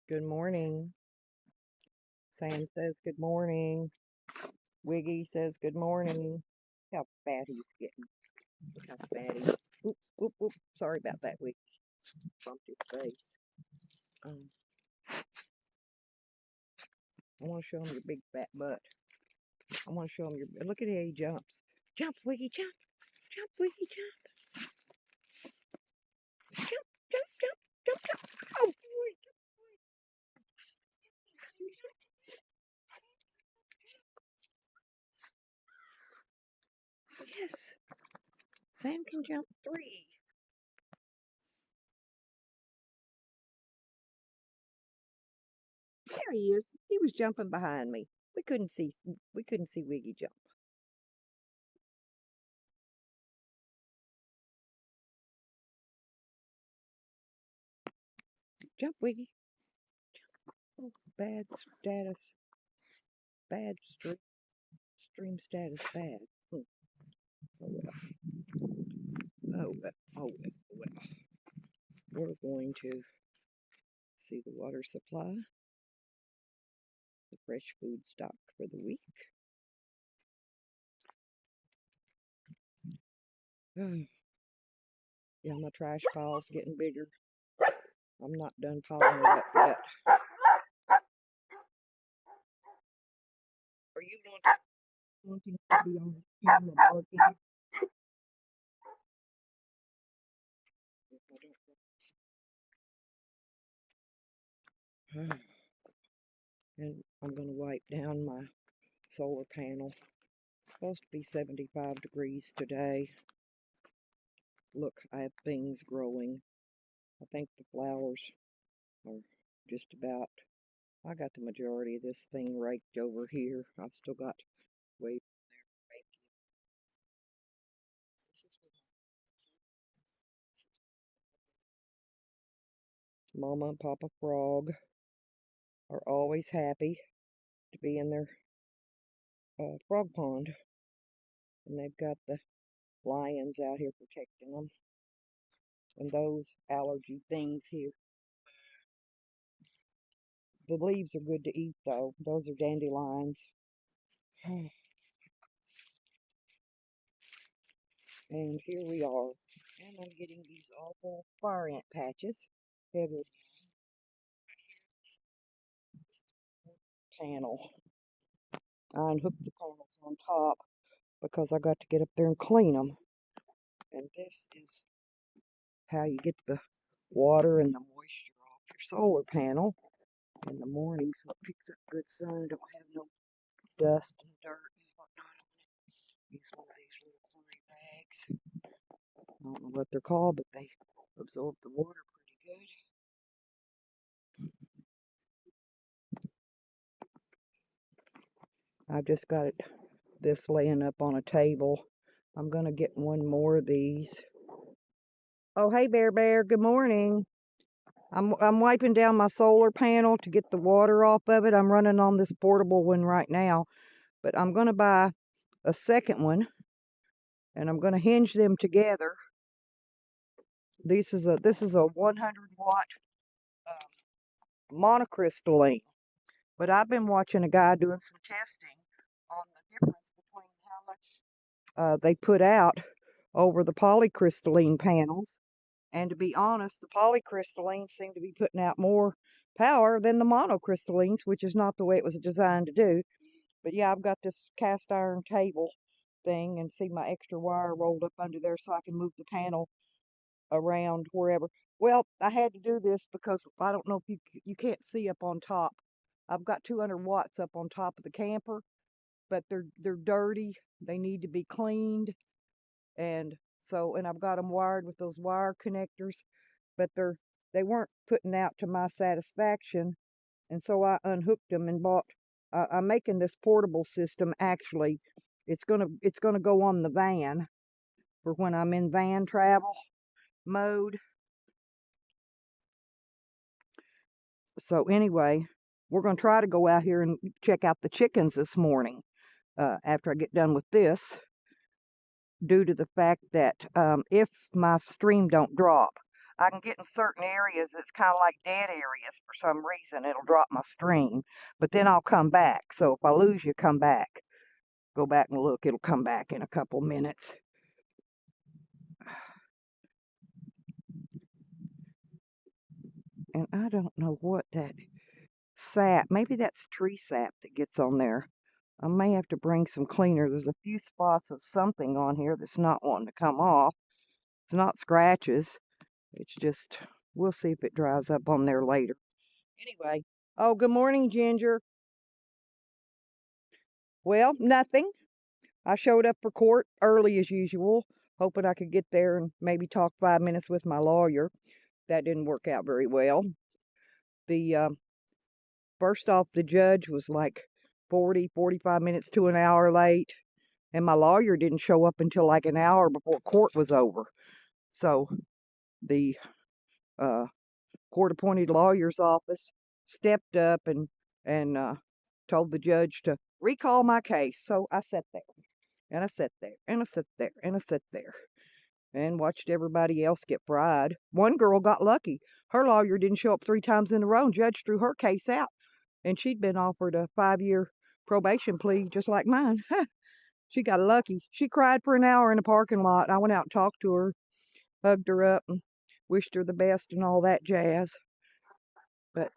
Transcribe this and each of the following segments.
Good morning. Sam says good morning. Wiggy says good morning. Look how fat he's getting. Look how fat he is. Oop, oop, oop. Sorry about that, Wiggy. Bumped his face. I want to show him your big fat butt. I want to show him your. Look at how he jumps. Jump, Wiggy, jump. Jump, Wiggy, jump. Jump, jump, jump, jump, jump. Oh, boy. Yes. Sam can jump 3. There he is. He was jumping behind me. We couldn't see. We couldn't see Wiggy jump. Jump, Wiggy. Oh, bad status. Bad stream status. Bad. Oh well. Oh well. Oh well. We're going to see the water supply, the fresh food stock for the week. Yeah, my trash pile's getting bigger. I'm not done piling it up yet. Are you wanting to be on camera barking? And I'm going to wipe down my solar panel. It's supposed to be 75 degrees today. Look, I have things growing. I think the flowers are just about. I got the majority of this thing raked over here. I've still got way there raked. Mama and Papa Frog are always happy to be in their frog pond, and they've got the lions out here protecting them. And those allergy things here. The leaves are good to eat, though. Those are dandelions. And here we are. And I'm getting these awful fire ant patches. Heather panel. I unhooked the panels on top because I got to get up there and clean them. And this is how you get the water and the moisture off your solar panel in the morning so it picks up good sun. Don't have no dust and dirt and whatnot on it. Use one of these little clay bags. I don't know what they're called, but they absorb the water pretty good. I've just got this laying up on a table. I'm going to get one more of these. Oh, hey, Bear, good morning. I'm wiping down my solar panel to get the water off of it. I'm running on this portable one right now, but I'm going to buy a second one, and I'm going to hinge them together. This is a 100-watt monocrystalline, but I've been watching a guy doing some testing on the difference between how much they put out over the polycrystalline panels. And to be honest, the polycrystallines seem to be putting out more power than the monocrystallines, which is not the way it was designed to do. But yeah, I've got this cast iron table thing, and see my extra wire rolled up under there so I can move the panel around wherever. Well, I had to do this because I don't know if you can't see up on top. I've got 200 watts up on top of the camper, but they're dirty. They need to be cleaned, and I've got them wired with those wire connectors, but they weren't putting out to my satisfaction, and so I unhooked them and bought. I'm making this portable system. Actually, it's gonna go on the van for when I'm in van travel mode. So anyway, we're going to try to go out here and check out the chickens this morning after I get done with this, due to the fact that if my stream don't drop, I can get in certain areas that's kind of like dead areas for some reason. It'll drop my stream, but then I'll come back. So if I lose you, come back. Go back and look. It'll come back in a couple minutes. And I don't know what that sap, maybe that's tree sap that gets on there. I may have to bring some cleaner. There's a few spots of something on here that's not wanting to come off. It's not scratches. It's just, we'll see if it dries up on there later. Anyway, oh, good morning, Ginger. Well, nothing. I showed up for court early as usual, hoping I could get there and maybe talk 5 minutes with my lawyer. That didn't work out very well. The first off, the judge was like 45 minutes to an hour late, and my lawyer didn't show up until like an hour before court was over. So the court-appointed lawyer's office stepped up and told the judge to recall my case. So I sat there, and I sat there, and I sat there, and I sat there, and watched everybody else get fried. One girl got lucky. Her lawyer didn't show up 3 times in a row, and judge threw her case out, and she'd been offered a 5-year probation plea just like mine. She got lucky. She cried for an hour in a parking lot. I went out and talked to her, hugged her up, and wished her the best and all that jazz. But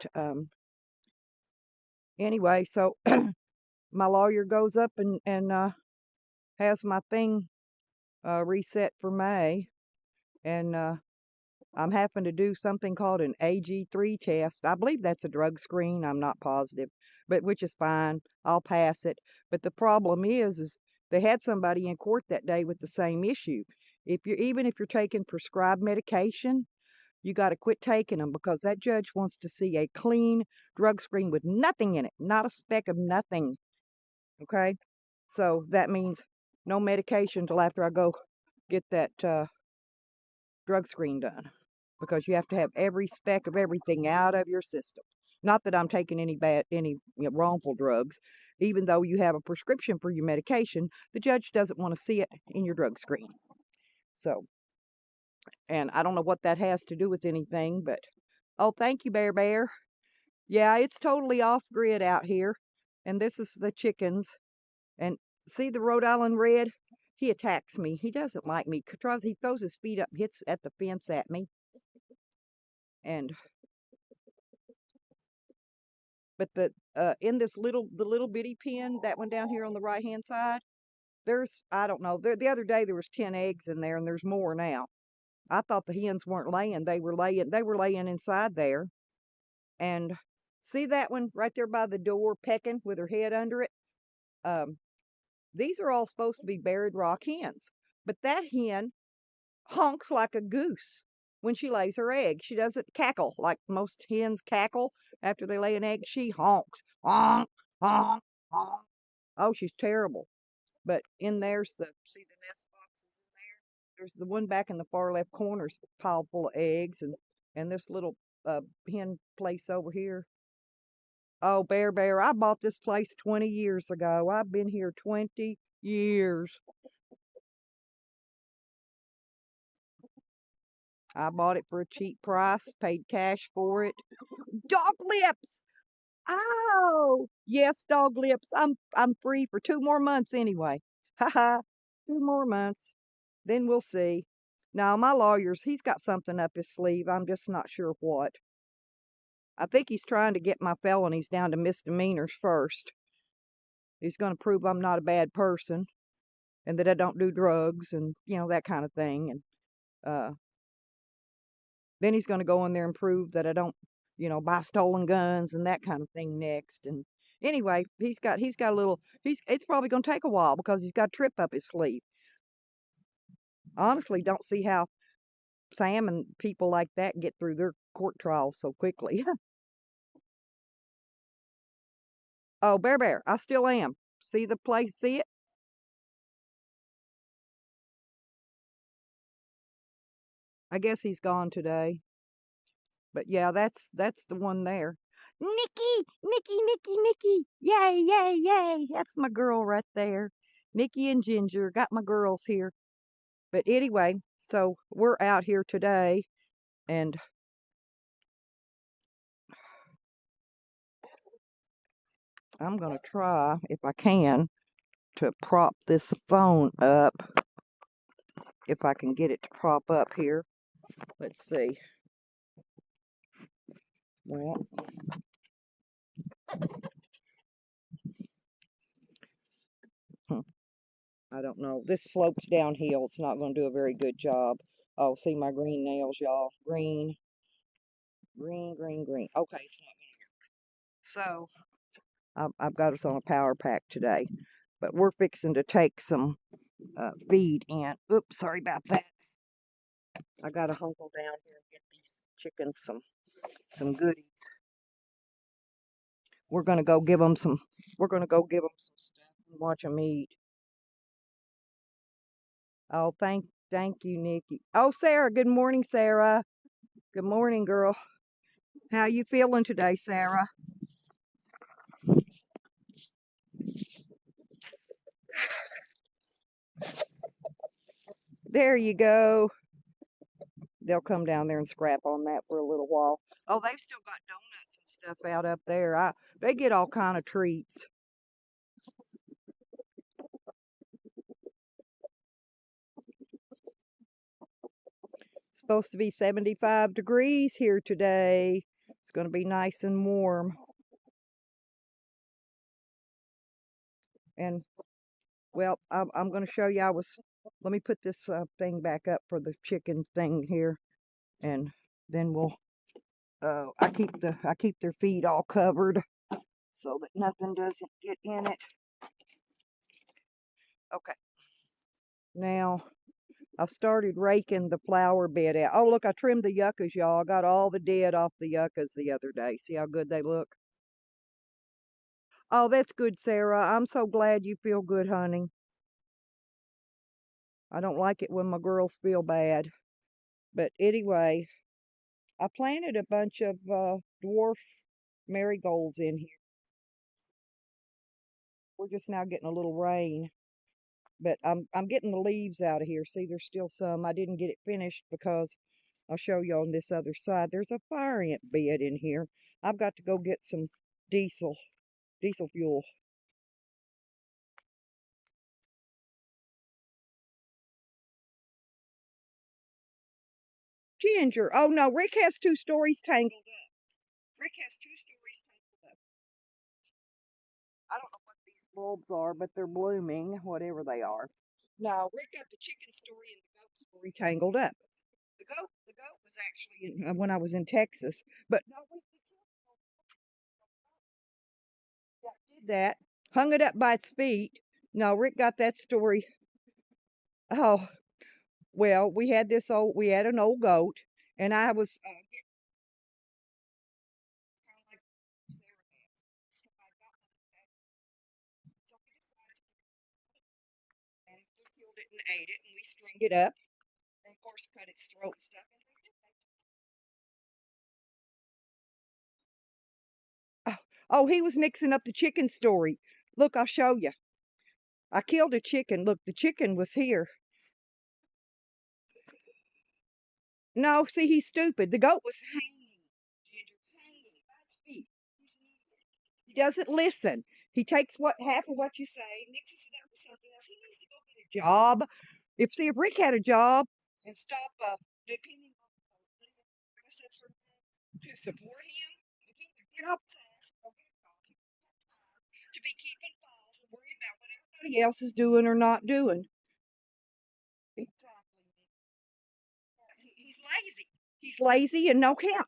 anyway, so my lawyer goes up and has my thing reset for May, and I'm having to do something called an AG3 test. I believe that's a drug screen. I'm not positive, but which is fine. I'll pass it. But the problem is they had somebody in court that day with the same issue. Even if you're taking prescribed medication, you got to quit taking them, because that judge wants to see a clean drug screen with nothing in it, not a speck of nothing. Okay, so that means no medication till after I go get that drug screen done, because you have to have every speck of everything out of your system. Not that I'm taking any wrongful drugs. Even though you have a prescription for your medication, the judge doesn't want to see it in your drug screen. So, and I don't know what that has to do with anything, but oh, thank you, Bear Bear. Yeah, it's totally off grid out here. And this is the chickens. And see the Rhode Island Red? He attacks me. He doesn't like me. He throws his feet up, hits at the fence at me. And but the in this little bitty pen, that one down here on the right hand side, there's, I don't know, the other day there was 10 eggs in there, and there's more now. I thought the hens weren't laying. They were laying inside there. And see that one right there by the door, pecking with her head under it? Um, these are all supposed to be buried rock hens. But that hen honks like a goose when she lays her egg. She doesn't cackle like most hens cackle after they lay an egg. She honks. Honk, honk, honk. Oh, she's terrible. But in there's see the nest boxes in there? There's the one back in the far left corner's piled full of eggs, and this little hen place over here. Oh, Bear Bear, I bought this place 20 years ago. I've been here 20 years. I bought it for a cheap price, paid cash for it. Dog lips! Oh, yes, dog lips. I'm free for 2 more months anyway. Haha, 2 more months. Then we'll see. Now, my he's got something up his sleeve. I'm just not sure what. I think he's trying to get my felonies down to misdemeanors first. He's going to prove I'm not a bad person and that I don't do drugs and, that kind of thing. And then he's going to go in there and prove that I don't, buy stolen guns and that kind of thing next. And anyway, he's got a little, it's probably going to take a while because he's got a trip up his sleeve. Honestly, don't see how Sam and people like that get through their court trials so quickly. Oh, Bear Bear, I still am. See the place, see it? I guess he's gone today. But yeah, that's the one there. Nikki, Nikki, Nikki, Nikki. Yay, yay, yay. That's my girl right there. Nikki and Ginger. Got my girls here. But anyway, so we're out here today and I'm going to try, if I can, to prop this phone up. If I can get it to prop up here. Let's see. Well, hmm, I don't know. This slopes downhill. It's not going to do a very good job. Oh, see my green nails, y'all. Green, green, green, green. Okay, so I've got us on a power pack today, but we're fixing to take some feed in. Oops, sorry about that. I got to hunkle down here and get these chickens some goodies. We're gonna go give them some. We're gonna go give them some stuff and watch them eat. Oh, thank you, Nikki. Oh, Sarah. Good morning, Sarah. Good morning, girl. How you feeling today, Sarah? There you go. They'll come down there and scrap on that for a little while. Oh, they've still got donuts and stuff out up there. They get all kind of treats. It's supposed to be 75 degrees here today. It's going to be nice and warm. And well, I'm going to show you. Let me put this thing back up for the chicken thing here, and then I keep their feet all covered so that nothing doesn't get in it. Okay, now I've started raking the flower bed out. Oh, look, I trimmed the yuccas, y'all. I got all the dead off the yuccas the other day. See how good they look? Oh, that's good, Sarah. I'm so glad you feel good, honey. I don't like it when my girls feel bad. But anyway, I planted a bunch of dwarf marigolds in here. We're just now getting a little rain, but I'm getting the leaves out of here. See, there's still some. I didn't get it finished because I'll show you on this other side. There's a fire ant bed in here. I've got to go get some diesel diesel fuel. Ginger. Oh no, Rick has two stories tangled up. Rick has two stories tangled up. I don't know what these bulbs are, but they're blooming, whatever they are. No, Rick got the chicken story and the goat story tangled up. The goat was actually when I was in Texas, but no, did that, hung it up by its feet. No, Rick got that story. Oh, well, we had an old goat, and I was kind of like so we decided, and we killed it and ate it, and we stringed it up, and of course cut its throat and stuff. Oh, oh, he was mixing up the chicken story. Look, I'll show you. I killed a chicken. Look, the chicken was here. No, see, he's stupid. The goat was hanging. Ginger was hanging by his feet. He doesn't listen. He takes what half of what you say, mixes it up with something else. He needs to go get a job. If Rick had a job and stop depending on the assets to support him, if he would get off his ass and go get a job, he would have time to be keeping files and worry about what everybody else is doing or not doing. Exactly. He's lazy. He's lazy and no count.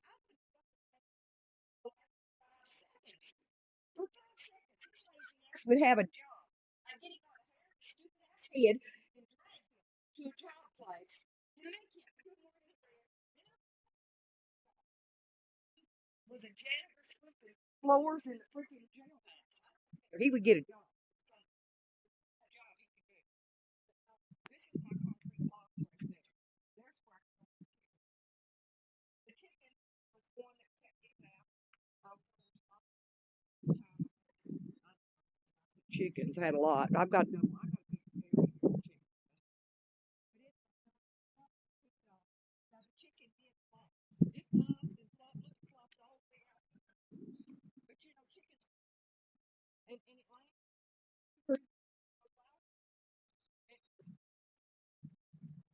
For 5 seconds, his lazy ass would have a job. And then he got a stupid ass head and dragged him to a job place. And make him good morning was a janitor sweeping floors in the freaking jail. He would get a job. A job he could do. This is my concrete box right there. There's where the chicken was one that kept getting out. chickens. I had a lot. I've got double. I got a big area for chickens. Now the chicken did flop. It flopped and flopped. Look, it flopped the whole thing out. But you know, chickens and it landed.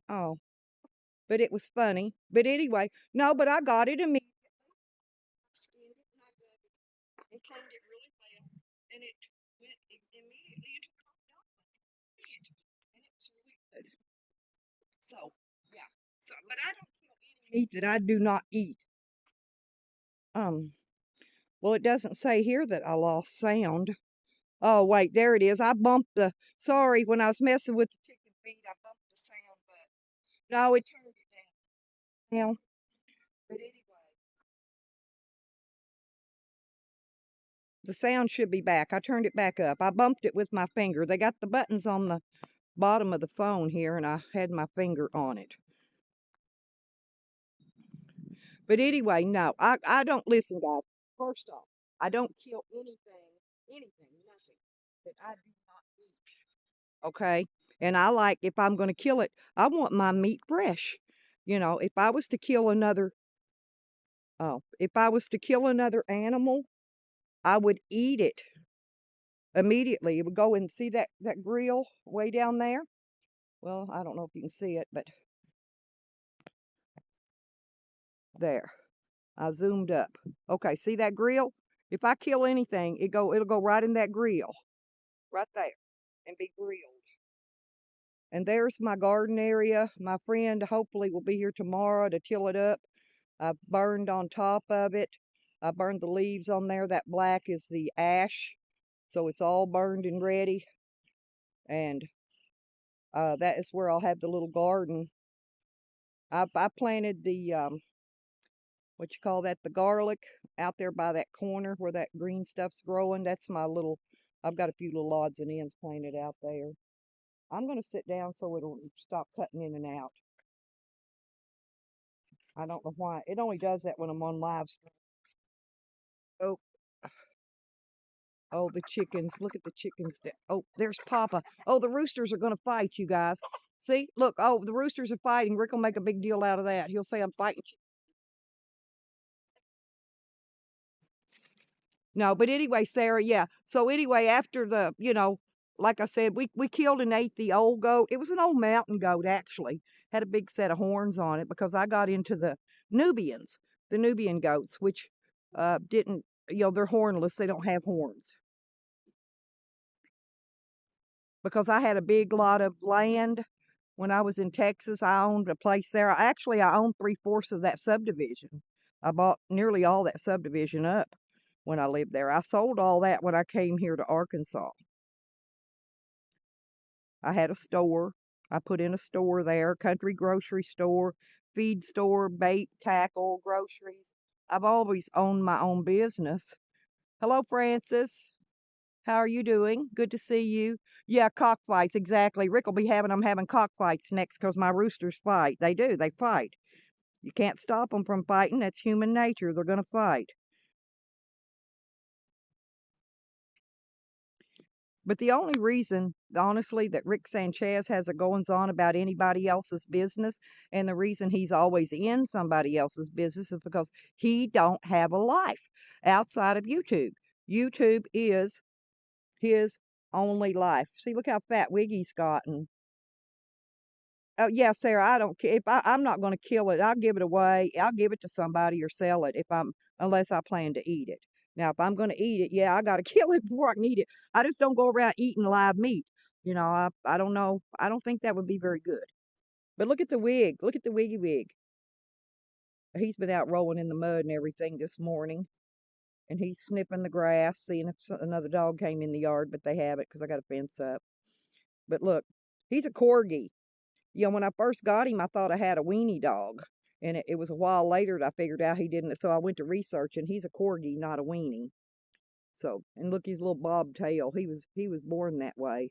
Oh, but it was funny. But anyway, no, but I got it immediately. Skinned it and I gutted it and cleaned it really well. And it went immediately into a hot dog. And it was really good. So, yeah. So, but I don't kill any meat that I do not eat. Um, well, it doesn't say here that I lost sound. Oh, wait, there it is. I bumped the, sorry, when I was messing with the chicken feed, I bumped the sound button. No, it turned it down now. But anyway, the sound should be back. I turned it back up. I bumped it with my finger. They got the buttons on the bottom of the phone here, and I had my finger on it. But anyway, no, I don't listen, guys. First off, I don't kill anything, nothing that I do not eat. Okay? And I like, if I'm going to kill it, I want my meat fresh. You know, if I was to kill another, if I was to kill another animal, I would eat it immediately. It would go and see that grill way down there. Well, I don't know if you can see it, but there. I zoomed up. Okay, see that grill? If I kill anything, it'll go right in that grill, right there, and be grilled. And there's my garden area. My friend hopefully will be here tomorrow to till it up. I've burned on top of it. I burned the leaves on there. That black is the ash, so it's all burned and ready. And that is where I'll have the little garden. I planted the what you call that, the garlic out there by that corner where that green stuff's growing. That's my little, I've got a few little odds and ends planted out there. I'm going to sit down so it'll stop cutting in and out. I don't know why. It only does that when I'm on live stream. Oh, oh, the chickens. Look at the chickens. Oh, there's Papa. Oh, the roosters are going to fight, you guys. See, look. Oh, the roosters are fighting. Rick will make a big deal out of that. He'll say I'm fighting. No, but anyway, Sarah, yeah. So anyway, after the, like I said, we killed and ate the old goat. It was an old mountain goat, actually. Had a big set of horns on it because I got into Nubians, the Nubian goats, which didn't, they're hornless. They don't have horns. Because I had a big lot of land when I was in Texas. I owned a place there. I owned 3/4 of that subdivision. I bought nearly all that subdivision up when I lived there. I sold all that when I came here to Arkansas. I had a store. I put in a store there, country grocery store, feed store, bait, tackle, groceries. I've always owned my own business. Hello, Francis. How are you doing? Good to see you. Yeah, cockfights, exactly. Rick will be having them having cockfights next because my roosters fight. They do, they fight. You can't stop them from fighting. That's human nature. They're going to fight. But the only reason, honestly, that Rick Sanchez has a goings on about anybody else's business, and the reason he's always in somebody else's business, is because he don't have a life outside of YouTube. YouTube is his only life. See, look how fat Wiggy's gotten. Oh yeah, Sarah, I don't care if I'm not going to kill it. I'll give it away. I'll give it to somebody or sell it if I'm unless I plan to eat it. Now, if I'm going to eat it, yeah, I got to kill it before I can eat it. I just don't go around eating live meat. I don't know. I don't think that would be very good. But look at the wig. Look at the wiggy wig. He's been out rolling in the mud and everything this morning, and he's sniffing the grass, seeing if another dog came in the yard, but they haven't because I got a fence up. But look, he's a corgi. When I first got him, I thought I had a weenie dog. And it was a while later that I figured out he didn't. So I went to research, and he's a corgi, not a weenie. So, and look, his little bobtail. He was born that way.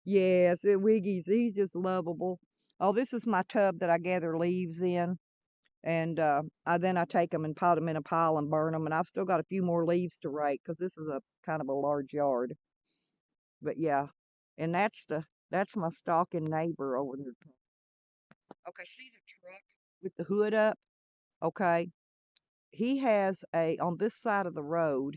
Yes, Wiggy's. He's just lovable. Oh, this is my tub that I gather leaves in. And then I take them and pot them in a pile and burn them. And I've still got a few more leaves to rake because this is a kind of a large yard. But yeah, and that's my stalking neighbor over there. Okay, see the truck with the hood up? Okay. He has a on this side of the road.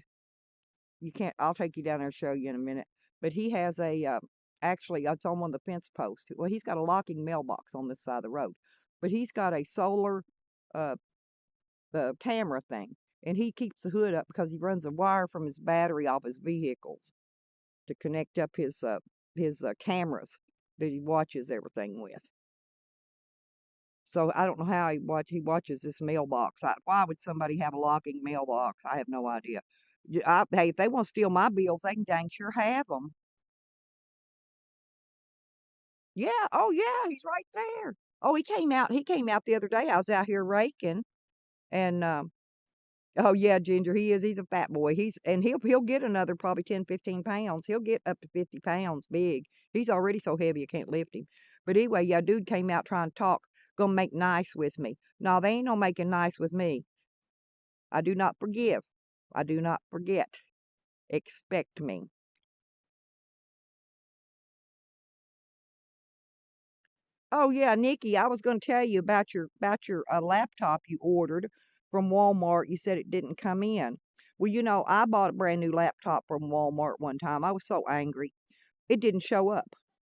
You can't. I'll take you down there and show you in a minute. But he has a actually it's on one of the fence posts. Well, he's got a locking mailbox on this side of the road, but he's got a solar uh the camera thing, and he keeps the hood up because he runs a wire from his battery off his vehicles to connect up his cameras that he watches everything with. So I don't know how he watches this mailbox. Why would somebody have a locking mailbox? I have no idea. Hey, if they want to steal my bills, they can dang sure have them. Yeah. Oh, yeah. He's right there. Oh, he came out. He came out the other day. I was out here raking, and oh yeah, Ginger. He is. He's a fat boy. He'll get another probably 10, 15 pounds. He'll get up to 50 pounds big. He's already so heavy you can't lift him. But anyway, yeah, dude came out trying to talk, gonna make nice with me. No, they ain't no making nice with me. I do not forgive. I do not forget. Expect me. Oh yeah, Nikki, I was going to tell you about your laptop you ordered from Walmart. You said it didn't come in. Well, I bought a brand new laptop from Walmart one time. I was so angry. It didn't show up.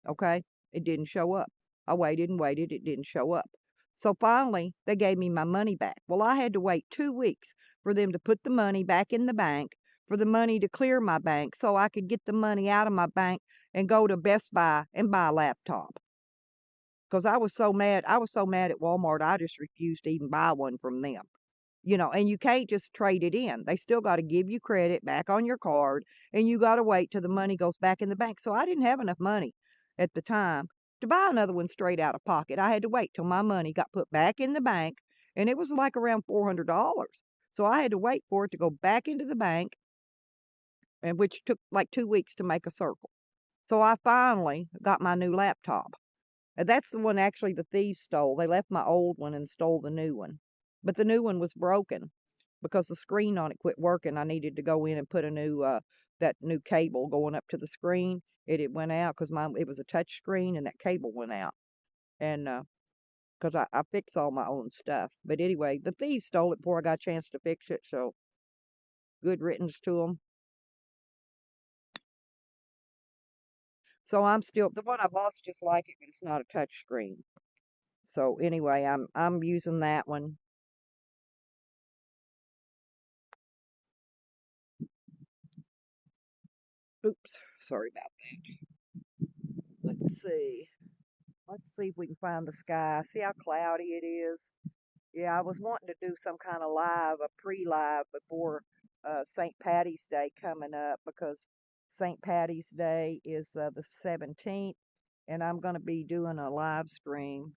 Okay? It didn't show up. I waited and waited. It didn't show up. So finally, they gave me my money back. Well, I had to wait 2 weeks for them to put the money back in the bank, for the money to clear my bank so I could get the money out of my bank and go to Best Buy and buy a laptop. Because I was so mad. I was so mad at Walmart, I just refused to even buy one from them. And you can't just trade it in. They still got to give you credit back on your card, and you got to wait till the money goes back in the bank. So I didn't have enough money at the time to buy another one straight out of pocket. I had to wait till my money got put back in the bank, and it was like around $400. So I had to wait for it to go back into the bank, and which took like 2 weeks to make a circle. So I finally got my new laptop. And that's the one actually the thieves stole. They left my old one and stole the new one. But the new one was broken because the screen on it quit working. I needed to go in and put a new that new cable going up to the screen. It went out because it was a touch screen and that cable went out. And because I fix all my own stuff. But anyway, the thieves stole it before I got a chance to fix it. So good riddance to them. So I'm still the one I bought's just like it, but it's not a touch screen. So anyway, I'm using that one. Oops, sorry about that. Let's see. Let's see if we can find the sky. See how cloudy it is? Yeah, I was wanting to do some kind of a pre-live before St. Patty's Day coming up because St. Patty's Day is the 17th, and I'm going to be doing a live stream.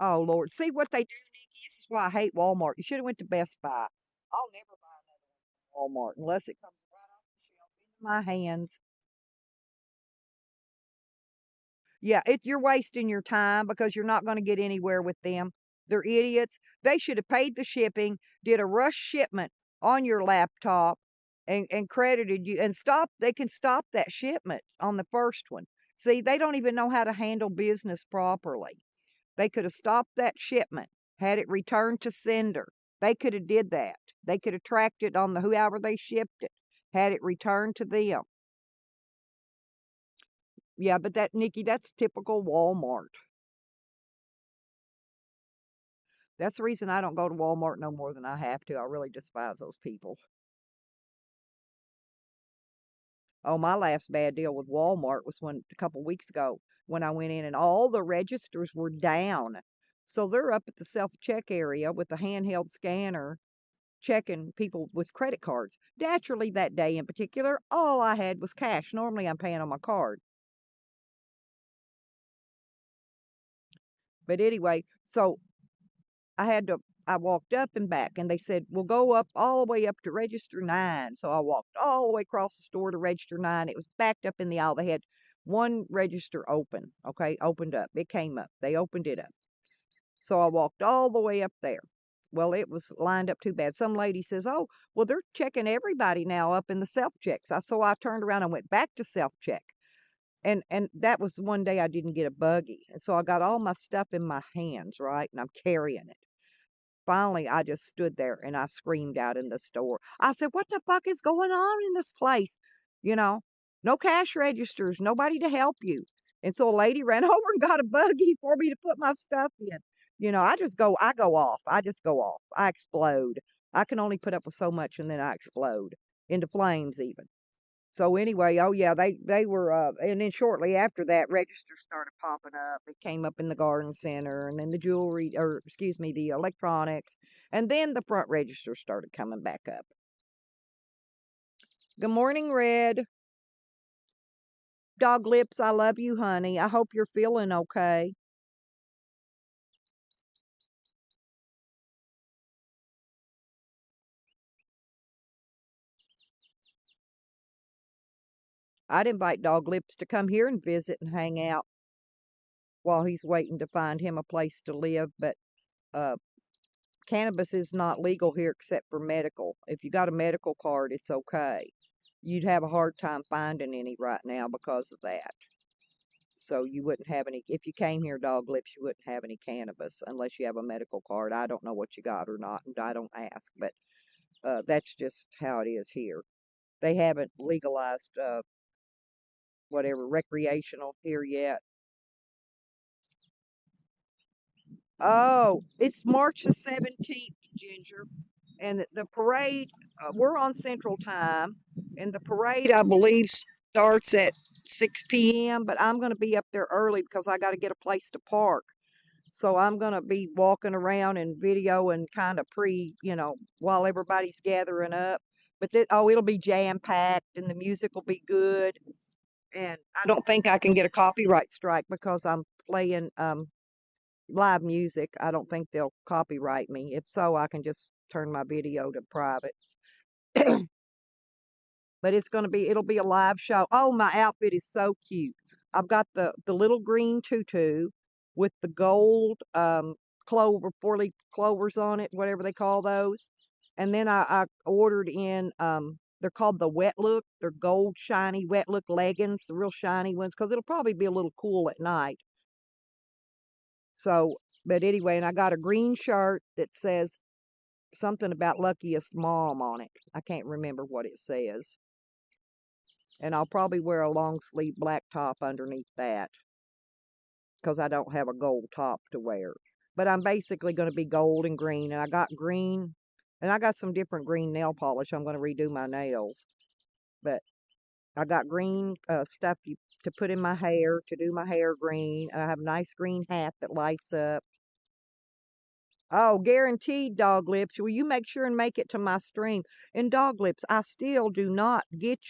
Oh Lord, see what they do, Nikki. This is why I hate Walmart. You should have went to Best Buy. I'll never buy another one from Walmart unless it comes right off the shelf into my hands. Yeah, you're wasting your time because you're not going to get anywhere with them. They're idiots. They should have paid the shipping, did a rush shipment on your laptop, and credited you and stop. They can stop that shipment on the first one. See, they don't even know how to handle business properly. They could have stopped that shipment, had it returned to sender. They could have did that. They could have tracked it on the whoever they shipped it, had it returned to them. Yeah, but that Nikki, that's typical Walmart. That's the reason I don't go to Walmart no more than I have to. I really despise those people. Oh, my last bad deal with Walmart was when a couple weeks ago when I went in and all the registers were down. So they're up at the self-check area with a handheld scanner checking people with credit cards. Naturally, that day in particular, all I had was cash. Normally, I'm paying on my card. But anyway, so I had to I walked up and back, and they said, "We'll go up all the way up to register 9." So I walked all the way across the store to register 9. It was backed up in the aisle. They had one register open, okay, opened up. It came up. They opened it up. So I walked all the way up there. Well, it was lined up too bad. Some lady says, "Oh, well, they're checking everybody now up in the self checks." So I turned around and went back to self check. And that was one day I didn't get a buggy. And so I got all my stuff in my hands, right? And I'm carrying it. Finally, I just stood there and I screamed out in the store. I said, "What the fuck is going on in this place? You know, no cash registers, nobody to help you." And so a lady ran over and got a buggy for me to put my stuff in. I go off. I just go off. I explode. I can only put up with so much and then I explode into flames even. So anyway, oh yeah, they were, and then shortly after that, registers started popping up. It came up in the garden center, and then the jewelry, or excuse me, the electronics, and then the front register started coming back up. Good morning, Red. Dog Lips, I love you, honey. I hope you're feeling okay. I'd invite Dog Lips to come here and visit and hang out while he's waiting to find him a place to live, but uh, cannabis is not legal here except for medical. If you got a medical card, it's okay. You'd have a hard time finding any right now because of that. So you wouldn't have any, if you came here, Dog Lips, you wouldn't have any cannabis unless you have a medical card. I don't know what you got or not, and I don't ask, but that's just how it is here. They haven't legalized whatever recreational here yet. Oh, it's March the 17th, Ginger. And the parade, we're on Central Time, and the parade, I believe, starts at 6 p.m., but I'm going to be up there early because I got to get a place to park. So I'm going to be walking around and video and kind of while everybody's gathering up. But it'll be jam packed and the music will be good. And I don't think I can get a copyright strike because I'm playing live music. I don't think they'll copyright me. If so, I can just turn my video to private. But it'll be a live show. Oh, my outfit is so cute. I've got the little green tutu with the gold clover, 4-leaf clovers on it, whatever they call those. And then I ordered in they're called the wet look. They're gold shiny wet look leggings, the real shiny ones, because it'll probably be a little cool at night. So, but anyway, and I got a green shirt that says something about luckiest mom on it. I can't remember what it says. And I'll probably wear a long sleeve black top underneath that because I don't have a gold top to wear. But I'm basically going to be gold and green, and I got green, and I got some different green nail polish. I'm going to redo my nails, but I got green stuff to put in my hair to do my hair green, and I have a nice green hat that lights up. Oh, guaranteed, Dog Lips. Will you make sure and make it to my stream? And Dog Lips, I still do not get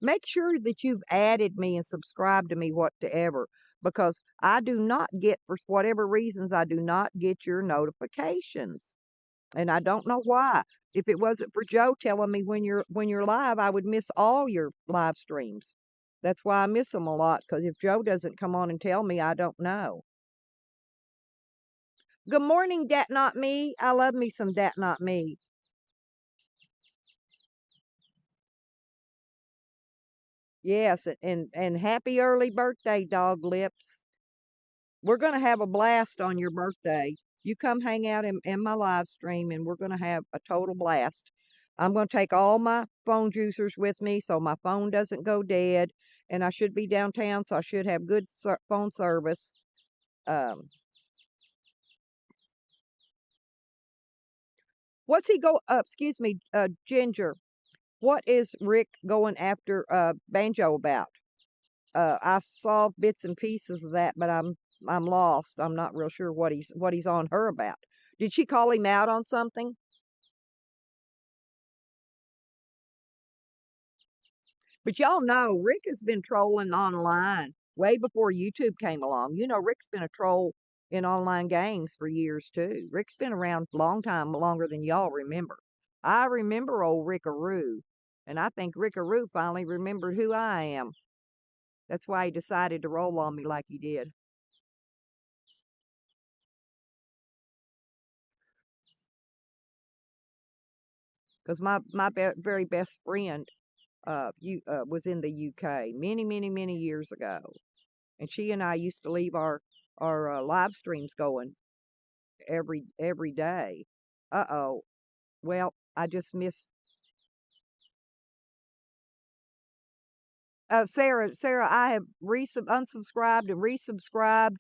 make sure that you've added me and subscribed to me, whatever, because I do not get, for whatever reasons, I do not get your notifications. And I don't know why. If it wasn't for Joe telling me when you're live, I would miss all your live streams. That's why I miss them a lot, because if Joe doesn't come on and tell me, I don't know. Good morning, Dat Not Me. I love me some Dat Not Me. Yes, and happy early birthday, Dog Lips. We're gonna have a blast on your birthday. You come hang out in my live stream and we're gonna have a total blast. I'm gonna take all my phone juicers with me so my phone doesn't go dead. And I should be downtown, so I should have good phone service. Um, what's he go? Excuse me, Ginger. What is Rick going after Banjo about? I saw bits and pieces of that, but I'm lost. I'm not real sure what he's on her about. Did she call him out on something? But y'all know Rick has been trolling online way before YouTube came along. You know, Rick's been a troll in online games for years too. Rick's been around a long time, longer than y'all remember. I remember old Rickaroo, and I think Rickaroo finally remembered who I am. That's why he decided to roll on me like he did. Because my very best friend was in the UK many years ago, and she and I used to leave our live streams going every day. Uh-oh. Well, I just missed. Sarah, I have unsubscribed and resubscribed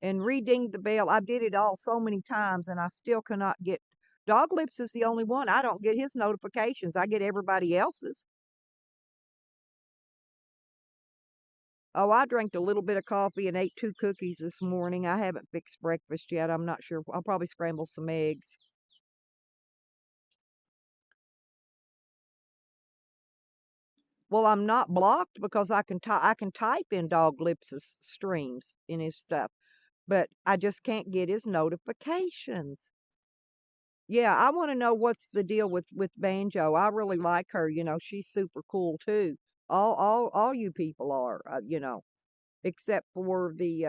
and redinged the bell. I did it all so many times, and I still cannot get. Dog Lips is the only one. I don't get his notifications. I get everybody else's. Oh, I drank a little bit of coffee and ate two cookies this morning. I haven't fixed breakfast yet. I'm not sure. I'll probably scramble some eggs. Well, I'm not blocked because I can type in Dog Lips' streams in his stuff, but I just can't get his notifications. Yeah, I want to know what's the deal with Banjo. I really like her. She's super cool too. All you people are, except for the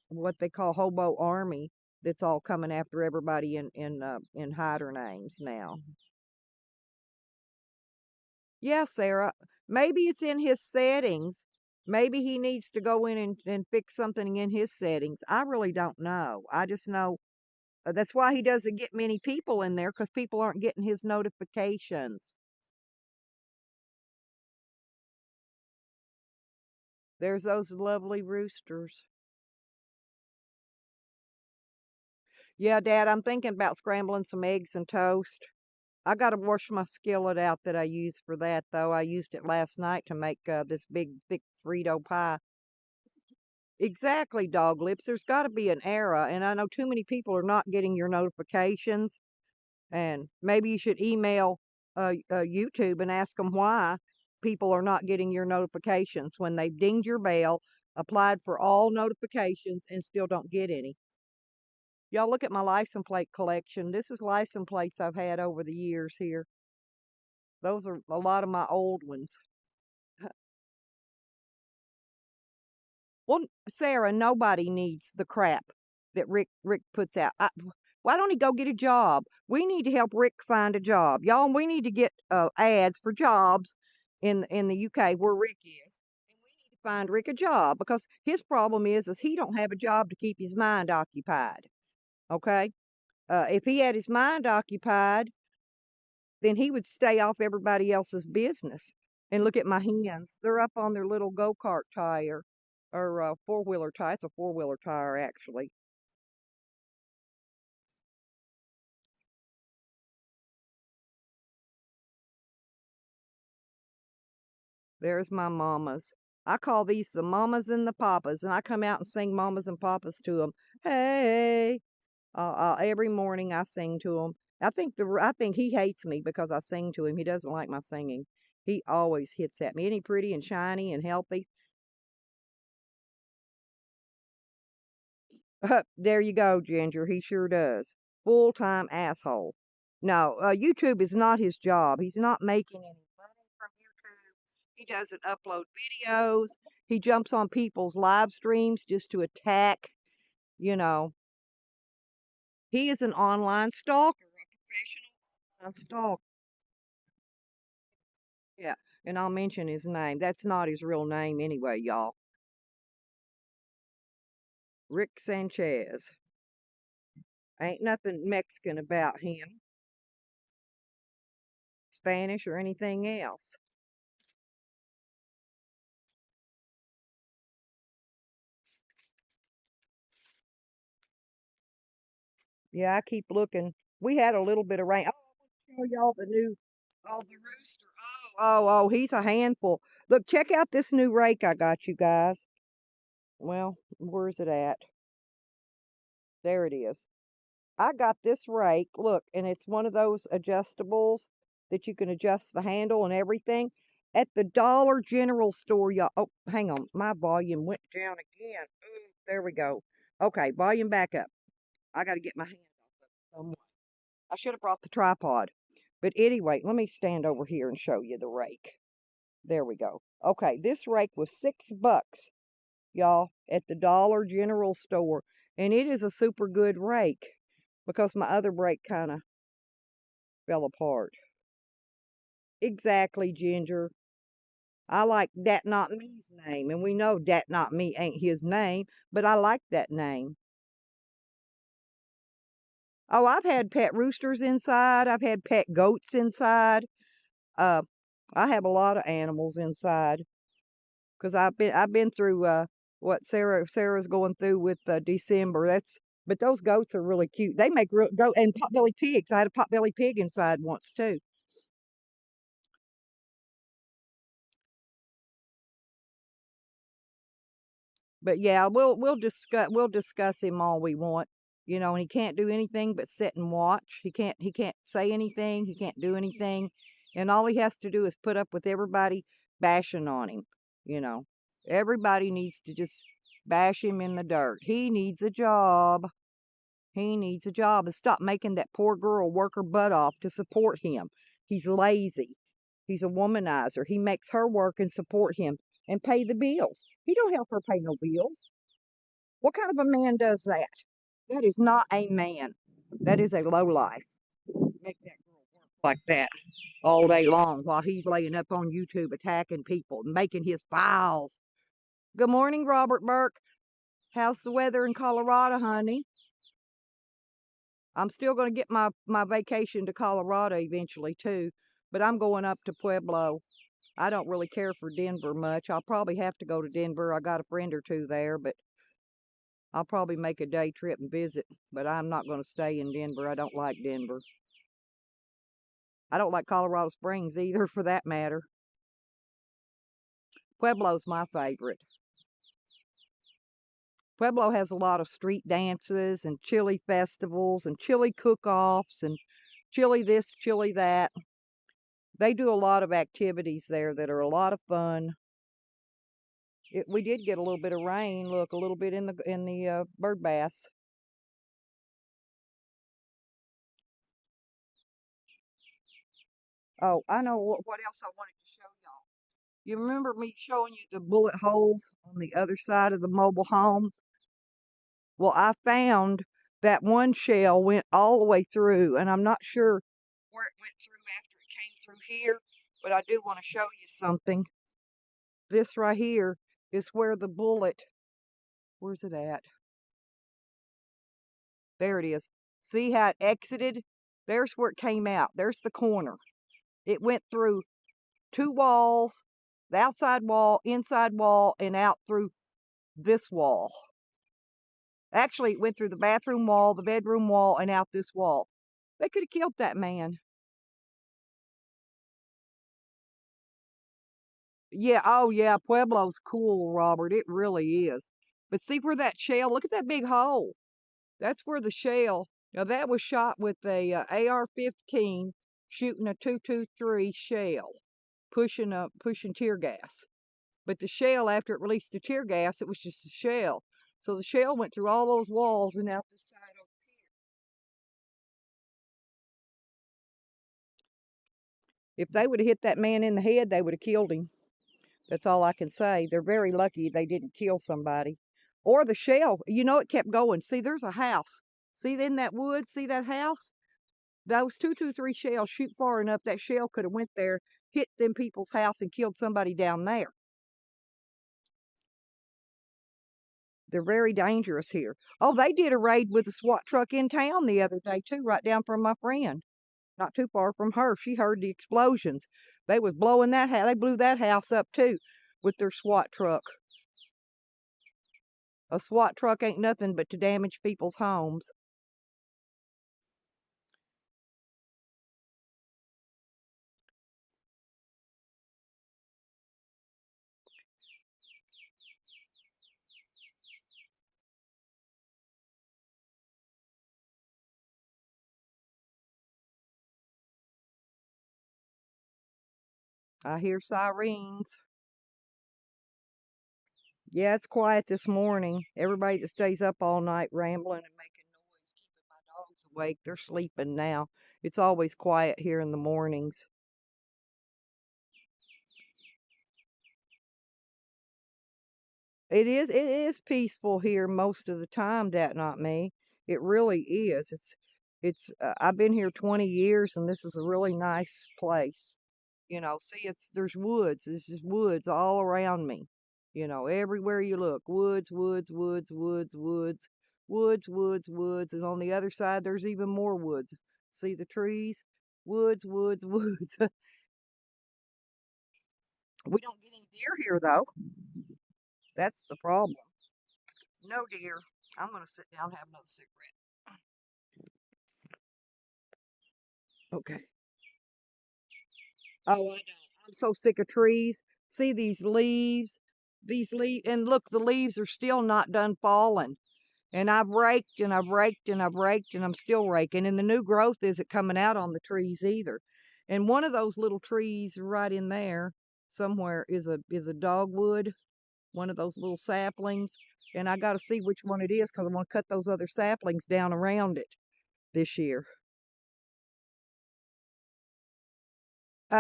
what they call hobo army that's all coming after everybody in hider names now. Yeah, Sarah. Maybe it's in his settings. Maybe he needs to go in and fix something in his settings. I really don't know. I just know that's why he doesn't get many people in there because people aren't getting his notifications. There's those lovely roosters. Yeah, Dad, I'm thinking about scrambling some eggs and toast. I got to wash my skillet out that I use for that, though. I used it last night to make this big, thick Frito pie. Exactly, Dog Lips. There's got to be an era, and I know too many people are not getting your notifications. And maybe you should email YouTube and ask them why people are not getting your notifications when they've dinged your bell, applied for all notifications, and still don't get any. Y'all look at my license plate collection. This is license plates I've had over the years here. Those are a lot of my old ones. Well, Sarah, nobody needs the crap that Rick puts out. Why don't he go get a job? We need to help Rick find a job, y'all. We need to get ads for jobs in the UK where Rick is, and we need to find Rick a job because his problem is he don't have a job to keep his mind occupied. Okay, if he had his mind occupied, then he would stay off everybody else's business. And look at my hens. They're up on their little go-kart tire or four-wheeler tire. It's a four-wheeler tire, actually. There's my mamas. I call these the mamas and the papas, and I come out and sing mamas and papas to them. Hey, every morning I sing to him. I think he hates me because I sing to him. He doesn't like my singing. He always hits at me. Ain't he pretty and shiny and healthy? There you go, Ginger. He sure does. Full-time asshole. No, YouTube is not his job. He's not making any money from YouTube. He doesn't upload videos. He jumps on people's live streams just to attack. You know, he is an online stalker, a professional online stalker. Yeah, and I'll mention his name. That's not his real name anyway, y'all. Rick Sanchez. Ain't nothing Mexican about him, Spanish or anything else. Yeah, I keep looking. We had a little bit of rain. Oh, I want to show y'all the new, oh, the rooster. Oh, he's a handful. Look, check out this new rake I got you guys. Well, where's it at? There it is. I got this rake, look, and it's one of those adjustables that you can adjust the handle and everything at the Dollar General store, y'all. Oh, hang on, my volume went down again. Ooh, there we go. Okay, volume back up. I got to get my hand off of it. I should have brought the tripod. But anyway, let me stand over here and show you the rake. There we go. Okay, this rake was $6, y'all, at the Dollar General store. And it is a super good rake because my other rake kind of fell apart. Exactly, Ginger. I like Dat Not Me's name, and we know Dat Not Me ain't his name, but I like that name. Oh, I've had pet roosters inside. I've had pet goats inside. Uh, I have a lot of animals inside because I've been through what Sarah's going through with December. But those goats are really cute. They make real goat and potbelly pigs. I had a potbelly pig inside once too. But yeah, we'll discuss him all we want, and he can't do anything but sit and watch. He can't say anything. He can't do anything, and all he has to do is put up with everybody bashing on him. You know, everybody needs to just bash him in the dirt. He needs a job. He needs a job and stop making that poor girl work her butt off to support him. He's lazy. He's a womanizer. He makes her work and support him and pay the bills. He don't help her pay no bills. What kind of a man does that? That is not a man. That is a lowlife. Make that girl work like that all day long while he's laying up on YouTube attacking people and making his files. Good morning, Robert Burke. How's the weather in Colorado, honey? I'm still going to get my vacation to Colorado eventually too, but I'm going up to Pueblo. I don't really care for Denver much. I'll probably have to go to Denver. I got a friend or two there, but I'll probably make a day trip and visit, but I'm not going to stay in Denver. I don't like Denver. I don't like Colorado Springs either, for that matter. Pueblo's my favorite. Pueblo has a lot of street dances and chili festivals and chili cook-offs and chili this, chili that. They do a lot of activities there that are a lot of fun. We did get a little bit of rain. Look, a little bit in the bird baths. Oh, I know what else I wanted to show y'all. You remember me showing you the bullet holes on the other side of the mobile home? Well, I found that one shell went all the way through, and I'm not sure where it went through after it came through here, but I do want to show you something. This right here is where the bullet, where's it at? There it is. See how it exited? There's where it came out. There's the corner. It went through two walls, the outside wall, inside wall, and out through this wall. Actually, it went through the bathroom wall, the bedroom wall, and out this wall. They could have killed that man. Yeah, oh yeah, Pueblo's cool, Robert. It really is. But see where that shell, look at that big hole. That's where the shell, now that was shot with a AR-15 shooting a 223 shell, pushing tear gas. But the shell, after it released the tear gas, it was just a shell. So the shell went through all those walls and out the side over here. If they would have hit that man in the head, they would have killed him. That's all I can say. They're very lucky they didn't kill somebody. Or the shell, it kept going. See, there's a house. See in that wood, see that house? Those 223 shells shoot far enough that shell could have went there, hit them people's house and killed somebody down there. They're very dangerous here. Oh, they did a raid with a SWAT truck in town the other day too, right down from my friend. Not too far from her. She heard the explosions. They was blowing that house. They blew that house up too with their SWAT truck. A SWAT truck ain't nothing but to damage people's homes. I hear sirens. Yeah, it's quiet this morning. Everybody that stays up all night rambling and making noise, keeping my dogs awake, they're sleeping now. It's always quiet here in the mornings. It is peaceful here most of the time, that not me. It really is. I've been here 20 years and this is a really nice place. See, there's woods. There's just woods all around me. Everywhere you look, woods, woods, woods, woods, woods, woods, woods, woods, and on the other side there's even more woods. See the trees? Woods, woods, woods. We don't get any deer here though. That's the problem. No deer. I'm gonna sit down and have another cigarette. Okay. Oh, I don't. I'm so sick of trees. See these leaves? These leaves, and look, the leaves are still not done falling. And I've raked and I've raked and I've raked and I'm still raking. And the new growth isn't coming out on the trees either. And one of those little trees right in there somewhere is a dogwood, one of those little saplings. And I got to see which one it is because I want to cut those other saplings down around it this year.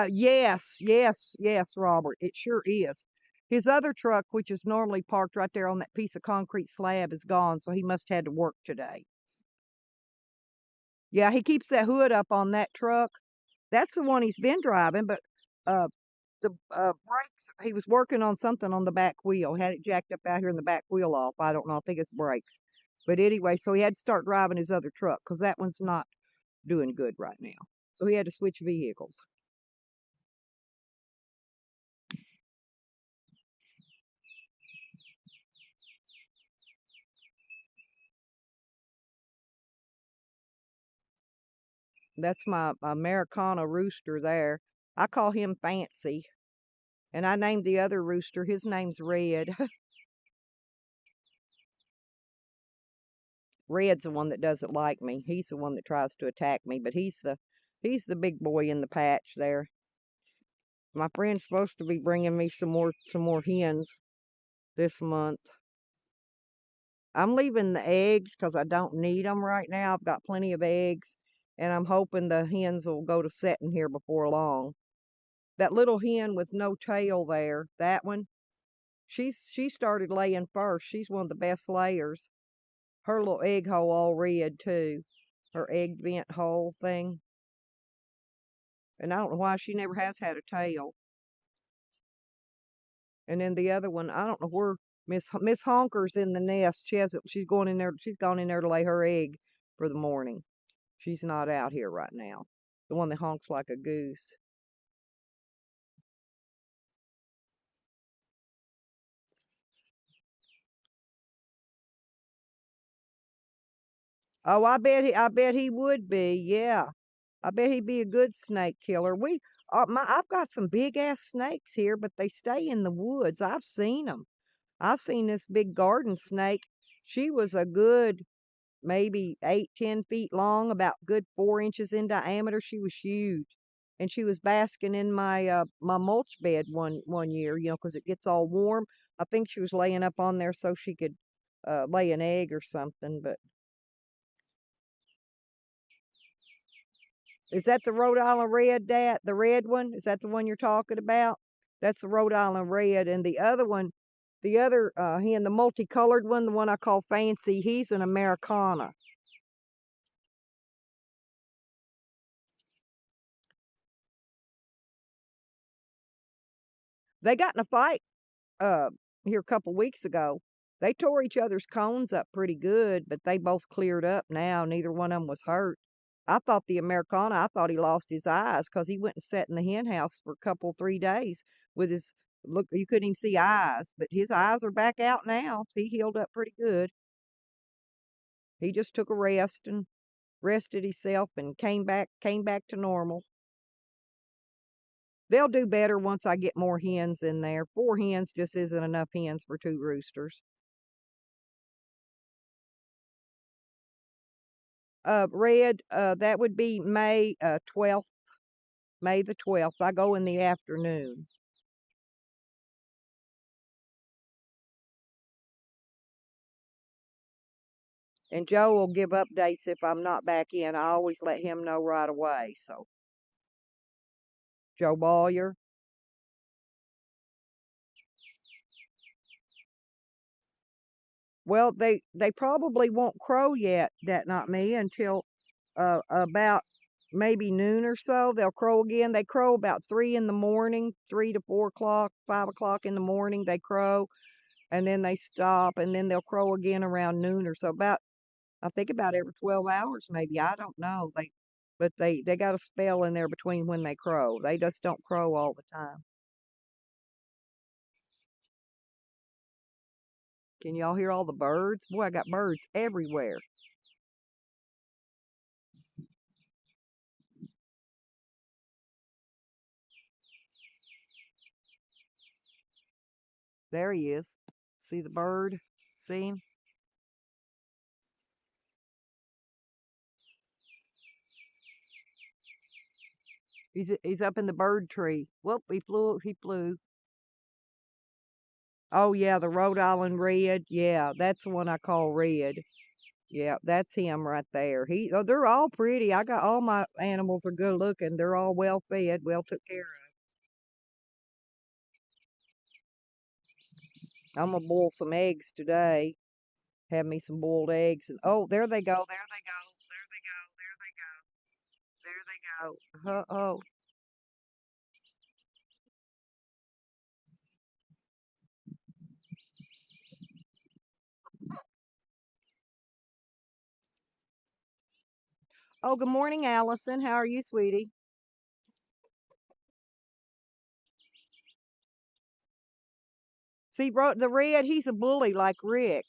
Yes, yes, yes, Robert. It sure is. His other truck, which is normally parked right there on that piece of concrete slab, is gone, so he must had to work today. Yeah, he keeps that hood up on that truck. That's the one he's been driving, but uh the brakes, he was working on something on the back wheel, had it jacked up out here and the back wheel off. I don't know, I think it's brakes. But anyway, so he had to start driving his other truck because that one's not doing good right now. So he had to switch vehicles. That's my Americana rooster there. I call him Fancy. And I named the other rooster, his name's Red. Red's the one that doesn't like me. He's the one that tries to attack me, but he's the big boy in the patch there. My friend's supposed to be bringing me some more hens this month. I'm leaving the eggs because I don't need them right now. I've got plenty of eggs, and I'm hoping the hens will go to setting here before long. That little hen with no tail there, that one, she started laying first. She's one of the best layers. Her little egg hole all red too. Her egg vent hole thing. And I don't know why she never has had a tail. And then the other one, I don't know where Miss Honker's in the nest. She's going in there. She's gone in there to lay her egg for the morning. She's not out here right now. The one that honks like a goose. Oh, I bet he would be. Yeah, I bet he'd be a good snake killer. I've got some big ass snakes here, but they stay in the woods. I've seen them. I've seen this big garden snake. She was a good maybe 8, 10 feet long, about good 4 inches in diameter. She was huge, and she was basking in my mulch bed one year. Because it gets all warm. I think she was laying up on there so she could lay an egg or something. But is that the Rhode Island red, Dad? The red one? Is that the one you're talking about? That's the Rhode Island red, and the other one, the other hen, the multicolored one, the one I call Fancy, he's an Americana. They got in a fight uh here a couple weeks ago. They tore each other's cones up pretty good, but they both cleared up now. Neither one of them was hurt. I thought the Americana, I thought he lost his eyes because he went and sat in the hen house for a couple, 3 days with his look. You couldn't even see eyes, but his eyes are back out now. He healed up pretty good. He just took a rest and rested himself and came back to normal. They'll do better once I get more hens in there. 4 hens just isn't enough hens for 2 roosters. Red, that would be May 12th. May the 12th. I go in the afternoon. And Joe will give updates if I'm not back in. I always let him know right away. So, Joe Bawyer. Well, they probably won't crow yet, that not me, until about maybe noon or so. They'll crow again. They crow about 3 in the morning, 3 to 4 o'clock, 5 o'clock in the morning. They crow, and then they stop, and then they'll crow again around noon or so. About I think about every 12 hours, maybe. I don't know. But they got a spell in there between when they crow. They just don't crow all the time. Can y'all hear all the birds? Boy, I got birds everywhere. There he is. See the bird? See him? He's up in the bird tree. Whoop, he flew. Oh yeah, the Rhode Island red. Yeah, that's the one I call red. Yeah, that's him right there. They're all pretty. I got all my animals are good looking. They're all well fed, well took care of. I'm gonna boil some eggs today. Have me some boiled eggs. And oh, there they go. There they go. There they go. There they go. There they go. Oh. Oh, good morning, Allison. How are you, sweetie? See, the red, he's a bully like Rick.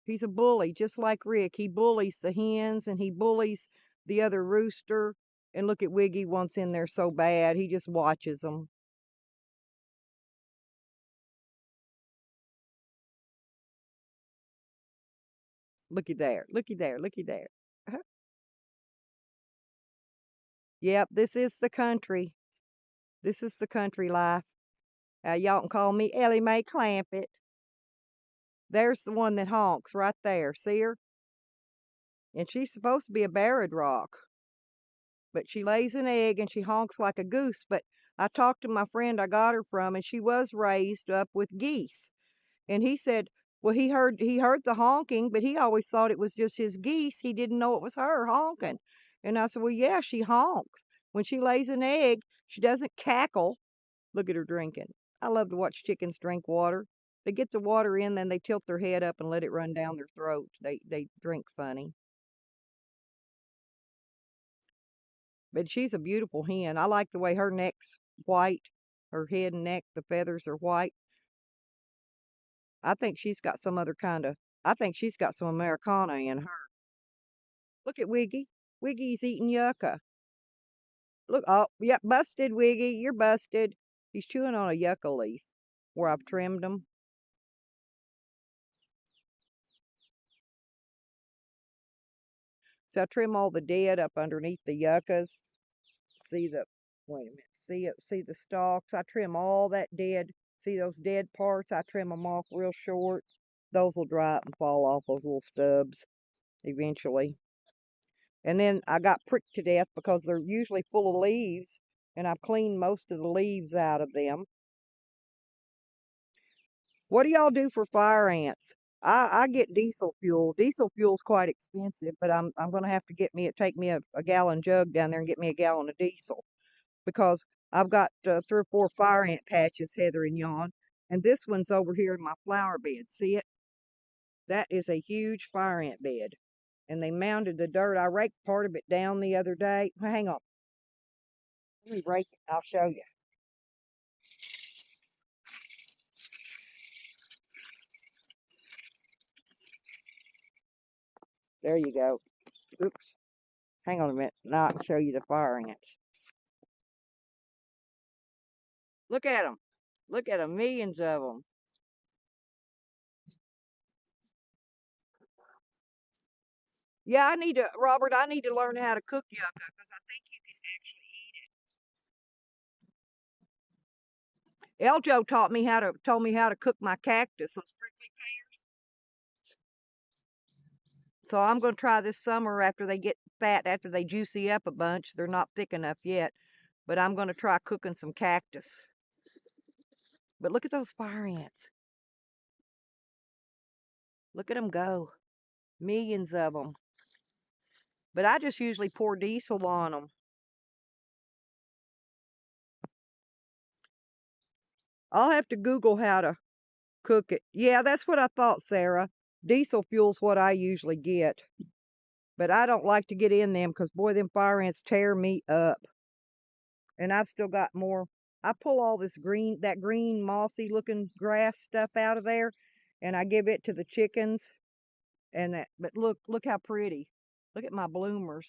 He's a bully, just like Rick. He bullies the hens and he bullies the other rooster. And look at Wiggy wants in there so bad. He just watches them. Looky there. Looky there. Looky there. Yep, this is the country. This is the country life. Y'all can call me Ellie Mae Clampett. There's the one that honks right there. See her? And she's supposed to be a barred rock. But she lays an egg and she honks like a goose. But I talked to my friend I got her from, and she was raised up with geese. And he said, well, he heard the honking, but he always thought it was just his geese. He didn't know it was her honking. And I said, well, yeah, she honks. When she lays an egg, she doesn't cackle. Look at her drinking. I love to watch chickens drink water. They get the water in, then they tilt their head up and let it run down their throat. They drink funny. But she's a beautiful hen. I like the way her neck's white, her head and neck, the feathers are white. I think she's got some other kind of, I think she's got some Americana in her. Look at Wiggy. Wiggy's eating yucca. Look, oh, yep, busted, Wiggy. You're busted. He's chewing on a yucca leaf where I've trimmed them. So I trim all the dead up underneath the yuccas. See the, wait a minute, see it, see the stalks. I trim all that dead. See those dead parts? I trim them off real short. Those will dry up and fall off, those little stubs, eventually. And then I got pricked to death because they're usually full of leaves, and I've cleaned most of the leaves out of them. What do y'all do for fire ants? I get diesel fuel. Diesel fuel's quite expensive, but I'm gonna have to take me a gallon jug down there and get me a gallon of diesel because I've got 3 or 4 fire ant patches, Heather and Yon, and this one's over here in my flower bed. See it? That is a huge fire ant bed, and they mounded the dirt. I raked part of it down the other day. Well, hang on, let me rake it. I'll show you. There you go. Oops. Hang on a minute. Now I can show you the fire ants. Look at them. Look at them. Millions of them. Yeah, Robert, I need to learn how to cook yucca because I think you can actually eat it. Eljo told me how to cook my cactus, those prickly pears. So I'm going to try this summer after they get fat, after they juicy up a bunch. They're not thick enough yet, but I'm going to try cooking some cactus. But look at those fire ants. Look at them go. Millions of them. But I just usually pour diesel on them. I'll have to Google how to cook it. Yeah, that's what I thought, Sarah. Diesel fuel's what I usually get. But I don't like to get in them because, boy, them fire ants tear me up. And I've still got more. I pull all this green, that green mossy looking grass stuff out of there, and I give it to the chickens. And that, but look how pretty. Look at my bloomers.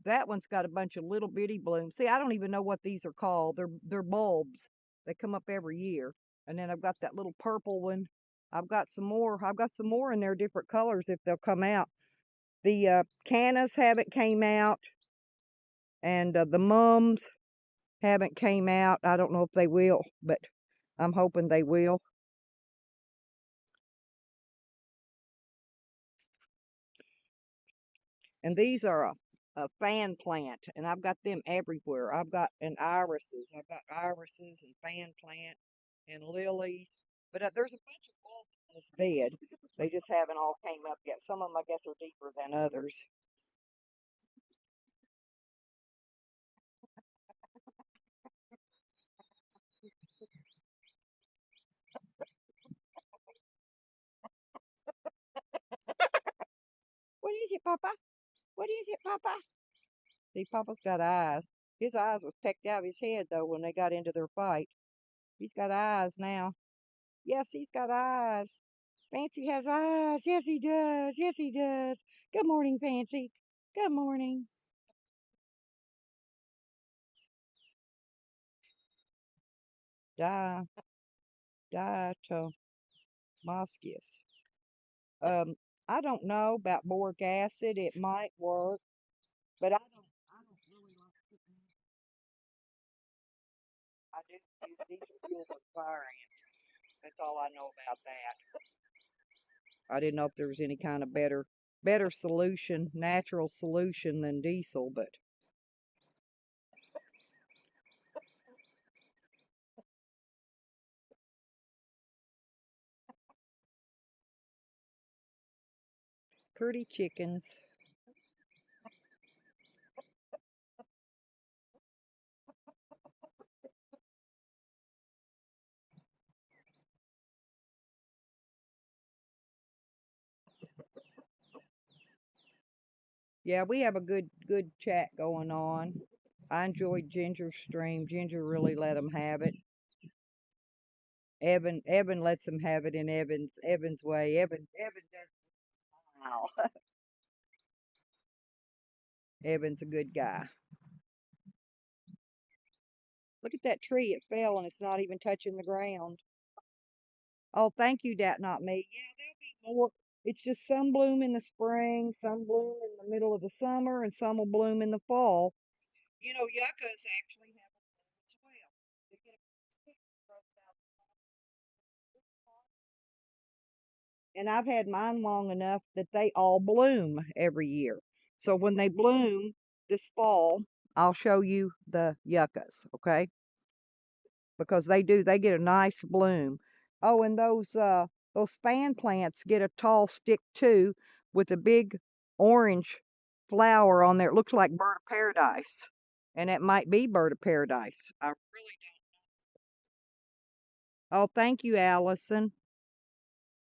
That one's got a bunch of little bitty blooms. See, I don't even know what these are called. They're bulbs. They come up every year. And then I've got that little purple one. I've got some more. I've got some more in there, different colors if they'll come out. The cannas haven't came out, and the mums haven't came out. I don't know if they will, but I'm hoping they will. And these are a fan plant, and I've got them everywhere. I've got I've got irises and fan plant and lilies. But there's a bunch of bulbs in this bed. They just haven't all came up yet. Some of them, I guess, are deeper than others. What is it, Papa? What is it, Papa? See, Papa's got eyes. His eyes was pecked out of his head, though, when they got into their fight. He's got eyes now. Yes, he's got eyes. Fancy has eyes. Yes, he does. Yes, he does. Good morning, Fancy. Good morning. Di, diatomaceous. I don't know about boric acid. It might work, but I don't really like putting. I do use diesel fuel for fire ants. That's all I know about that. I didn't know if there was any kind of better solution, natural solution than diesel, but pretty chickens. Yeah, we have a good chat going on. I enjoyed Ginger's stream. Ginger really let him have it. Evan lets him have it in Evan's way. Evan does. Wow. Evan's a good guy. Look at that tree. It fell and it's not even touching the ground. Oh, thank you, Dat, not me. Yeah, there'll be more. It's just some bloom in the spring, some bloom in the middle of the summer, and some will bloom in the fall. You know, yuccas actually have a bloom as well. They get a stick that grows out, and I've had mine long enough that they all bloom every year. So when they bloom this fall, I'll show you the yuccas, okay? Because they get a nice bloom. Oh, and those fan plants get a tall stick too with a big orange flower on there. It looks like bird of paradise. And it might be bird of paradise. I really don't. Oh, thank you, Allison.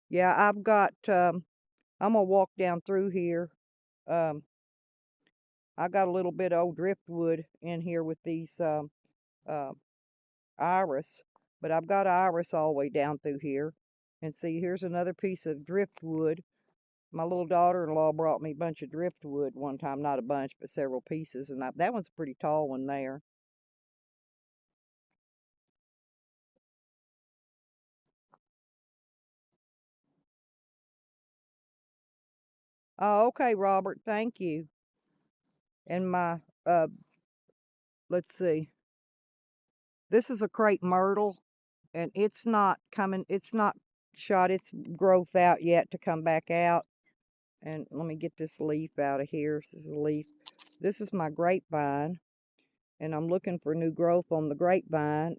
Yeah, I'm gonna walk down through here. Um I got a little bit of old driftwood in here with these uh iris, but I've got iris all the way down through here. And see, here's another piece of driftwood. My little daughter-in-law brought me a bunch of driftwood one time, not a bunch, but several pieces, and that one's a pretty tall one there. Oh, okay, Robert, thank you. And my let's see, this is a crepe myrtle, and it's not shot its growth out yet to come back out. And let me get this leaf out of here. This is a leaf. This is my grapevine, and I'm looking for new growth on the grapevine.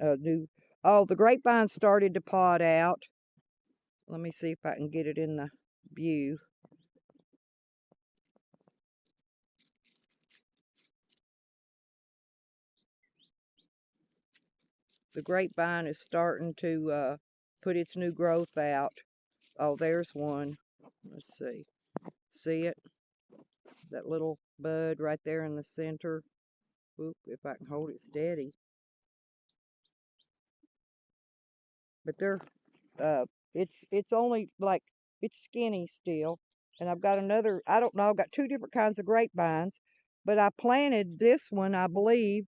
Oh, the grapevine started to pod out. Let me see if I can get it in the view. The grapevine is starting to put its new growth out. Oh, there's one. Let's see. See it? That little bud right there in the center. Oop, if I can hold it steady. But they're it's only like it's skinny still. And I've got another, I don't know, I've got two different kinds of grapevines, but I planted this one, I believe,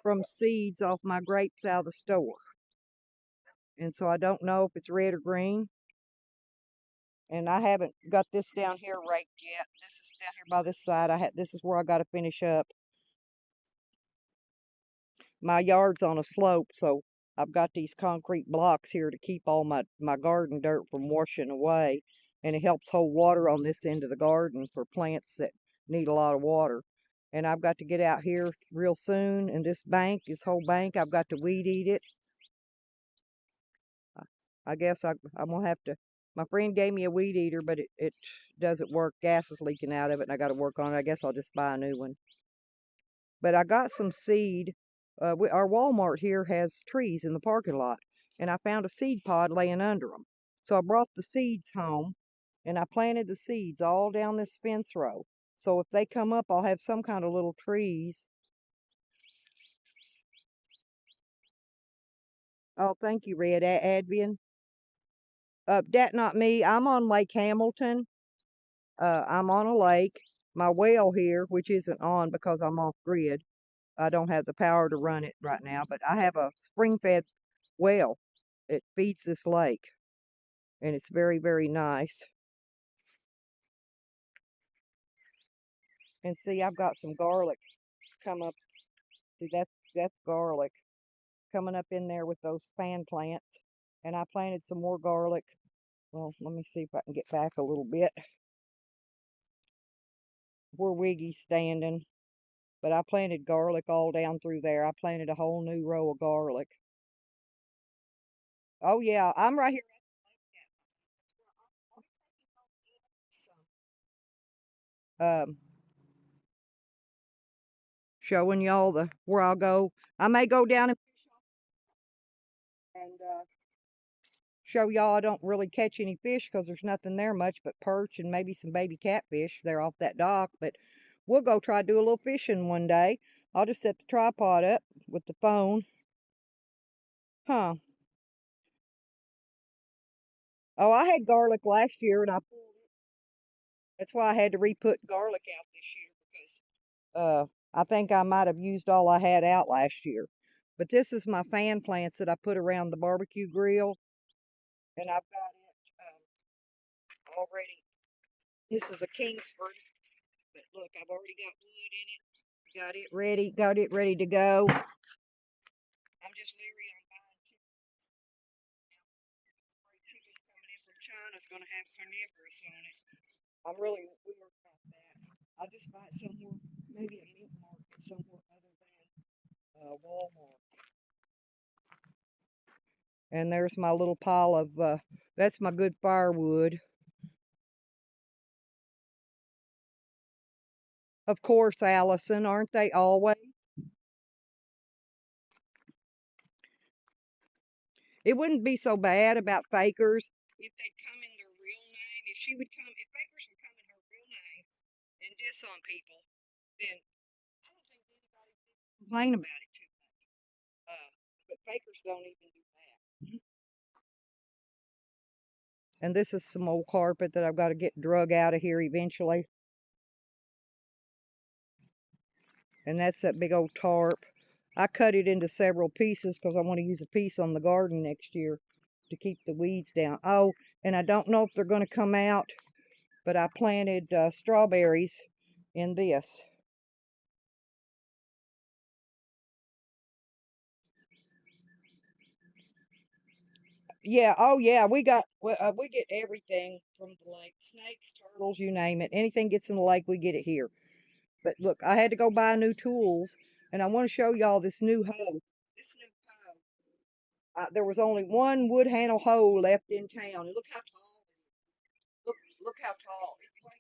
from seeds off my grapes out of the store. And so I don't know if it's red or green. And I haven't got this down here raked yet. This is down here by this side. This is where I got to finish up. My yard's on a slope, so I've got these concrete blocks here to keep all my garden dirt from washing away. And it helps hold water on this end of the garden for plants that need a lot of water. And I've got to get out here real soon. And this whole bank, I've got to weed eat it. I guess I'm going to have to. My friend gave me a weed eater, but it doesn't work. Gas is leaking out of it, and I got to work on it. I guess I'll just buy a new one. But I got some seed. Our Walmart here has trees in the parking lot, and I found a seed pod laying under them. So I brought the seeds home, and I planted the seeds all down this fence row. So if they come up, I'll have some kind of little trees. Oh, thank you, Red Advian. That not me. I'm on Lake Hamilton. I'm on a lake. My well here, which isn't on because I'm off grid. I don't have the power to run it right now, but I have a spring-fed well. It feeds this lake, and it's very, very nice. And see, I've got some garlic come up. See, that's garlic coming up in there with those fan plants. And I planted some more garlic. Well, let me see if I can get back a little bit where Wiggy's standing. But I planted garlic all down through there. I planted a whole new row of garlic. Oh yeah, I'm right here. Um, Showing y'all the where I'll go. I may go down and show y'all I don't really catch any fish because there's nothing there much but perch and maybe some baby catfish. They're off that dock, but we'll go try to do a little fishing one day. I'll just set the tripod up with the phone. Huh. Oh, I had garlic last year and that's why I had to re-put garlic out this year because I think I might have used all I had out last year. But this is my fan plants that I put around the barbecue grill, and I've got it already. This is a Kingsford, but look, I've already got wood in it. Got it ready to go. I'm just leery on buying chicken coming in from China is going to have carnivorous on it. I'm really weird about that. I'll just buy it somewhere, maybe a meat market somewhere other than Walmart. And there's my little pile of, that's my good firewood. Of course, Allison, aren't they always? It wouldn't be so bad about fakers if they'd come in their real name. If fakers would come in her real name and diss on people, then I don't think anybody would complain about it too much. But fakers don't even do that. And this is some old carpet that I've got to get drug out of here eventually. And that's that big old tarp. I cut it into several pieces because I want to use a piece on the garden next year to keep the weeds down. Oh, and I don't know if they're going to come out, but I planted strawberries in this. Yeah, oh yeah, we get everything from the lake. Snakes, turtles, you name it. Anything gets in the lake, we get it here. But look, I had to go buy new tools, and I want to show y'all this new hoe. This new hoe. There was only one wood handle hoe left in town. And look how tall. Look how tall. It's way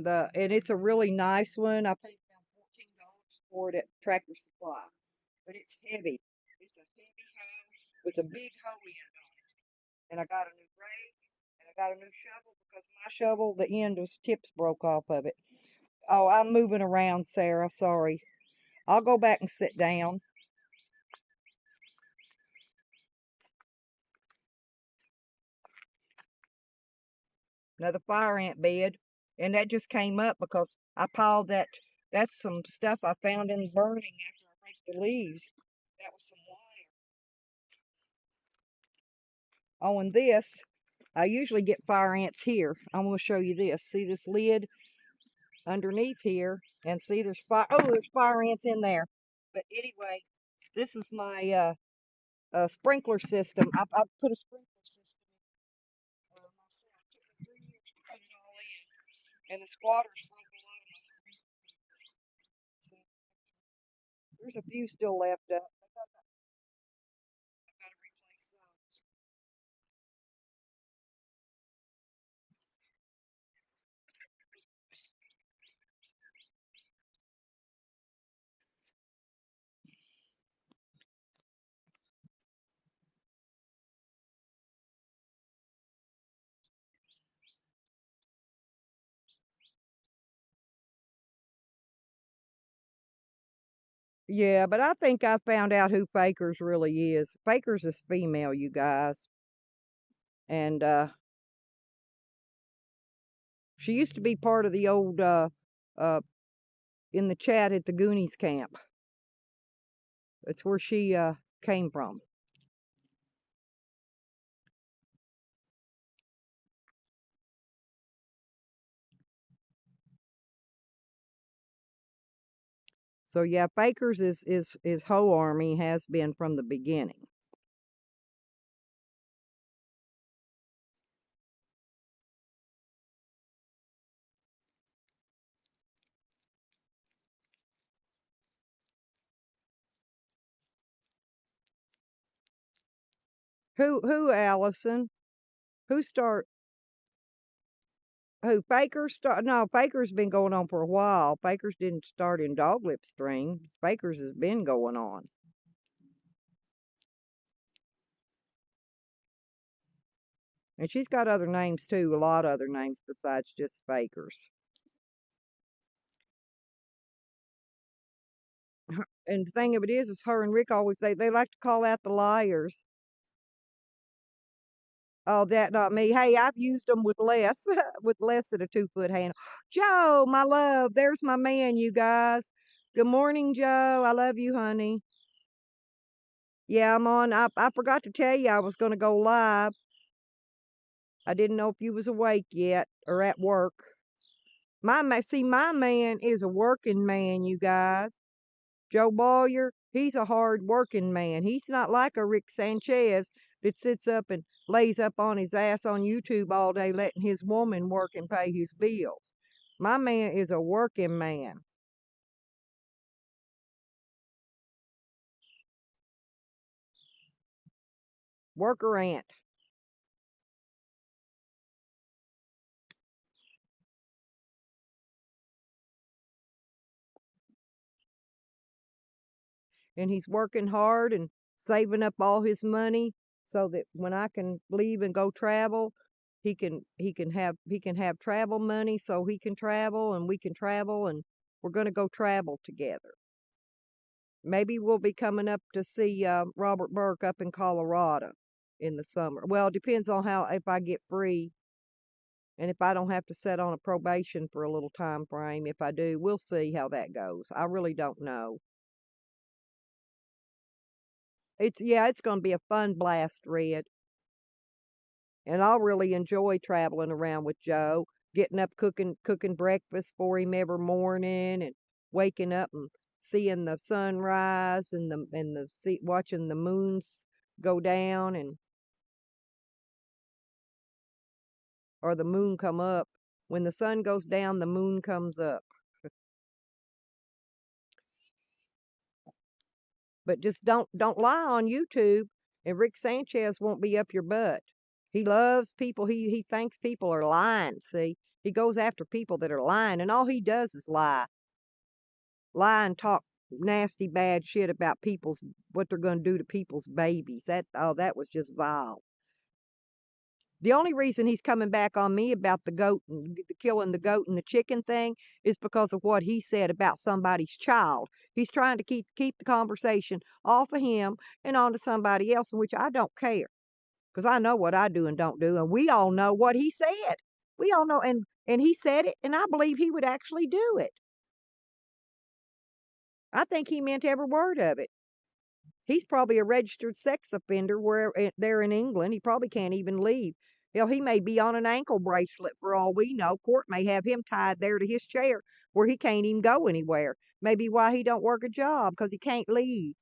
taller. And it's a really nice one. I paid about $14 for it at Tractor Supply. But it's heavy. It's a heavy hoe with a big hoe end on it. And I got a new rake, and I got a new shovel because my shovel, the end was tips broke off of it. Oh, I'm moving around, Sarah. Sorry. I'll go back and sit down. Another fire ant bed. And that just came up because I piled that. That's some stuff I found in burning after I raked the leaves. That was some wire. Oh, and this, I usually get fire ants here. I'm going to show you this. See this lid underneath here? And see there's fire. Oh, there's fire ants in there. But anyway, this is my sprinkler system. I put a sprinkler system myself. It took me 3 years to put it all in. And the squatters broke a lot of my sprinkler systems. So there's a few still left up. I've got to replace those. Yeah, but I think I found out who Fakers really is. Fakers is female, you guys. And she used to be part of the old uh in the chat at the Goonies camp. That's where she came from. So yeah, Fakers is Ho Army, has been from the beginning. Who Allison? Who start who Fakers start no, Fakers been going on for a while. Fakers didn't start in Dog Lip String. Fakers has been going on. And she's got other names too, a lot of other names besides just Fakers. And the thing of it is her and Rick always they like to call out the liars. Oh, that not me. Hey, I've used them with less, with less than a 2 foot handle. Joe, my love, there's my man, you guys. Good morning, Joe. I love you, honey. Yeah, I'm on. I forgot to tell you I was going to go live. I didn't know if you was awake yet or at work. See, my man is a working man, you guys. Joe Boyer, he's a hard working man. He's not like a Rick Sanchez that sits up and lays up on his ass on YouTube all day letting his woman work and pay his bills. My man is a working man. Worker ant. And he's working hard and saving up all his money so that when I can leave and go travel, he can have travel money so he can travel and we can travel and we're going to go travel together. Maybe we'll be coming up to see Robert Burke up in Colorado in the summer. Well, it depends on how if I get free and if I don't have to set on a probation for a little time frame. If I do, we'll see how that goes. I really don't know. It's going to be a fun blast, Red. And I'll really enjoy traveling around with Joe, getting up cooking breakfast for him every morning and waking up and seeing the sunrise and watching the moons go down and or the moon come up. When the sun goes down, the moon comes up. But just don't lie on YouTube, and Rick Sanchez won't be up your butt. He loves people. He thinks people are lying. See, he goes after people that are lying, and all he does is lie and talk nasty bad shit about people's what they're going to do to people's babies. That was just vile. The only reason he's coming back on me about the goat and the killing the goat and the chicken thing is because of what he said about somebody's child. He's trying to keep the conversation off of him and onto somebody else, in which I don't care because I know what I do and don't do, and we all know what he said. We all know, and he said it, and I believe he would actually do it. I think he meant every word of it. He's probably a registered sex offender where there in England. He probably can't even leave. Hell, he may be on an ankle bracelet for all we know. Court may have him tied there to his chair where he can't even go anywhere. Maybe why he don't work a job because he can't leave.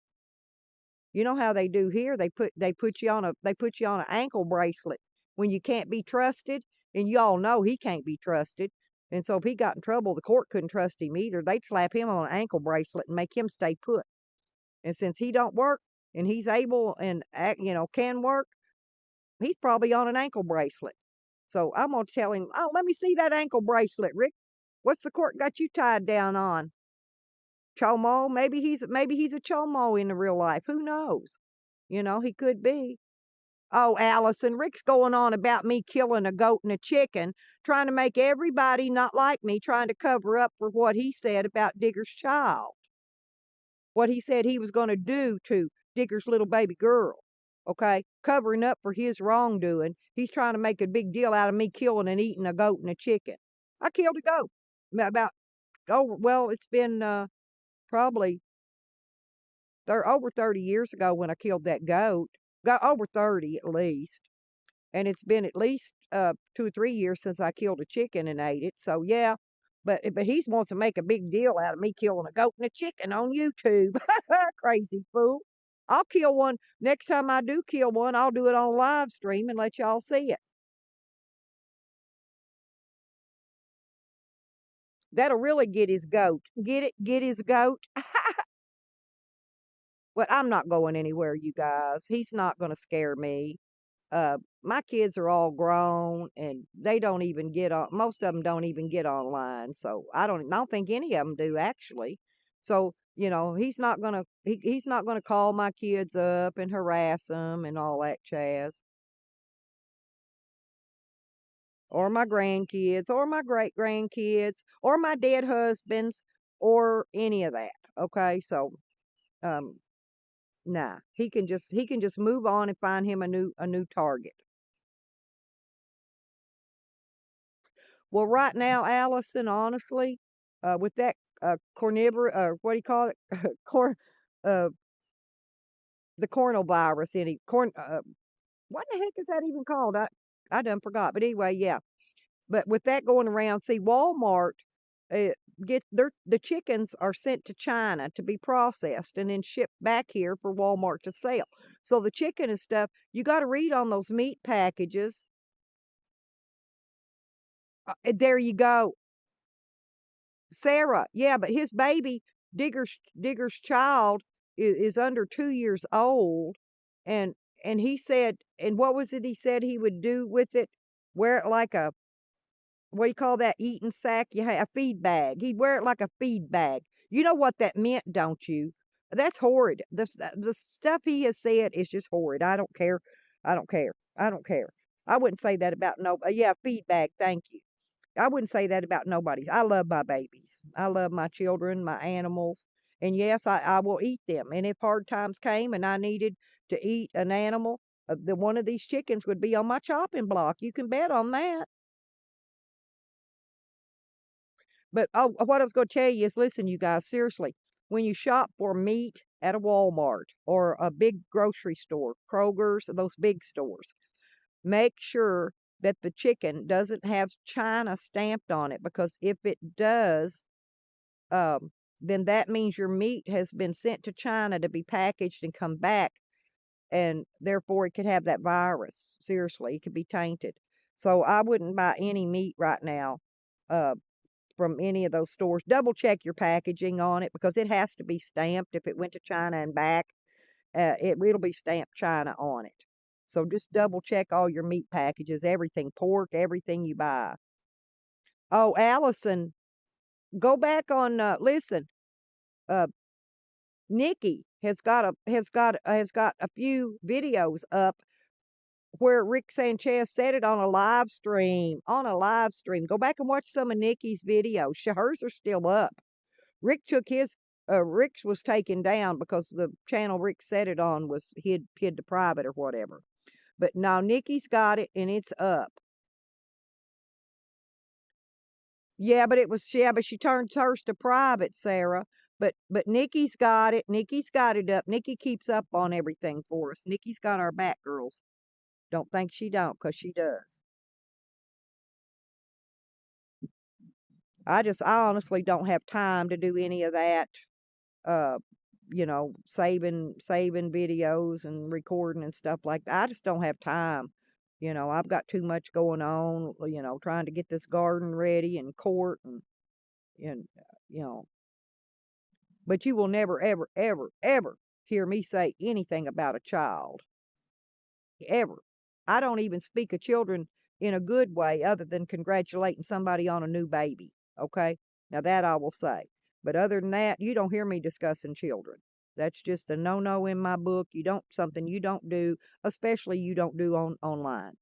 You know how they do here? They put you on an ankle bracelet when you can't be trusted, and y'all know he can't be trusted. And so if he got in trouble, the court couldn't trust him either. They'd slap him on an ankle bracelet and make him stay put. And since he don't work and he's able and can work, he's probably on an ankle bracelet. So I'm gonna tell him, oh, let me see that ankle bracelet, Rick. What's the court got you tied down on? Chomo? Maybe he's a chomo in the real life. Who knows? He could be. Oh, Allison, Rick's going on about me killing a goat and a chicken, trying to make everybody not like me, trying to cover up for what he said about Digger's child. What he said he was going to do to Digger's little baby girl. Okay, covering up for his wrongdoing. He's trying to make a big deal out of me killing and eating a goat and a chicken. I killed a goat about well, it's been probably over 30 years ago when I killed that goat. Got over 30 at least, and it's been at least 2 or 3 years since I killed a chicken and ate it. So yeah, but he wants to make a big deal out of me killing a goat and a chicken on YouTube. Crazy fool. I'll kill one next time I do kill one. I'll do it on live stream and let y'all see it. That'll really get his goat. Get it? Get his goat. But I'm not going anywhere, you guys. He's not going to scare me. My kids are all grown and they don't even get on. Most of them don't even get online. So I don't think any of them do actually. So, he's not gonna call my kids up and harass them and all that jazz, or my grandkids, or my great grandkids, or my dead husbands, or any of that. Okay, so um, nah, he can just move on and find him a new target. Well, right now, Allison, honestly, with that cornivorous, what do you call it? Cor, uh, the coronavirus in it. What the heck is that even called? I done forgot. But anyway, yeah. But with that going around, see, Walmart uh, the chickens are sent to China to be processed and then shipped back here for Walmart to sell. So the chicken and stuff, you got to read on those meat packages. There you go. Sarah, yeah, but his baby, Digger's child, is under 2 years old, and he said, and what was it he said he would do with it? Wear it like a what do you call that eating sack? You have a feed bag. He'd wear it like a feed bag. You know what that meant, don't you? That's horrid. The stuff he has said is just horrid. I don't care. I don't care. I don't care. I wouldn't say that about no. Yeah, feed bag. Thank you. I wouldn't say that about nobody. I love my babies. I love my children, my animals. And yes, I will eat them. And if hard times came and I needed to eat an animal, the one of these chickens would be on my chopping block. You can bet on that. But what I was going to tell you is listen, you guys, seriously, when you shop for meat at a Walmart or a big grocery store, Kroger's, those big stores, make sure that the chicken doesn't have China stamped on it, because if it does, then that means your meat has been sent to China to be packaged and come back. and therefore it could have that virus. Seriously, it could be tainted. So I wouldn't buy any meat right now uh, from any of those stores. Double check your packaging on it because it has to be stamped. If it went to China and back, it'll be stamped China on it. So just double check all your meat packages, everything, pork, everything you buy. Oh, Allison, go back on. Listen, uh, Nikki has got a few videos up where Rick Sanchez said it on a live stream. On a live stream, go back and watch some of Nikki's videos. Hers are still up. Rick took his. Rick's was taken down because the channel Rick said it on was hid to private or whatever. But now Nikki's got it and it's up. But she turned hers to private, Sarah. But Nikki's got it. Nikki's got it up. Nikki keeps up on everything for us. Nikki's got our back, girls. Don't think she don't, 'cause she does. I honestly don't have time to do any of that. Uh, saving videos and recording and stuff like that. I just don't have time. I've got too much going on, trying to get this garden ready and court and you know, but you will never, ever, ever, ever hear me say anything about a child. Ever. I don't even speak of children in a good way other than congratulating somebody on a new baby. Okay? Now that I will say. But other than that, you don't hear me discussing children. That's just a no-no in my book. Something you don't do, especially you don't do online.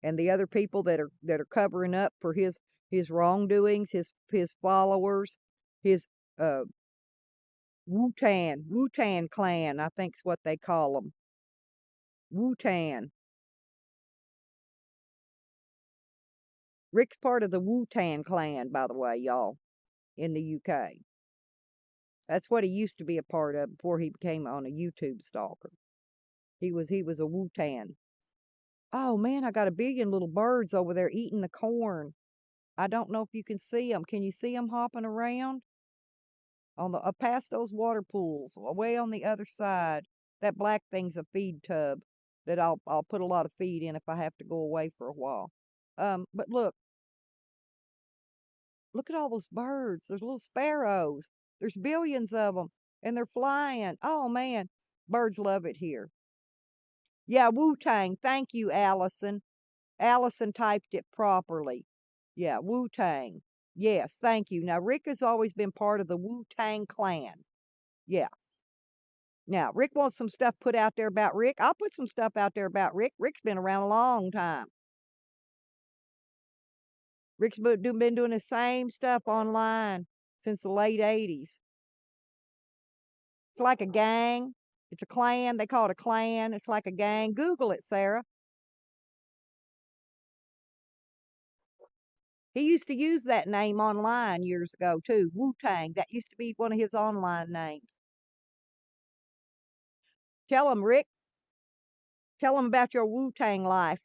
And the other people that are covering up for his wrongdoings, his followers, his uh Wu-Tan clan, I think's what they call them. Wu-Tan. Rick's part of the Wu-Tan clan, by the way, y'all, in the UK. That's what he used to be a part of before he became on a YouTube stalker. He was a Wu-Tan. Oh man, I got a billion little birds over there eating the corn. I don't know if you can see them. Can you see them hopping around on the past those water pools, away on the other side? That black thing's a feed tub that I'll put a lot of feed in if I have to go away for a while. But look at all those birds. There's little sparrows. There's billions of them, and they're flying. Oh man, birds love it here. Yeah, Wu Tang. Thank you, Allison. Allison typed it properly. Yeah, Wu Tang. Yes, thank you. Now, Rick has always been part of the Wu Tang clan. Yeah. Now, Rick wants some stuff put out there about Rick. I'll put some stuff out there about Rick. Rick's been around a long time. Rick's been doing the same stuff online since the late 80s. It's like a gang. It's a clan. They call it a clan. It's like a gang. Google it, Sarah. He used to use that name online years ago too. Wu Tang. That used to be one of his online names. Tell him, Rick. Tell him about your Wu Tang life.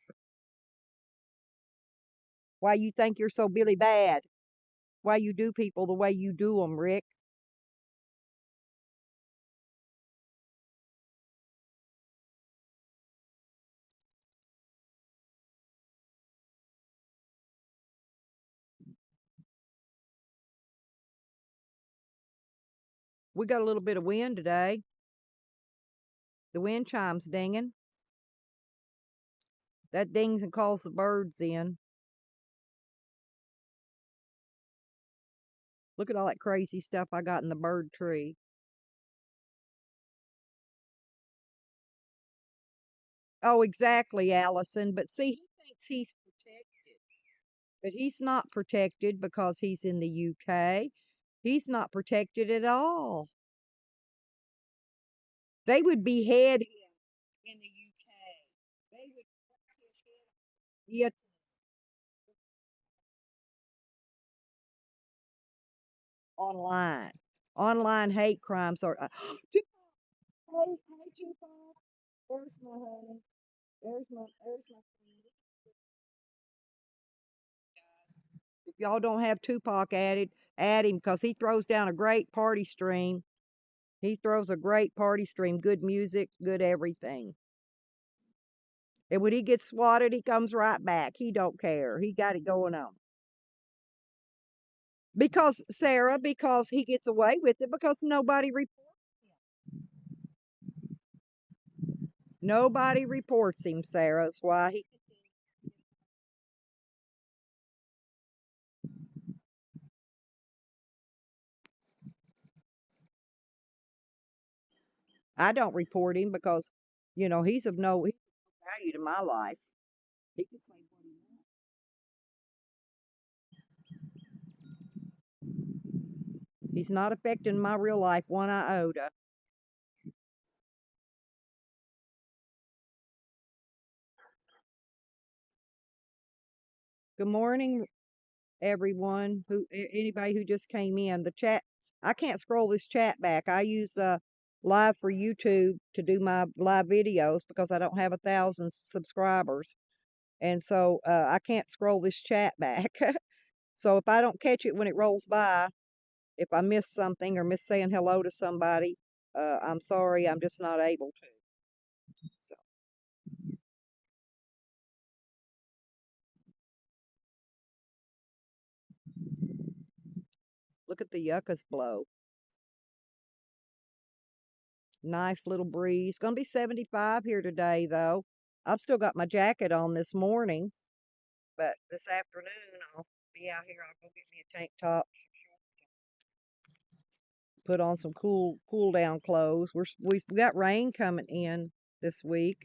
Why you think you're so Billy Bad. Why you do people the way you do them, Rick. We got a little bit of wind today. The wind chime's dinging. That dings and calls the birds in. Look at all that crazy stuff I got in the bird tree. Oh, exactly, Allison. But see, he thinks he's protected. But he's not protected because he's in the UK. He's not protected at all. They would behead him in the UK. They would crack his head. Yeah, online. Online hate crimes are. Hey, Tupac. There's my honey. There's my friend. If y'all don't have Tupac added, add him because he throws down a great party stream. He throws a great party stream, good music, good everything. And when he gets swatted, he comes right back. He don't care. He got it going on. Because Sarah, because he gets away with it because nobody reports him, Sarah. That's why he I don't report him because he's of no value to my life. He can say what he wants. He's not affecting my real life one iota. Good morning, everyone. Anybody who just came in. The chat. I can't scroll this chat back. I use live for YouTube to do my live videos because I don't have 1,000 subscribers, and so I can't scroll this chat back. So if I don't catch it when it rolls by, if I miss something or miss saying hello to somebody, I'm sorry. I'm just not able to. So look at the yuccas blow. Nice little breeze. Gonna be 75 here today, though. I've still got my jacket on this morning, but this afternoon I'll be out here. I'll go get me a tank top, put on some cool down clothes. We've got rain coming in this week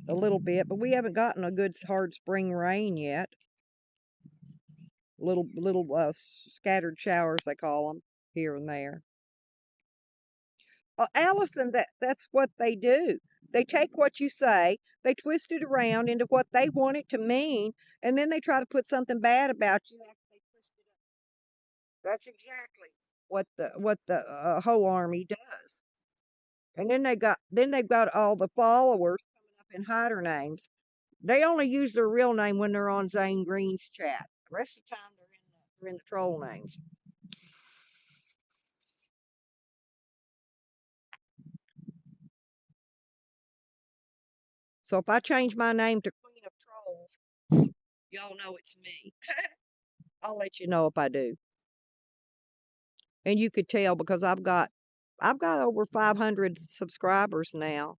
a little bit, but we haven't gotten a good hard spring rain yet. Little scattered showers they call them here and there. Allison, that's what they do. They take what you say, they twist it around into what they want it to mean, and then they try to put something bad about you after they twist it up. That's exactly what the whole army does. And then they've got all the followers coming up in hider names. They only use their real name when they're on Zane Green's chat. The rest of the time they're in the troll names. So if I change my name to Queen of Trolls, y'all know it's me. I'll let you know if I do. And you could tell because I've got over 500 subscribers now.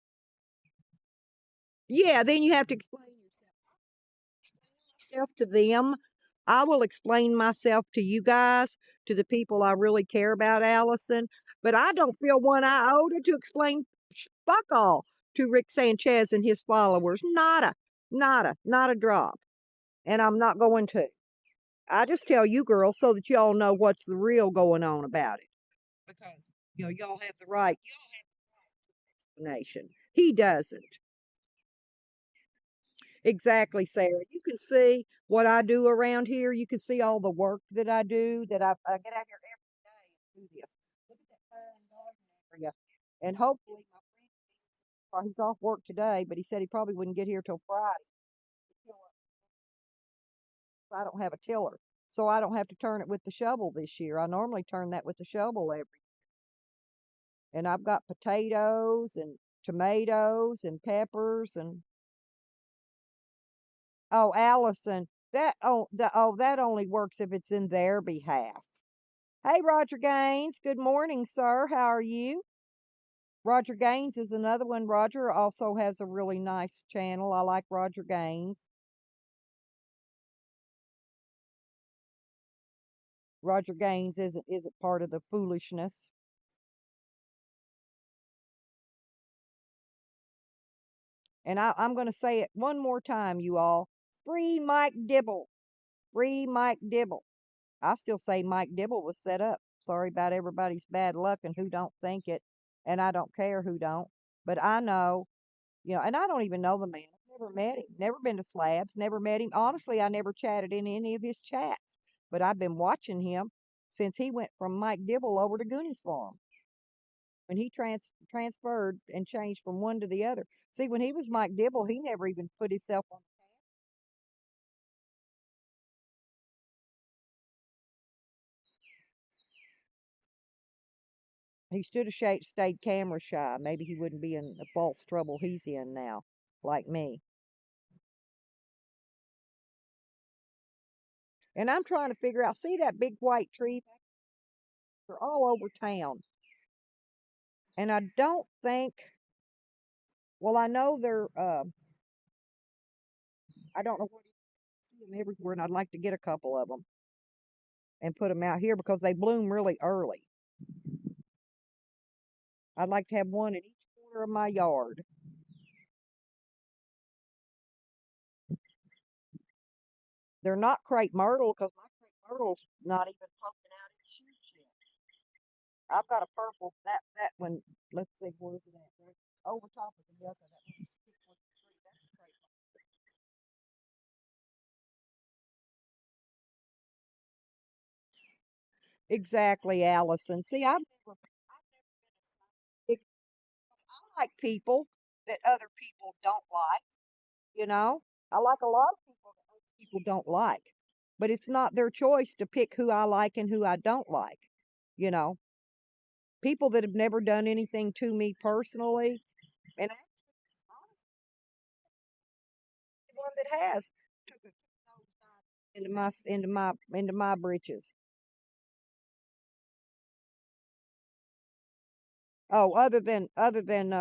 Yeah, then you have to explain yourself to them. I will explain myself to you guys, to the people I really care about, Allison. But I don't feel one iota to explain fuck all to Rick Sanchez and his followers. Nada, nada, not a drop. And I'm not going to. I just tell you girls so that y'all know what's the real going on about it. Because y'all have the right explanation. He doesn't. Exactly, Sarah. You can see what I do around here. You can see all the work that I do. That I get out here every day and do this. Look at that fine garden area. And hopefully, my friend, he's off work today, but he said he probably wouldn't get here till Friday. I don't have a tiller, so I don't have to turn it with the shovel this year. I normally turn that with the shovel every. And I've got potatoes and tomatoes and peppers and oh, Allison, that only works if it's in their behalf. Hey, Roger Gaines. Good morning, sir. How are you? Roger Gaines is another one. Roger also has a really nice channel. I like Roger Gaines. Roger Gaines isn't part of the foolishness. And I'm going to say it one more time, you all. Free Mike Dibble. Free Mike Dibble. I still say Mike Dibble was set up. Sorry about everybody's bad luck and who don't think it. And I don't care who don't. But I know, and I don't even know the man. I've never met him. Never been to Slabs. Never met him. Honestly, I never chatted in any of his chats. But I've been watching him since he went from Mike Dibble over to Goonies Farm. When he transferred and changed from one to the other. See, when he was Mike Dibble, he never even put himself on. He should have stayed camera shy. Maybe he wouldn't be in the false trouble he's in now, like me. And I'm trying to figure out, see that big white tree? They're all over town. And I don't think, well, I know they're, I don't know what you see them everywhere, and I'd like to get a couple of them and put them out here because they bloom really early. I'd like to have one in each corner of my yard. They're not crepe myrtle because my crepe myrtle's not even poking out its shoots yet. I've got a purple, that one, let's see, where's it at? Right over top of the other, that one stick with the tree, that's a crepe myrtle. Exactly, Allison. See, been I like people that other people don't like, you know? I like a lot of people that other people don't like. But it's not their choice to pick who I like and who I don't like. You know, people that have never done anything to me personally, and I'm the one that has took a into my britches. Oh, other than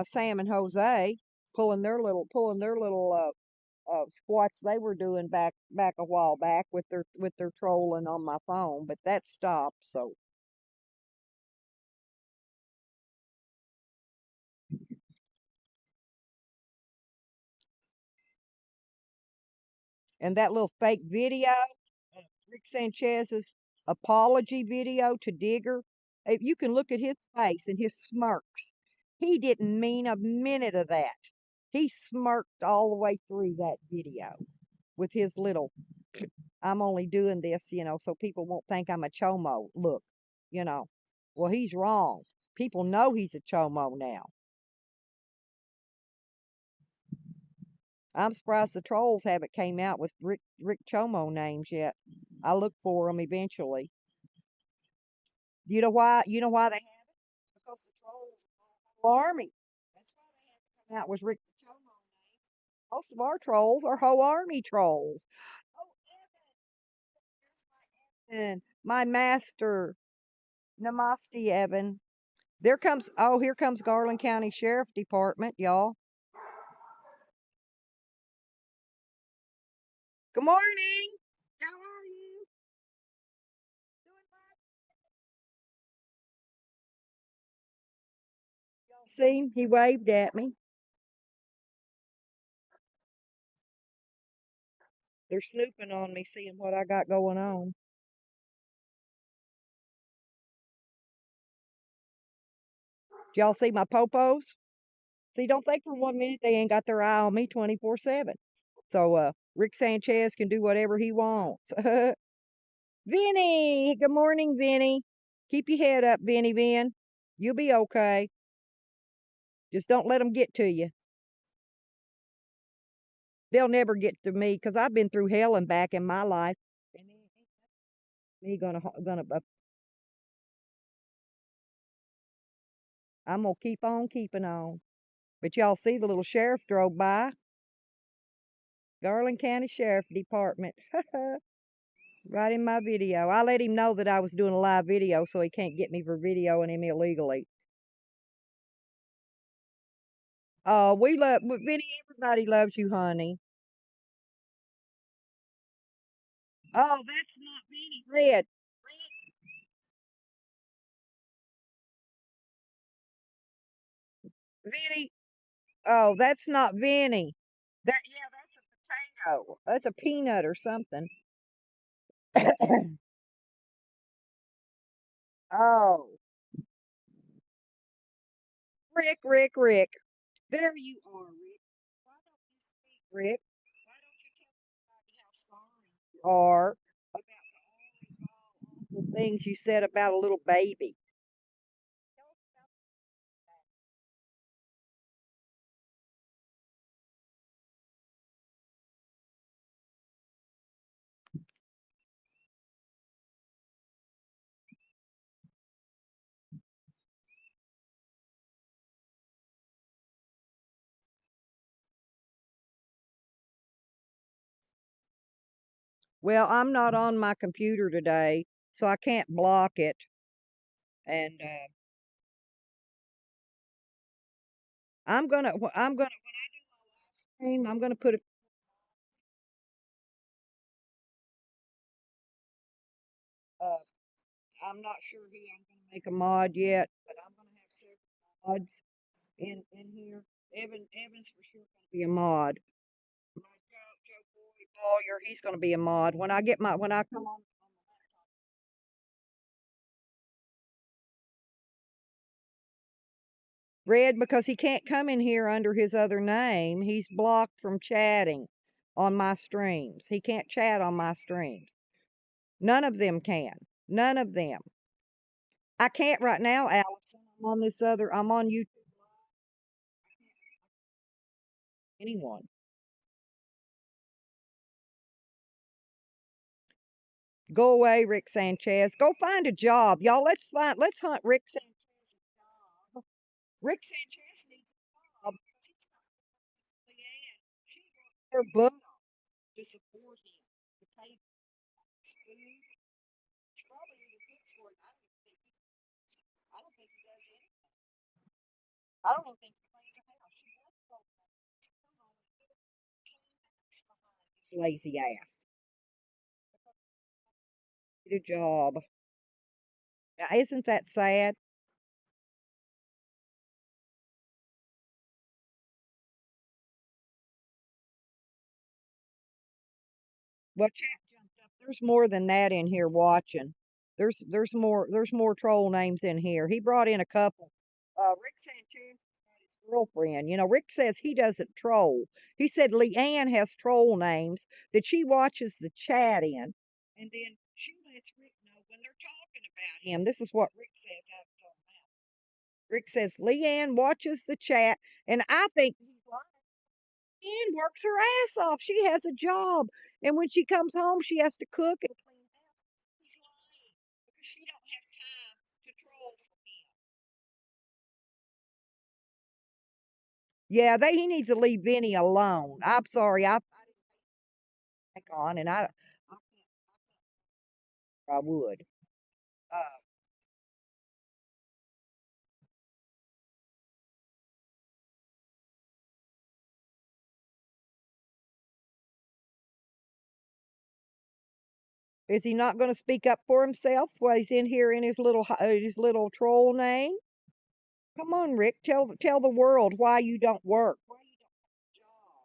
Sam and Jose pulling their little squats they were doing back a while back with their trolling on my phone, but that stopped. So, and that little fake video, Rick Sanchez's apology video to Digger, if you can look at his face and his smirks, he didn't mean a minute of that. He smirked all the way through that video with his little, I'm only doing this, so people won't think I'm a chomo look, you know. Well, he's wrong. People know he's a chomo now. I'm surprised the trolls haven't came out with Rick Chomo names yet. I'll look for them eventually. You know why? You know why they haven't? Because the trolls are whole army. That's why they haven't come out with Rick the Chomo names. Most of our trolls are whole army trolls. Oh, Evan, my master. Namaste, Evan. Here comes Garland County Sheriff Department, y'all. Good morning. How are you? Y'all see, he waved at me. They're snooping on me, seeing what I got going on. Y'all see my popos? See, don't think for 1 minute they ain't got their eye on me 24/7. So, Rick Sanchez can do whatever he wants. Vinny, good morning, Vinny. Keep your head up, Vinny Vin. You'll be okay. Just don't let them get to you. They'll never get to me because I've been through hell and back in my life. And me gonna I'm gonna keep on keeping on. But y'all see the little sheriff drove by. Garland County Sheriff Department. Right in my video. I let him know that I was doing a live video so he can't get me for videoing him illegally. Oh, Vinny, everybody loves you, honey. Oh, that's not Vinny. Red. Vinny. Oh, that's not Vinny. Yeah, that's a potato. That's a peanut or something. Oh, Rick. There you are, Rick. Why don't you speak, Rick? Why don't you tell everybody how sorry you are about all the things you said about a little baby? Well, I'm not on my computer today, so I can't block it. And I'm gonna put a uh, I'm not sure who I'm gonna make a mod yet, but I'm gonna have several mods in here. Evan's for sure gonna be a mod. My Joe Boyer, he's gonna be a mod. When I come on Red, because he can't come in here under his other name. He's blocked from chatting on my streams. He can't chat on my streams. None of them can. None of them. I can't right now, Allison. I'm on YouTube. Anyone. Go away, Rick Sanchez. Go find a job. Y'all, let's hunt Rick Sanchez. Rick Sanchez needs a job. Leanne, she worked her butt off to support him, to pay food. She probably even cooks for him. I don't think he does anything. I don't even think he cleans the house. She works for his lazy ass. Get a job. Now, isn't that sad? Well, chat jumped up. There's more than that in here watching. There's more troll names in here. He brought in a couple. Rick Sanchez got his girlfriend. Rick says he doesn't troll. He said Leanne has troll names that she watches the chat in, and then she lets Rick know when they're talking about him. This is what Rick says out of her mouth. Rick says Leanne watches the chat, and I think he's lying. Leanne works her ass off. She has a job. And when she comes home, she has to cook and clean house. He's lying because she don't have time to troll for him. Yeah, he needs to leave Vinny alone. I'm sorry. I back on, and I would. Uh, is he not going to speak up for himself while he's in here in his little troll name? Come on, Rick. Tell the world why you don't work. Why you don't have a job?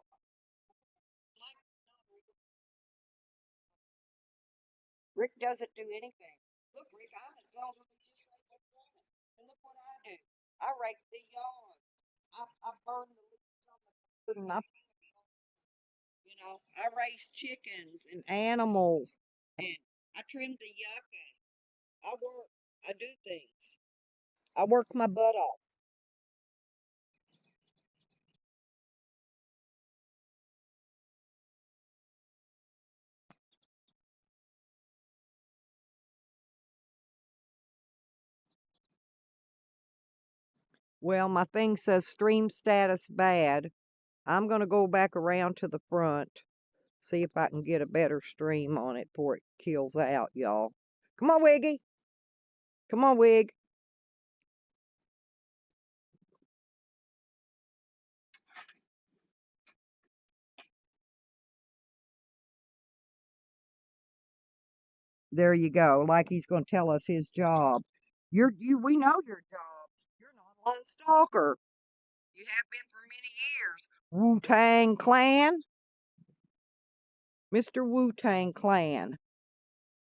Rick doesn't do anything. Look, Rick, I'm an elderly disabled woman. And look what I do. I rake the yard. I burn the leaves on the food and I raise chickens and animals and I trim the yucca. I work. I do things. I work my butt off. Well, my thing says stream status bad. I'm going to go back around to the front, see if I can get a better stream on it before it kills out, y'all. Come on, Wiggy. Come on, Wig. There you go. Like he's going to tell us his job. We know your job. You're an online stalker. You have been for many years. Wu-Tang Clan, Mr. Wu-Tang Clan.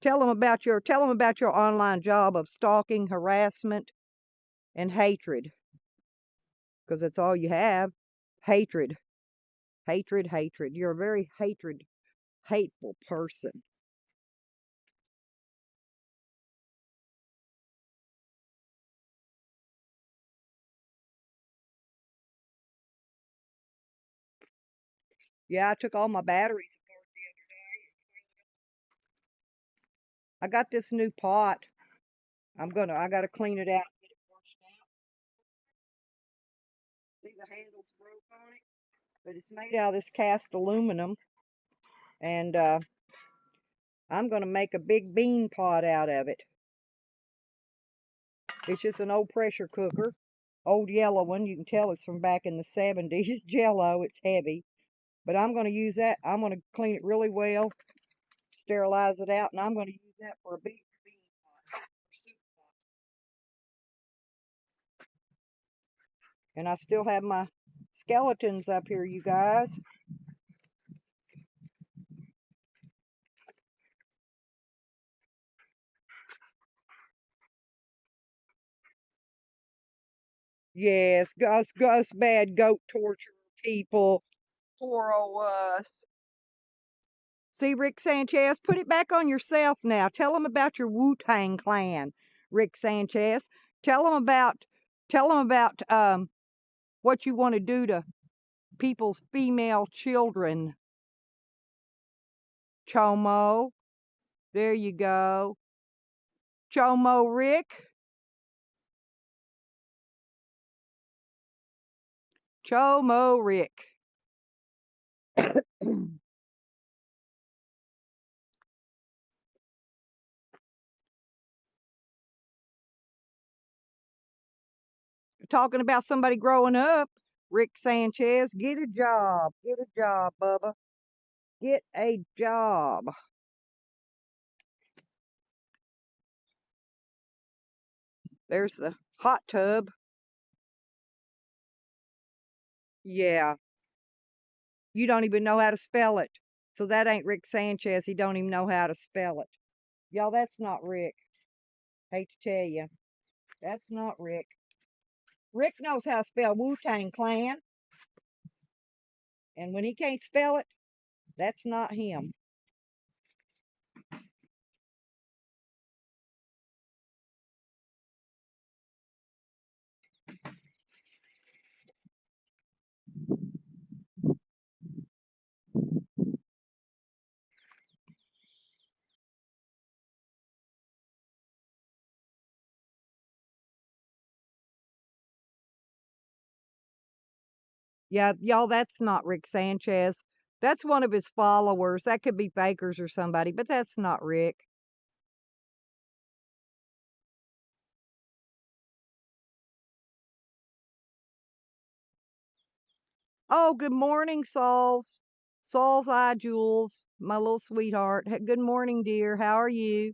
Tell them about your online job of stalking, harassment, and hatred, because that's all you have. Hatred, hatred, hatred. You're a very hateful person. Yeah, I took all my batteries apart the other day. I got this new pot. I gotta clean it out, get it washed out. See the handles broke on it, but it's made out of this cast aluminum, and I'm going to make a big bean pot out of it. It's just an old pressure cooker. Old yellow one. You can tell it's from back in the 70s. It's jello. It's heavy. But I'm going to use that. I'm going to clean it really well, sterilize it out, and I'm going to use that for a big bean pot or soup pot. And I still have my skeletons up here, you guys. Yes, Gus, bad goat torture people. Poor old us. See, Rick Sanchez, put it back on yourself now. Tell them about your Wu-Tang Clan, Rick Sanchez. Tell them about what you want to do to people's female children. Chomo, there you go. Chomo Rick. Chomo Rick. Talking about somebody growing up, Rick Sanchez, get a job. Get a job, Bubba. Get a job. There's the hot tub. Yeah, you don't even know how to spell it. So that ain't Rick Sanchez. He don't even know how to spell it. Y'all, that's not Rick. Hate to tell you. That's not Rick. Rick knows how to spell Wu-Tang Clan. And when he can't spell it, that's not him. Yeah, y'all, that's not Rick Sanchez. That's one of his followers. That could be Fakers or somebody, but that's not Rick. Oh, good morning, Sauls. Saul's Eye Jules, my little sweetheart. Good morning, dear. How are you?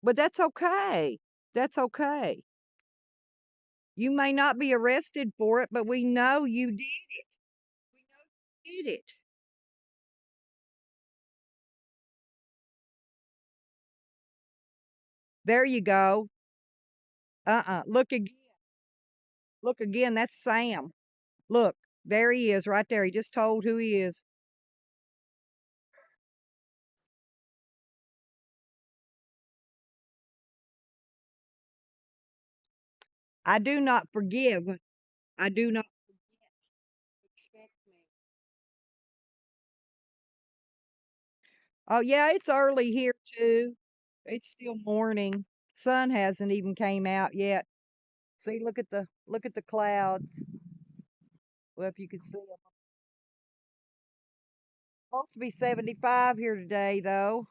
But that's okay. That's okay. You may not be arrested for it, but we know you did it. We know you did it. There you go. Look again. Look again. That's Sam. Look, there he is right there. He just told who he is. I do not forgive. I do not expect me. Oh yeah, it's early here too. It's still morning. Sun hasn't even came out yet. See, look at the clouds. Well, if you could see them. Supposed to be 75 here today though.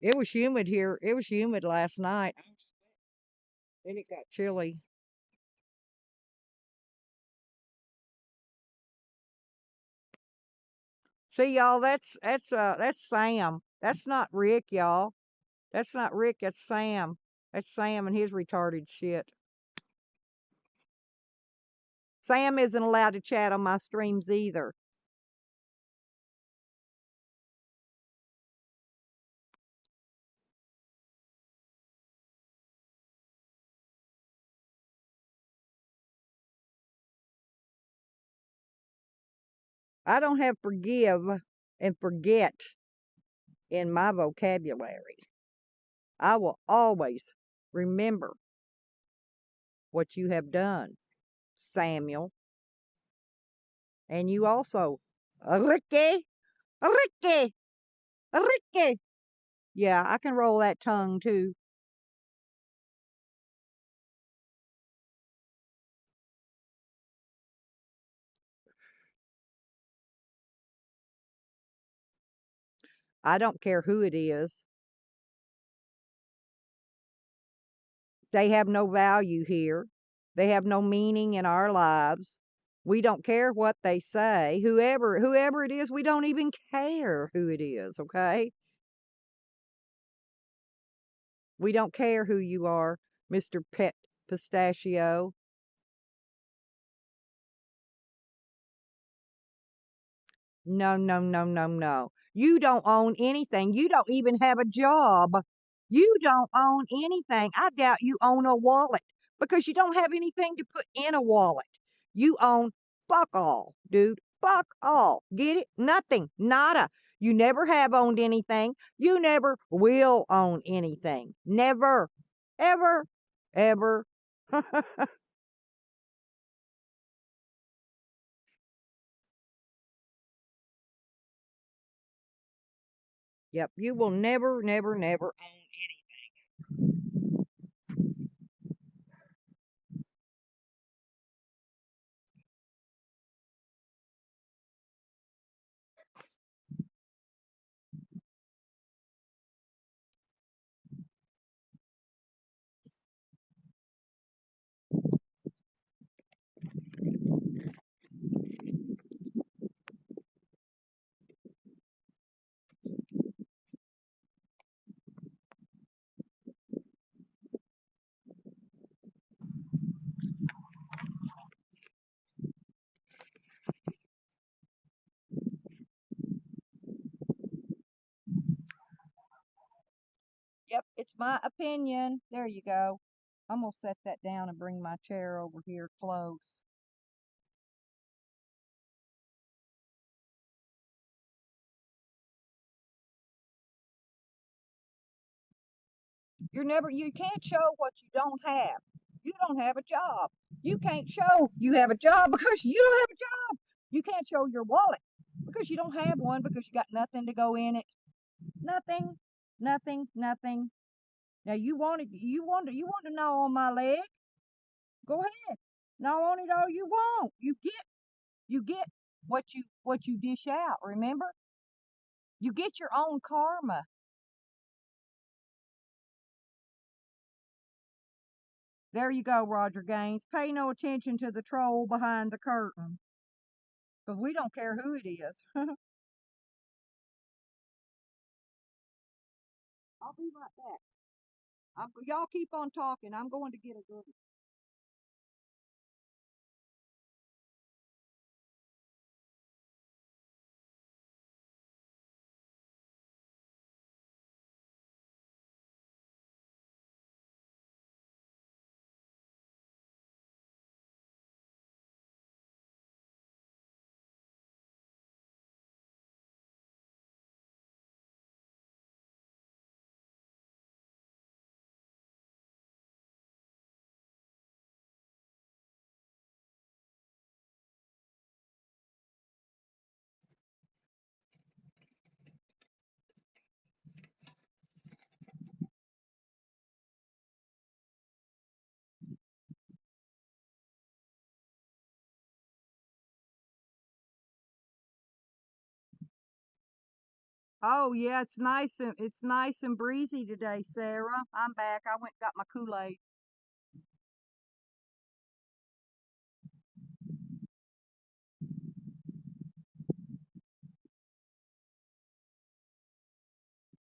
It was humid here. It was humid last night. Then it got chilly. See y'all, that's Sam. That's not Rick, y'all. That's not Rick, that's Sam. That's Sam and his retarded shit. Sam isn't allowed to chat on my streams either. I don't have forgive and forget in my vocabulary. I will always remember what you have done, Samuel. And you also, Ricky, Ricky, Ricky. Yeah, I can roll that tongue too. I don't care who it is. They have no value here. They have no meaning in our lives. We don't care what they say. Whoever it is, we don't even care who it is, okay? We don't care who you are, Mr. Pet Pistachio. No, no, no, no, no. You don't own anything. You don't even have a job. You don't own anything. I doubt you own a wallet because you don't have anything to put in a wallet. You own fuck all, dude. Fuck all. Get it? Nothing. Nada. You never have owned anything. You never will own anything. Never. Ever. Ever. Yep. You will never, never, never own. Yep, it's my opinion. There you go. I'm gonna set that down and bring my chair over here close. You can't show what you don't have. You don't have a job. You can't show you have a job because you don't have a job. You can't show your wallet because you don't have one because you got nothing to go in it. Nothing, nothing, nothing. Now you want to know on my leg? Go ahead. Gnaw on it all you want. You get what you dish out, remember? You get your own karma. There you go, Roger Gaines. Pay no attention to the troll behind the curtain, because we don't care who it is. I'll be right back. Y'all keep on talking. I'm going to get a good. Oh yeah, it's nice and breezy today, Sarah. I'm back. I went and got my Kool-Aid.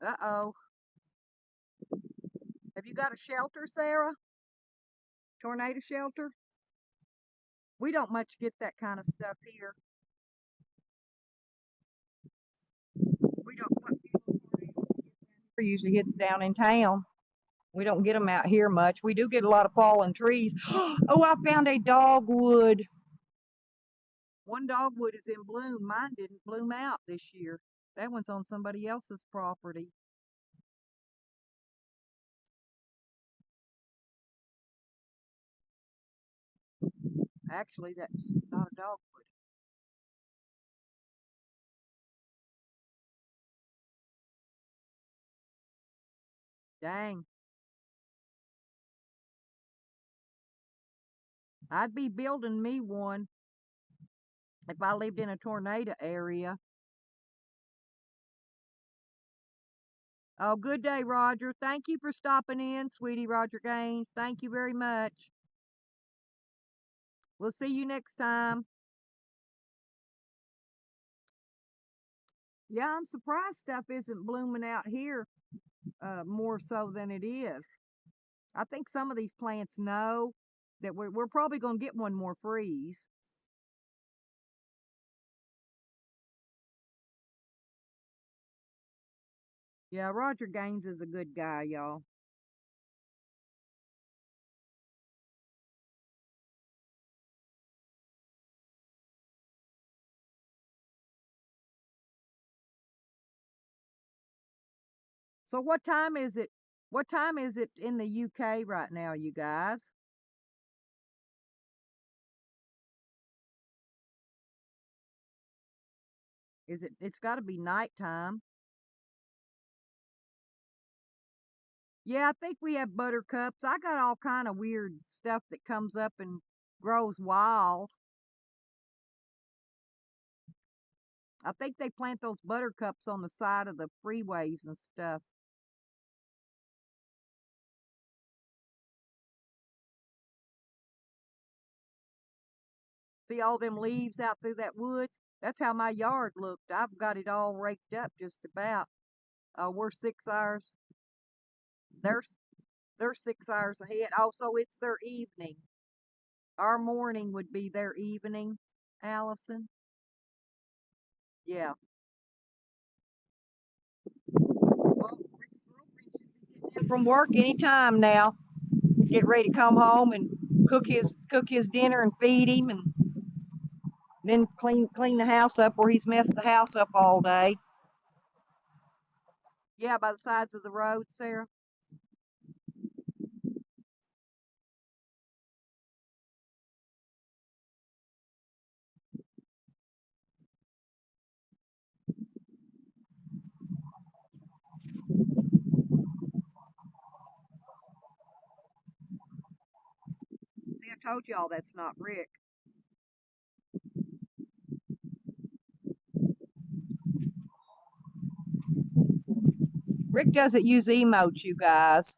Uh-oh. Have you got a shelter, Sarah? Tornado shelter? We don't much get that kind of stuff here. We don't. What usually hits down in town. We don't get them out here much. We do get a lot of fallen trees. Oh, I found a dogwood. One dogwood is in bloom. Mine didn't bloom out this year. That one's on somebody else's property. Actually, that's not a dogwood. Dang. I'd be building me one if I lived in a tornado area. Oh, good day, Roger. Thank you for stopping in, sweetie Roger Gaines. Thank you very much. We'll see you next time. Yeah, I'm surprised stuff isn't blooming out here more so than it is. I think some of these plants know that we're probably going to get one more freeze. Yeah, Roger Gaines is a good guy, y'all. So what time is it? What time is it in the UK right now, you guys? It's got to be nighttime. Yeah, I think we have buttercups. I got all kind of weird stuff that comes up and grows wild. I think they plant those buttercups on the side of the freeways and stuff. See all them leaves out through that woods? That's how my yard looked. I've got it all raked up just about. We're 6 hours. They're they're 6 hours ahead. Oh, so it's their evening. Our morning would be their evening, Allison. Yeah. Well, Rick's girlfriend should be getting in from work anytime now. Get ready to come home and cook his dinner and feed him, and then clean the house up where he's messed the house up all day. Yeah, by the sides of the road, Sarah. See, I told y'all that's not Rick. Rick doesn't use emotes, you guys.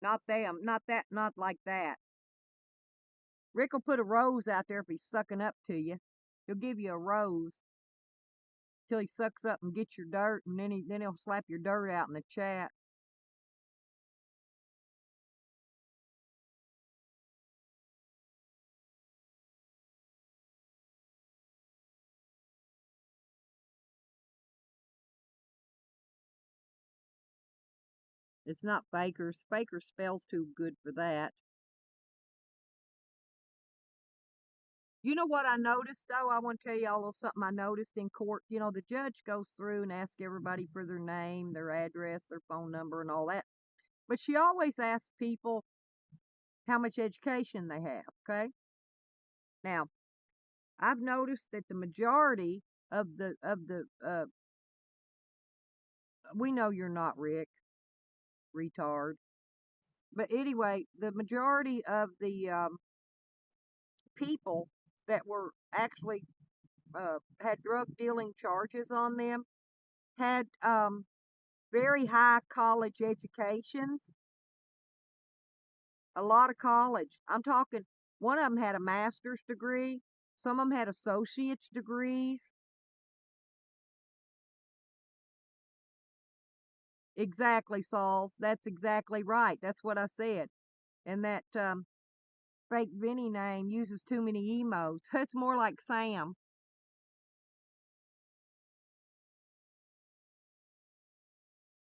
Not them. Not that. Not like that. Rick will put a rose out there if he's sucking up to you. He'll give you a rose till he sucks up and gets your dirt, and then he'll slap your dirt out in the chat. It's not Fakers. Faker spells too good for that. You know what I noticed though? I want to tell y'all a little something I noticed in court. You know, the judge goes through and asks everybody for their name, their address, their phone number, and all that. But she always asks people how much education they have. Okay. Now, I've noticed that the majority of the we know you're not Rick, retard. But anyway, the majority of the people that were actually had drug dealing charges on them had very high college educations, a lot of college. I'm talking, one of them had a master's degree, some of them had associate's degrees. Exactly, Sauls. That's exactly right. That's what I said. And that fake Vinny name uses too many emotes. It's more like Sam.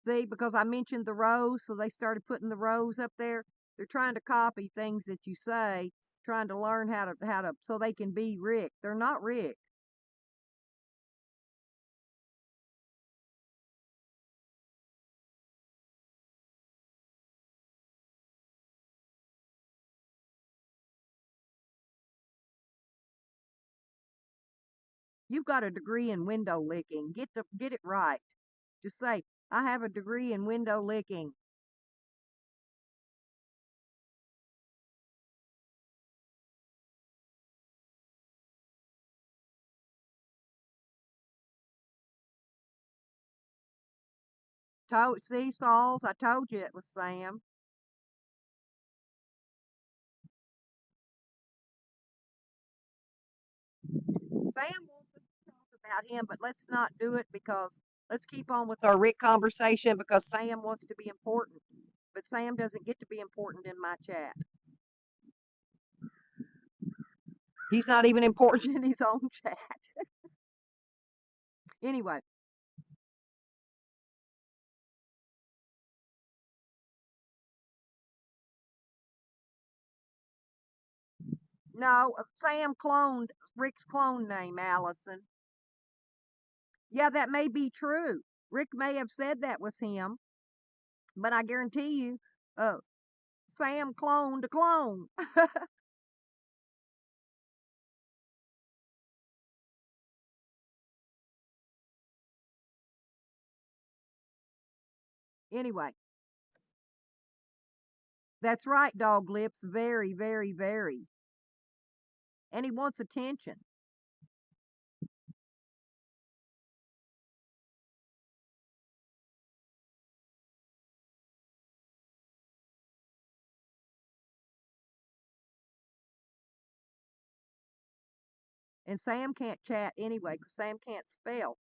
See, because I mentioned the rose, so they started putting the rose up there. They're trying to copy things that you say, trying to learn how to so they can be Rick. They're not Rick. You've got a degree in window licking. Get it right. Just say, I have a degree in window licking. See, Sauls, I told you it was Sam. Sam wants us to talk about him, but let's not do it because let's keep on with our Rick conversation because Sam wants to be important. But Sam doesn't get to be important in my chat. He's not even important in his own chat. Anyway, no, Sam cloned Rick's clone name, Allison. Yeah, that may be true. Rick may have said that was him, but I guarantee you, uh, Sam cloned a clone. Anyway, that's right, Dog Lips. Very, very, very. And he wants attention. And Sam can't chat anyway because Sam can't spell.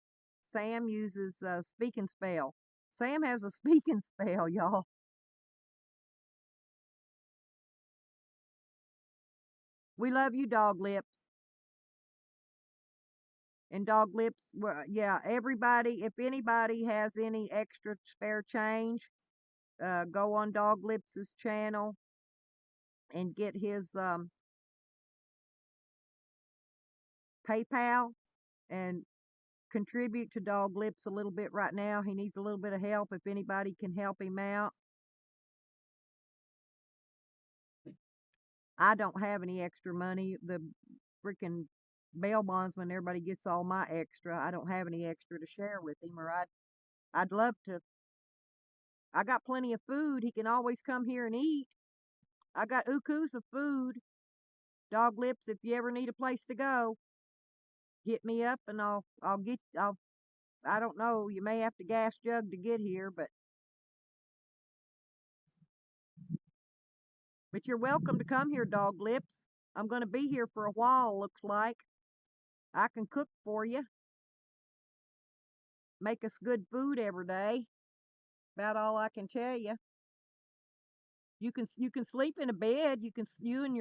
Sam uses speak and spell. Sam has a speak and spell, y'all. We love you, Dog Lips. And Dog Lips, well, yeah, everybody, if anybody has any extra spare change, go on Dog Lips's channel and get his PayPal and contribute to Dog Lips a little bit right now. He needs a little bit of help. If anybody can help him out, I don't have any extra money. The freaking bail bondsman, everybody gets all my extra. I don't have any extra to share with him, or I'd love to. I got plenty of food. He can always come here and eat. I got ukus of food. Dog Lips, if you ever need a place to go, hit me up and I don't know, you may have to gas jug to get here, but you're welcome to come here, Dog Lips. I'm going to be here for a while, looks like. I can cook for you, make us good food every day. About all I can tell you. You can sleep in a bed. You and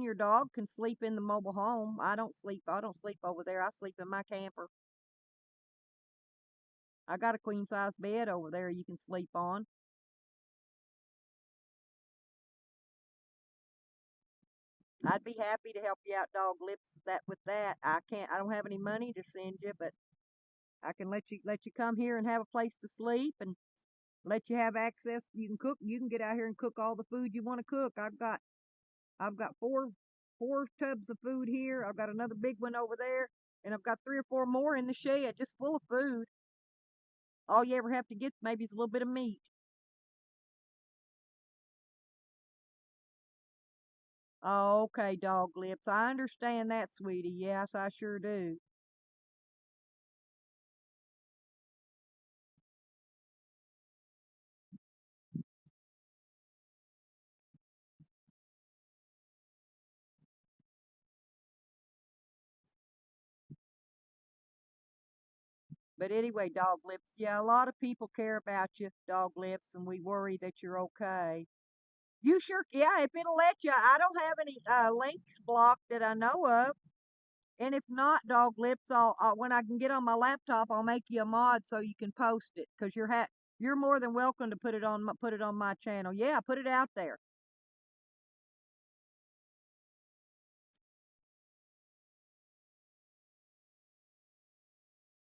your dog can sleep in the mobile home. I don't sleep over there. I sleep in my camper. I got a queen size bed over there you can sleep on. I'd be happy to help you out, Dog Lips. That with that, I don't have any money to send you, but I can let you come here and have a place to sleep and let you have access. You can cook. You can get out here and cook all the food you want to cook. I've got four tubs of food here. I've got another big one over there, and I've got three or four more in the shed just full of food. All you ever have to get maybe is a little bit of meat. Oh, okay, Dog Lips. I understand that, sweetie. Yes, I sure do. But anyway, Dog Lips, yeah, a lot of people care about you, Dog Lips, and we worry that you're okay. You sure, yeah, if it'll let you. I don't have any links blocked that I know of. And if not, Dog Lips, when I can get on my laptop, I'll make you a mod so you can post it because you're more than welcome to put it on my channel. Yeah, put it out there.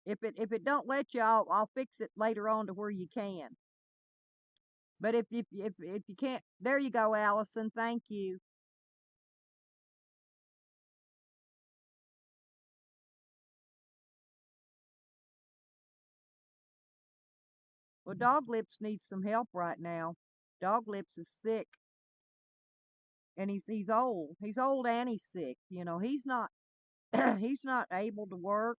If it don't let you, I'll fix it later on to where you can. But if you can't, there you go, Allison. Thank you. Well, Dog Lips needs some help right now. Dog Lips is sick, and he's old. He's old and he's sick. He's not he's not able to work.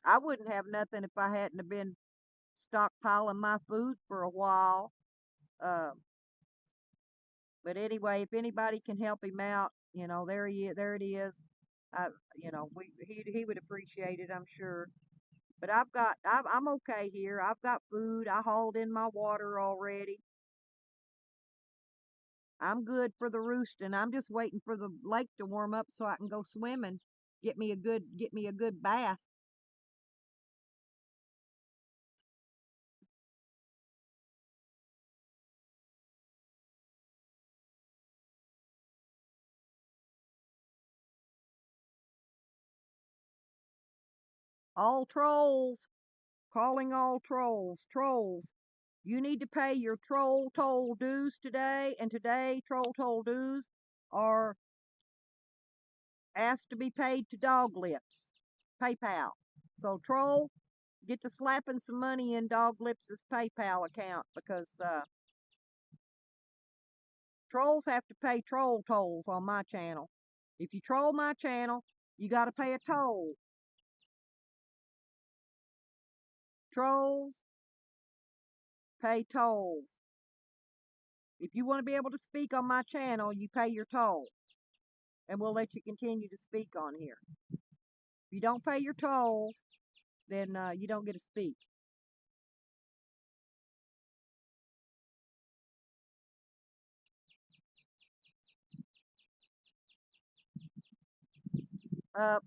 I wouldn't have nothing if I hadn't have been stockpiling my food for a while. Uh, but anyway, if anybody can help him out, there it is. I, he would appreciate it, I'm sure. But I'm okay here. I've got food. I hauled in my water already. I'm good for the roosting. I'm just waiting for the lake to warm up so I can go swimming. Get me a good bath. All trolls, calling all trolls. Trolls, you need to pay your troll toll dues today, and today troll toll dues are asked to be paid to Dog Lips PayPal. So troll, get to slapping some money in Dog Lips' PayPal account because trolls have to pay troll tolls on my channel. If you troll my channel, you got to pay a toll. Trolls pay tolls. If you want to be able to speak on my channel, you pay your toll, and we'll let you continue to speak on here. If you don't pay your tolls, then you don't get to speak.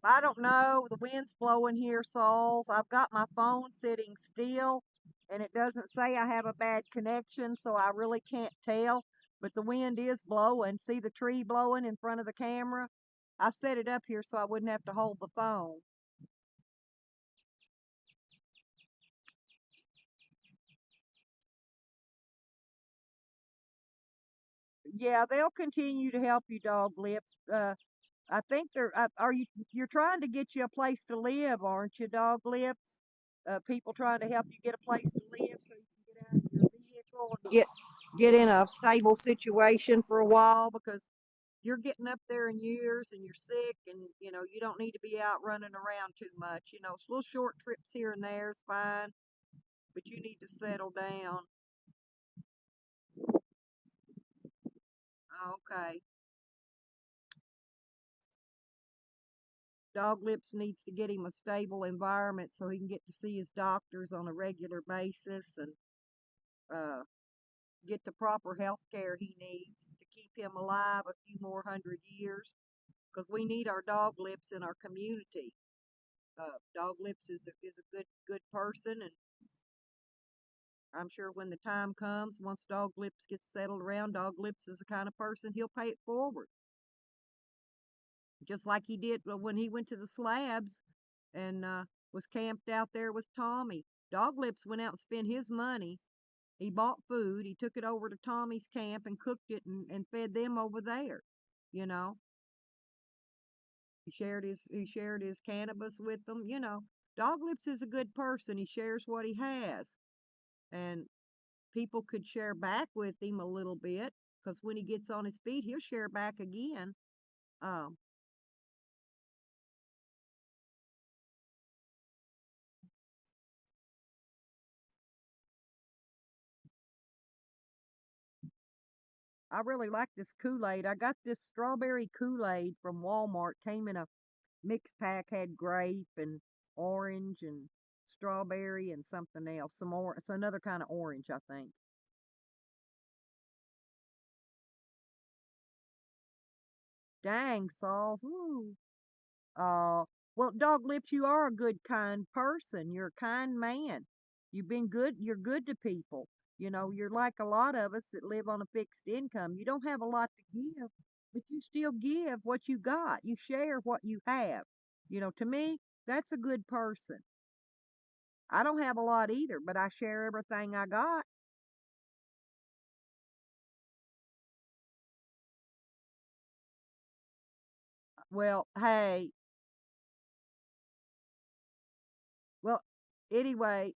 I don't know. The wind's blowing here, Sauls. I've got my phone sitting still, and it doesn't say I have a bad connection, so I really can't tell. But the wind is blowing. See the tree blowing in front of the camera? I set it up here so I wouldn't have to hold the phone. Yeah, they'll continue to help you, Dog Lips. I think you're trying to get you a place to live, aren't you, Dog Lips? People trying to help you get a place to live so you can get out of your vehicle and get in a stable situation for a while because you're getting up there in years and you're sick and you don't need to be out running around too much. Little short trips here and there is fine, but you need to settle down. Okay. Dog Lips needs to get him a stable environment so he can get to see his doctors on a regular basis and uh, get the proper health care he needs to keep him alive a few more 100 years. Because we need our Dog Lips in our community. Dog Lips is a good person, and I'm sure when the time comes, once Dog Lips gets settled around, Dog Lips is the kind of person he'll pay it forward, just like he did when he went to the slabs and was camped out there with Tommy. Dog Lips went out and spent his money. He bought food. He took it over to Tommy's camp and cooked it and fed them over there. You know, he shared his cannabis with them. Dog Lips is a good person. He shares what he has, and people could share back with him a little bit because when he gets on his feet, he'll share back again. Um, I really like this Kool-Aid. I got this strawberry Kool-Aid from Walmart. Came in a mixed pack, had grape and orange and strawberry and something else. It's another kind of orange, I think. Dang, Saul. Ooh. Uh, well, Dog Lips, you are a good, kind person. You're a kind man. You've been good. You're good to people. You're like a lot of us that live on a fixed income. You don't have a lot to give, but you still give what you got. You share what you have. To me, that's a good person. I don't have a lot either, but I share everything I got. Well, hey, well, anyway,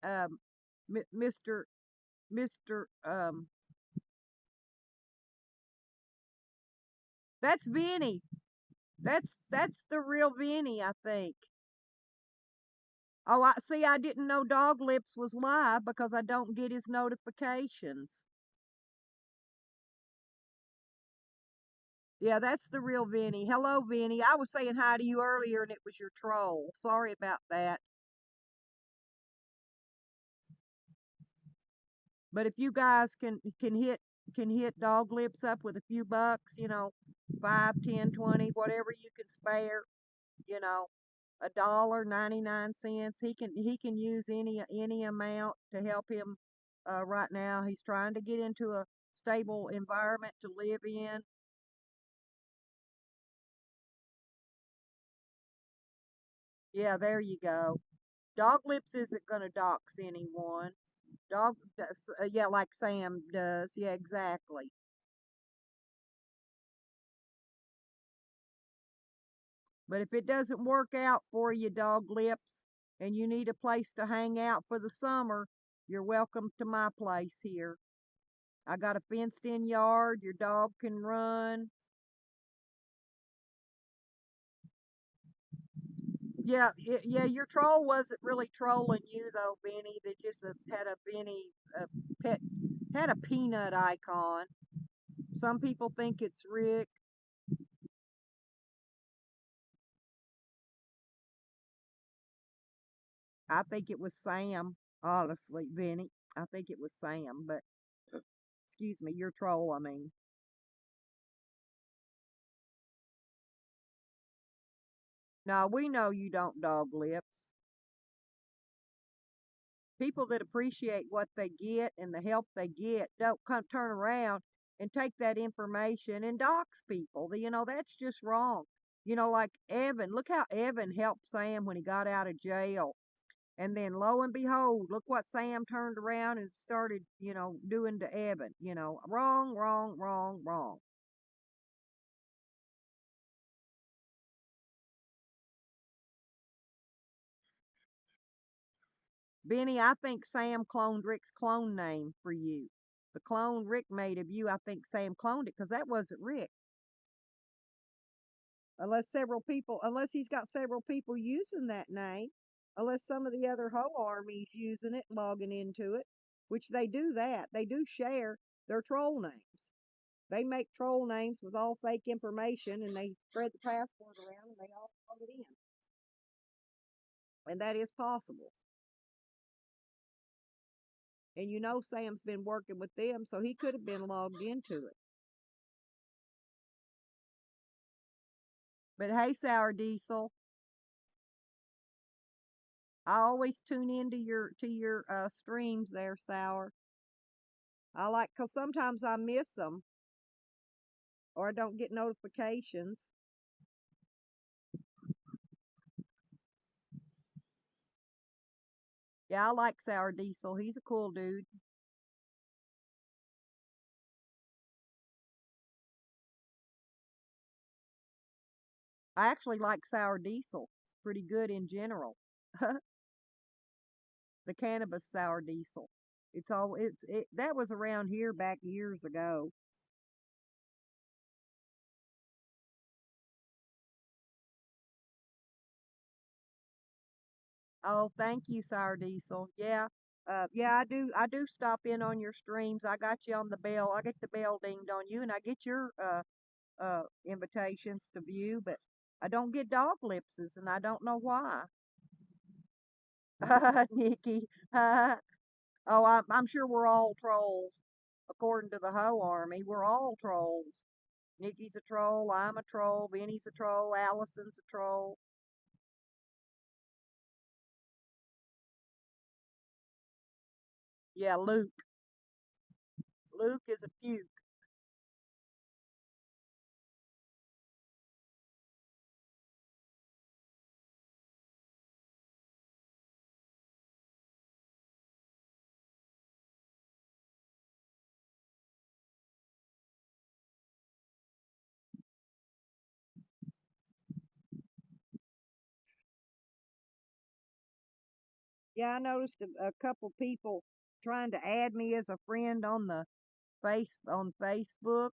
Mr. Mr. That's Vinny. That's the real Vinny, I think. Oh, I see. I didn't know Dog Lips was live because I don't get his notifications. Yeah, that's the real Vinny. Hello, Vinny. I was saying hi to you earlier and it was your troll. Sorry about that. But if you guys can hit Dog Lips up with a few bucks, 5, 10, 20, whatever you can spare, you know, $1.99. He can use any amount to help him right now. He's trying to get into a stable environment to live in. Yeah, there you go. Dog Lips isn't going to dox anyone. Dog, yeah, like Sam does. Yeah, exactly. But if it doesn't work out for you, Dog Lips, and you need a place to hang out for the summer, you're welcome to my place here. I got a fenced in yard. Your dog can run. Yeah, yeah, your troll wasn't really trolling you though, Benny. They just had a Benny pet had a peanut icon. Some people think it's Rick. I think it was Sam, honestly, Benny. I think it was Sam, but excuse me, your troll, I mean. No, we know you don't, Dog Lips. People that appreciate what they get and the help they get don't come turn around and take that information and dox people. That's just wrong. Like Evan, look how Evan helped Sam when he got out of jail. And then lo and behold, look what Sam turned around and started, doing to Evan. Wrong, wrong, wrong, wrong. Benny, I think Sam cloned Rick's clone name for you. The clone Rick made of you, I think Sam cloned it because that wasn't Rick. Unless he's got several people using that name, unless some of the other whole army's using it, logging into it, which they do that. They do share their troll names. They make troll names with all fake information and they spread the passport around and they all log it in. And that is possible. And Sam's been working with them, so he could have been logged into it. But hey, Sour Diesel, I always tune into your streams there, Sour. I like, cause sometimes I miss them or I don't get notifications. Yeah, I like Sour Diesel. He's a cool dude. I actually like Sour Diesel. It's pretty good in general. The cannabis Sour Diesel. That was around here back years ago. Oh, thank you, Sour Diesel. Yeah. Yeah, I do stop in on your streams. I got you on the bell. I get the bell dinged on you and I get your invitations to view, but I don't get Dog Lipses and I don't know why. Nikki. Oh, I'm sure we're all trolls. According to the Ho Army, we're all trolls. Nikki's a troll, I'm a troll, Benny's a troll, Allison's a troll. Yeah, Luke. Luke is a puke. Yeah, I noticed a couple people trying to add me as a friend on the Facebook.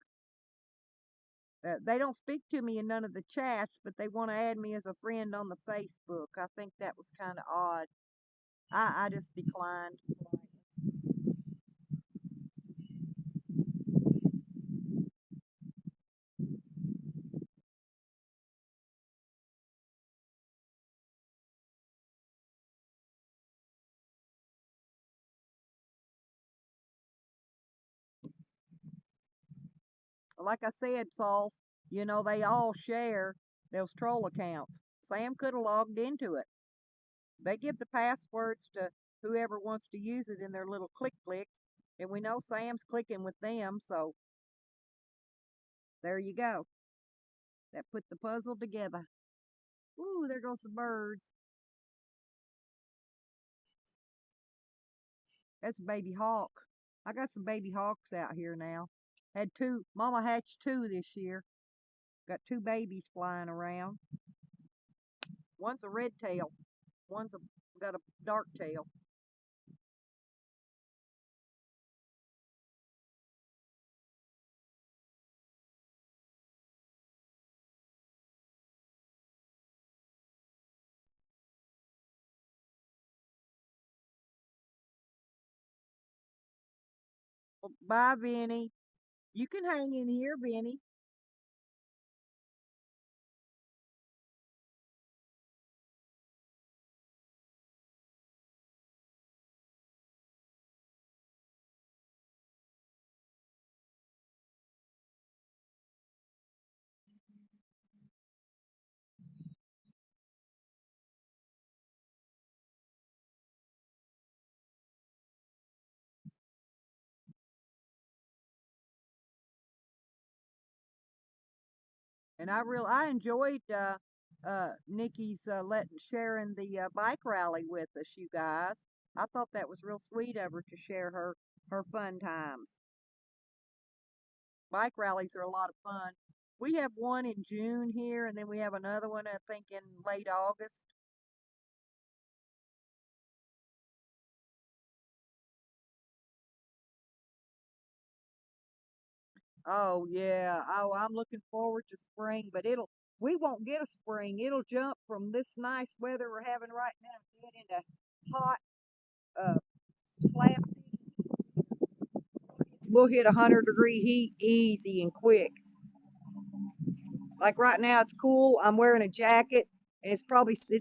They don't speak to me in none of the chats, but they want to add me as a friend on the Facebook. I think that was kind of odd. I just declined. Like I said, Sauls, they all share those troll accounts. Sam could have logged into it. They give the passwords to whoever wants to use it in their little click click, and we know Sam's clicking with them, so there you go. That put the puzzle together. Ooh, there goes the birds. That's a baby hawk. I got some baby hawks out here now. Had two. Mama hatched two this year. Got two babies flying around. One's a red tail. Got a dark tail. Well, bye, Vinny. You can hang in here, Vinny. And I enjoyed Nikki's letting sharing the bike rally with us, you guys. I thought that was real sweet of her to share her fun times. Bike rallies are a lot of fun. We have one in June here, and then we have another one, I think, in late August. Oh yeah. Oh, I'm looking forward to spring, but we won't get a spring. It'll jump from this nice weather we're having right now dead into hot uh slap. We'll hit 100-degree heat easy and quick. Like right now it's cool. I'm wearing a jacket and it's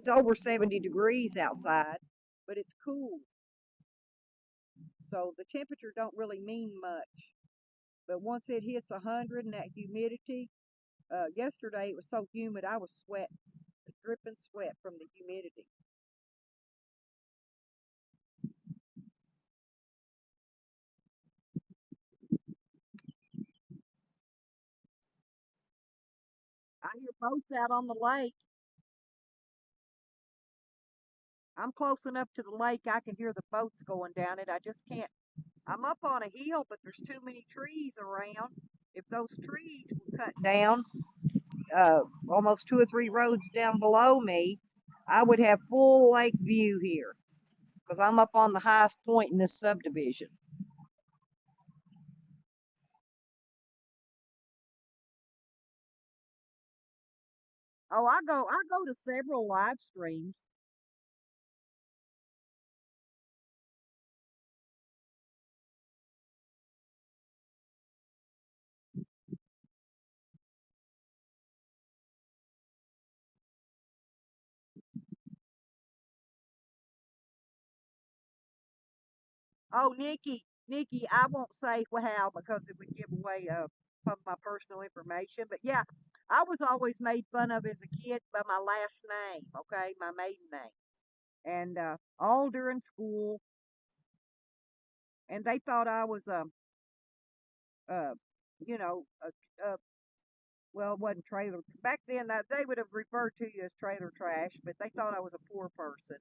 over 70 degrees outside, but it's cool. So the temperature don't really mean much. But once it hits 100 and that humidity, yesterday it was so humid I was sweating, dripping sweat from the humidity. I hear boats out on the lake. I'm close enough to the lake I can hear the boats going down it. I just can't. I'm up on a hill, but there's too many trees around. If those trees were cut down, almost 2 or 3 roads down below me, I would have full lake view here because I'm up on the highest point in this subdivision. Oh, I go to several live streams. Oh, Nikki, I won't say how because it would give away some of my personal information. But yeah, I was always made fun of as a kid by my last name, okay, my maiden name, and all during school, and they thought I was uh, you know, well, it wasn't trailer back then. They would have referred to you as trailer trash, but they thought I was a poor person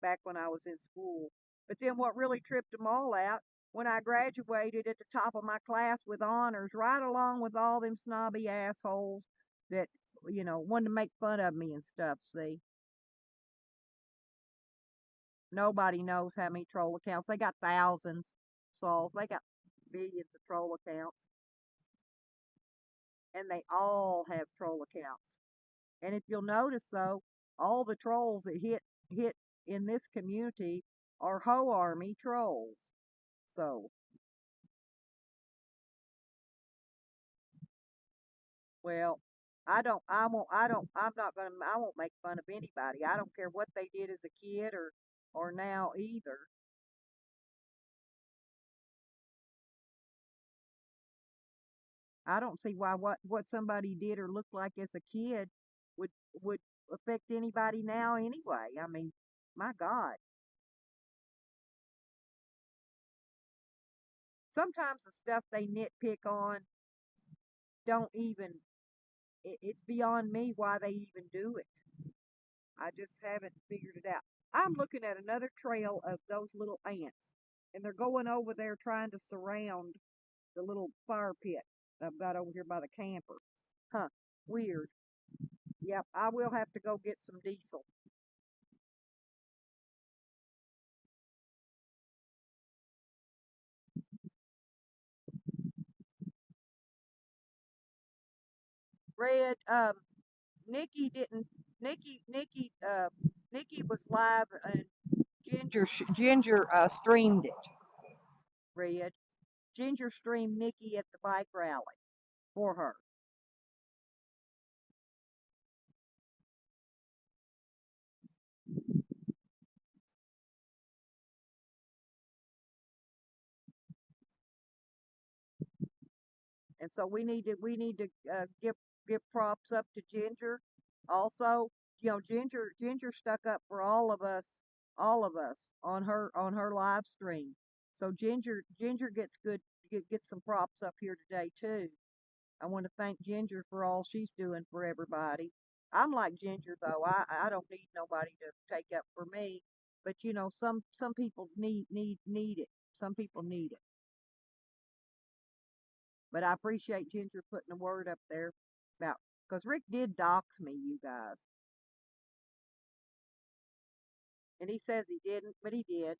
back when I was in school. But then what really tripped them all out when I graduated at the top of my class with honors, right along with all them snobby assholes that wanted to make fun of me and stuff. See, nobody knows how many troll accounts they got. Thousands, souls. They got billions of troll accounts. and they all have troll accounts. And if you'll notice, though, all the trolls that hit in this community are Ho Army trolls. So, well, I'm not gonna, I won't make fun of anybody. I don't care what they did as a kid or now either. I don't see why what somebody did or looked like as a kid would would affect anybody now anyway. I mean, my God. Sometimes the stuff they nitpick on don't even it's beyond me why they even do it. I just haven't figured it out. I'm looking at another trail of those little ants, and they're going over there trying to surround the little fire pit I've got over here by the camper. Huh, weird. Yep, I will have to go get some diesel. Red, Nikki didn't, Nikki was live and Ginger streamed it. Red. Ginger streamed Nikki at the bike rally for her. And so we need to give props up to Ginger. Also, Ginger stuck up for all of us on her live stream. So Ginger gets some props up here today too. I want to thank Ginger for all she's doing for everybody. I'm like Ginger though. I don't need nobody to take up for me. But some people need it. Some people need it. But I appreciate Ginger putting a word up there about because Rick did dox me, you guys, and he says he didn't, but he did.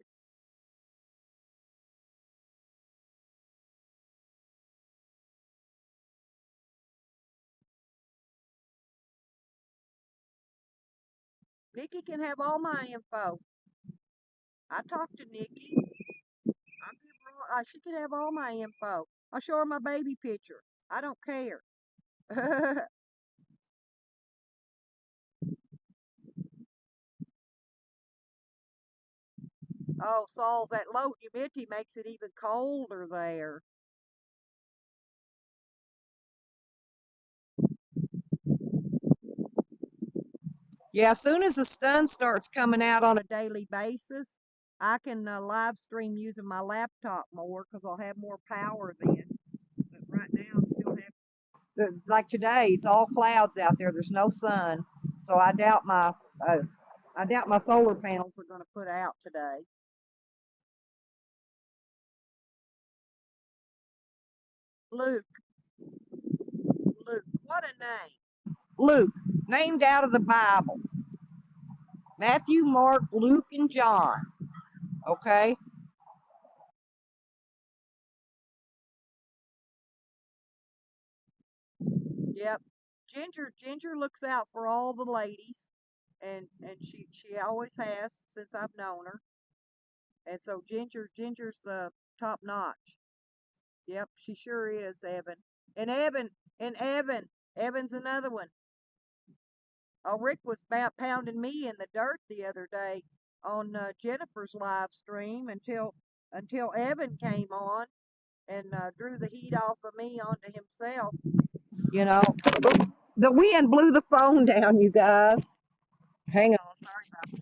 Nikki can have all my info. I talked to Nikki. She can have all my info. I'll show her my baby picture. I don't care. Oh, Saul's that low humidity makes it even colder there. Yeah, as soon as the sun starts coming out on a daily basis, I can live stream using my laptop more because I'll have more power then. But right now, I'm still having, like today, it's all clouds out there. There's no sun, so uh, I doubt my solar panels are going to put out today. Luke, Luke, what a name! Luke, named out of the Bible. Matthew, Mark, Luke, and John. Okay. Yep. Ginger looks out for all the ladies, and she always has since I've known her. And so Ginger's top notch. Yep, she sure is, Evan. And Evan's another one. Oh, Rick was about pounding me in the dirt the other day on Jennifer's live stream until Evan came on and drew the heat off of me onto himself. You know, the wind blew the phone down, you guys. Hang on, sorry about that.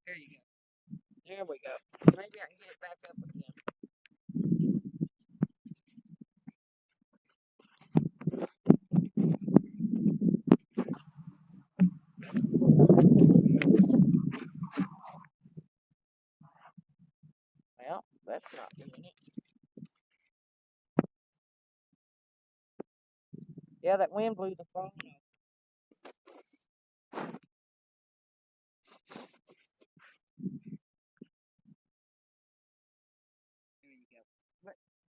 There you go. There we go. Maybe I can get it back up again. Well, that's not doing it. Yeah, that wind blew the phone off. There you go.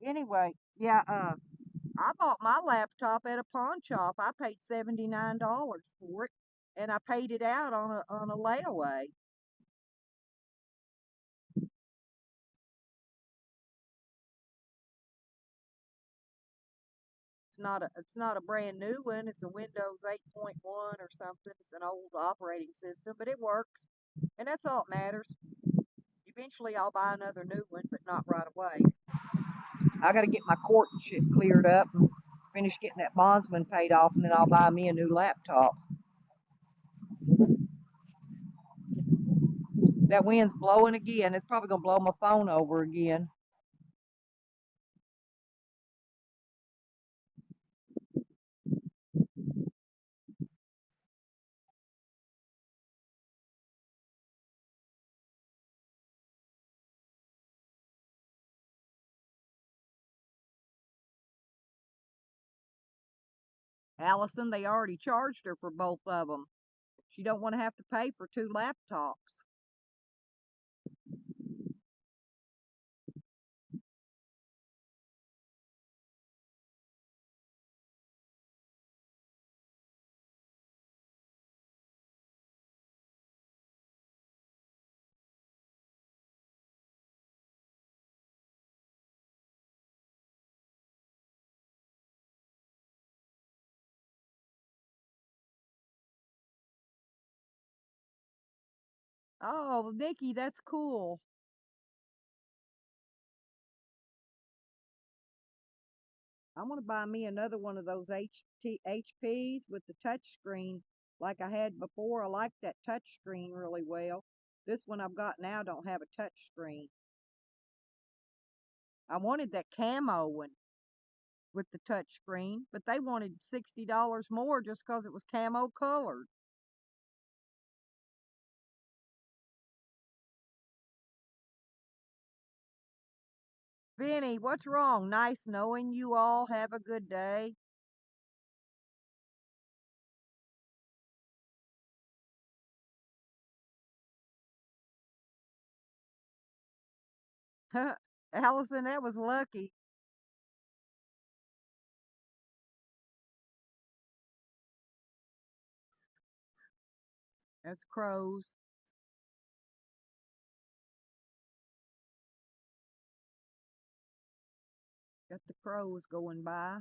Anyway, yeah, I bought my laptop at a pawn shop. I paid $79 for it, and I paid it out on a layaway. It's not a brand new one. It's a Windows 8.1 or something. It's an old operating system, but it works, and that's all that matters. Eventually, I'll buy another new one, but not right away. I got to get my court shit cleared up and finish getting that bondsman paid off, and then I'll buy me a new laptop. That wind's blowing again. It's probably gonna blow my phone over again. Allison, they already charged her for both of them. She don't want to have to pay for two laptops. Oh, Nikki, that's cool. I want to buy me another one of those HPs with the touch screen like I had before. I like that touch screen really well. This one I've got now don't have a touch screen. I wanted that camo one with the touch screen, but they wanted $60 more just because it was camo colored. Benny, what's wrong? Nice knowing you all. Have a good day. Allison, that was lucky. That's crows. Got the crows going by.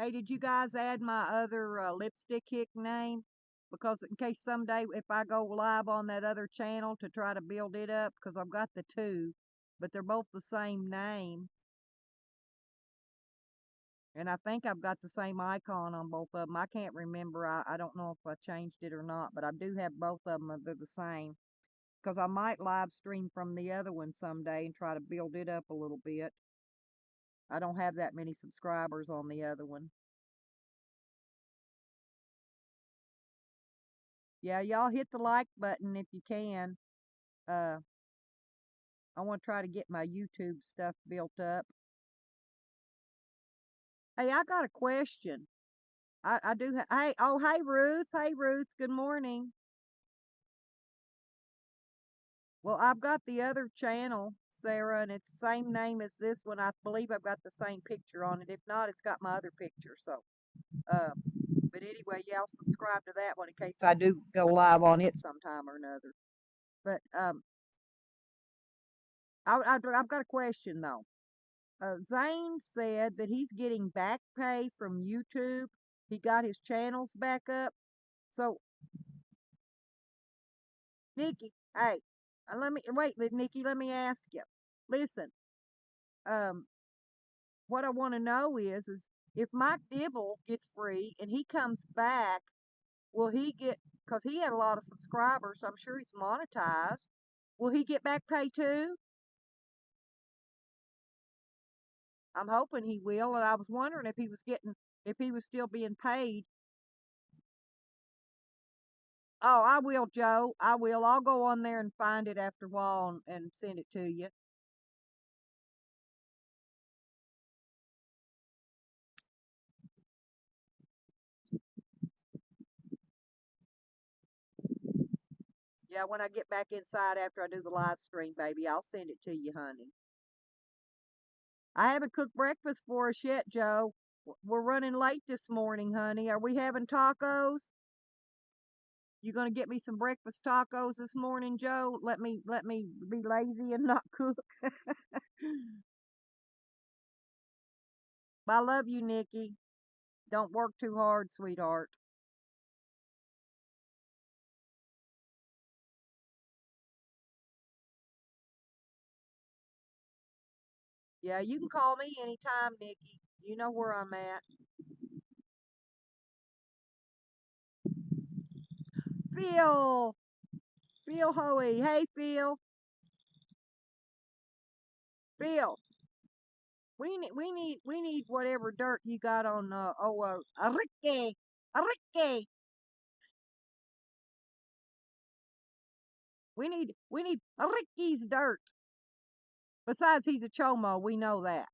Hey, did you guys add my other Lipstickhick name? Because in case someday if I go live on that other channel to try to build it up, because I've got the two, but they're both the same name. And I think I've got the same icon on both of them. I can't remember. I don't know if I changed it or not, but I do have both of them. They're the same. Because I might live stream from the other one someday and try to build it up a little bit. I don't have that many subscribers on the other one. Yeah, y'all hit the like button if you can. Uh, I want to try to get my YouTube stuff built up. Hey, I got a question. I do. Hey, oh, hey, Ruth. Hey, Ruth. Good morning. Well, I've got the other channel, Sarah, and it's the same name as this one. I believe I've got the same picture on it. If not, it's got my other picture. So, uh, but anyway, yeah, I'll subscribe to that one in case I do go live on it sometime or another. But I've got a question though. Zane said that he's getting back pay from YouTube. He got his channels back up. So, Nikki, hey, let me wait, Nikki. Let me ask you. Listen, um, what I want to know is if Mike Dibble gets free and he comes back, will he get? Because he had a lot of subscribers, so I'm sure he's monetized. Will he get back pay too? I'm hoping he will, and I was wondering if he was getting if he was still being paid. Oh, I will, Joe. I will. I'll go on there and find it after a while and send it to you. Yeah, when I get back inside after I do the live stream, baby, I'll send it to you, honey. I haven't cooked breakfast for us yet, Joe. We're running late this morning, honey. Are we having tacos? You gonna get me some breakfast tacos this morning, Joe? Let me be lazy and not cook. I love you, Nikki. Don't work too hard, sweetheart. Yeah, you can call me anytime, Nikki. You know where I'm at. Phil, Phil Hoey. Hey, Phil. Phil. We need whatever dirt you got on Ricky. Ricky. We need Ricky's dirt. Besides, he's a chomo. We know that.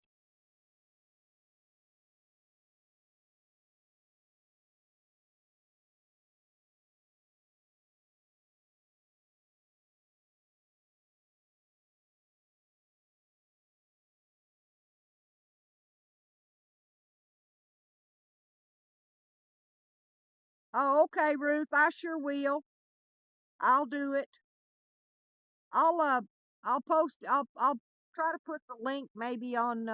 Oh, okay, Ruth. I sure will. I'll do it. I'll uh I'll post. I'll try to put the link maybe on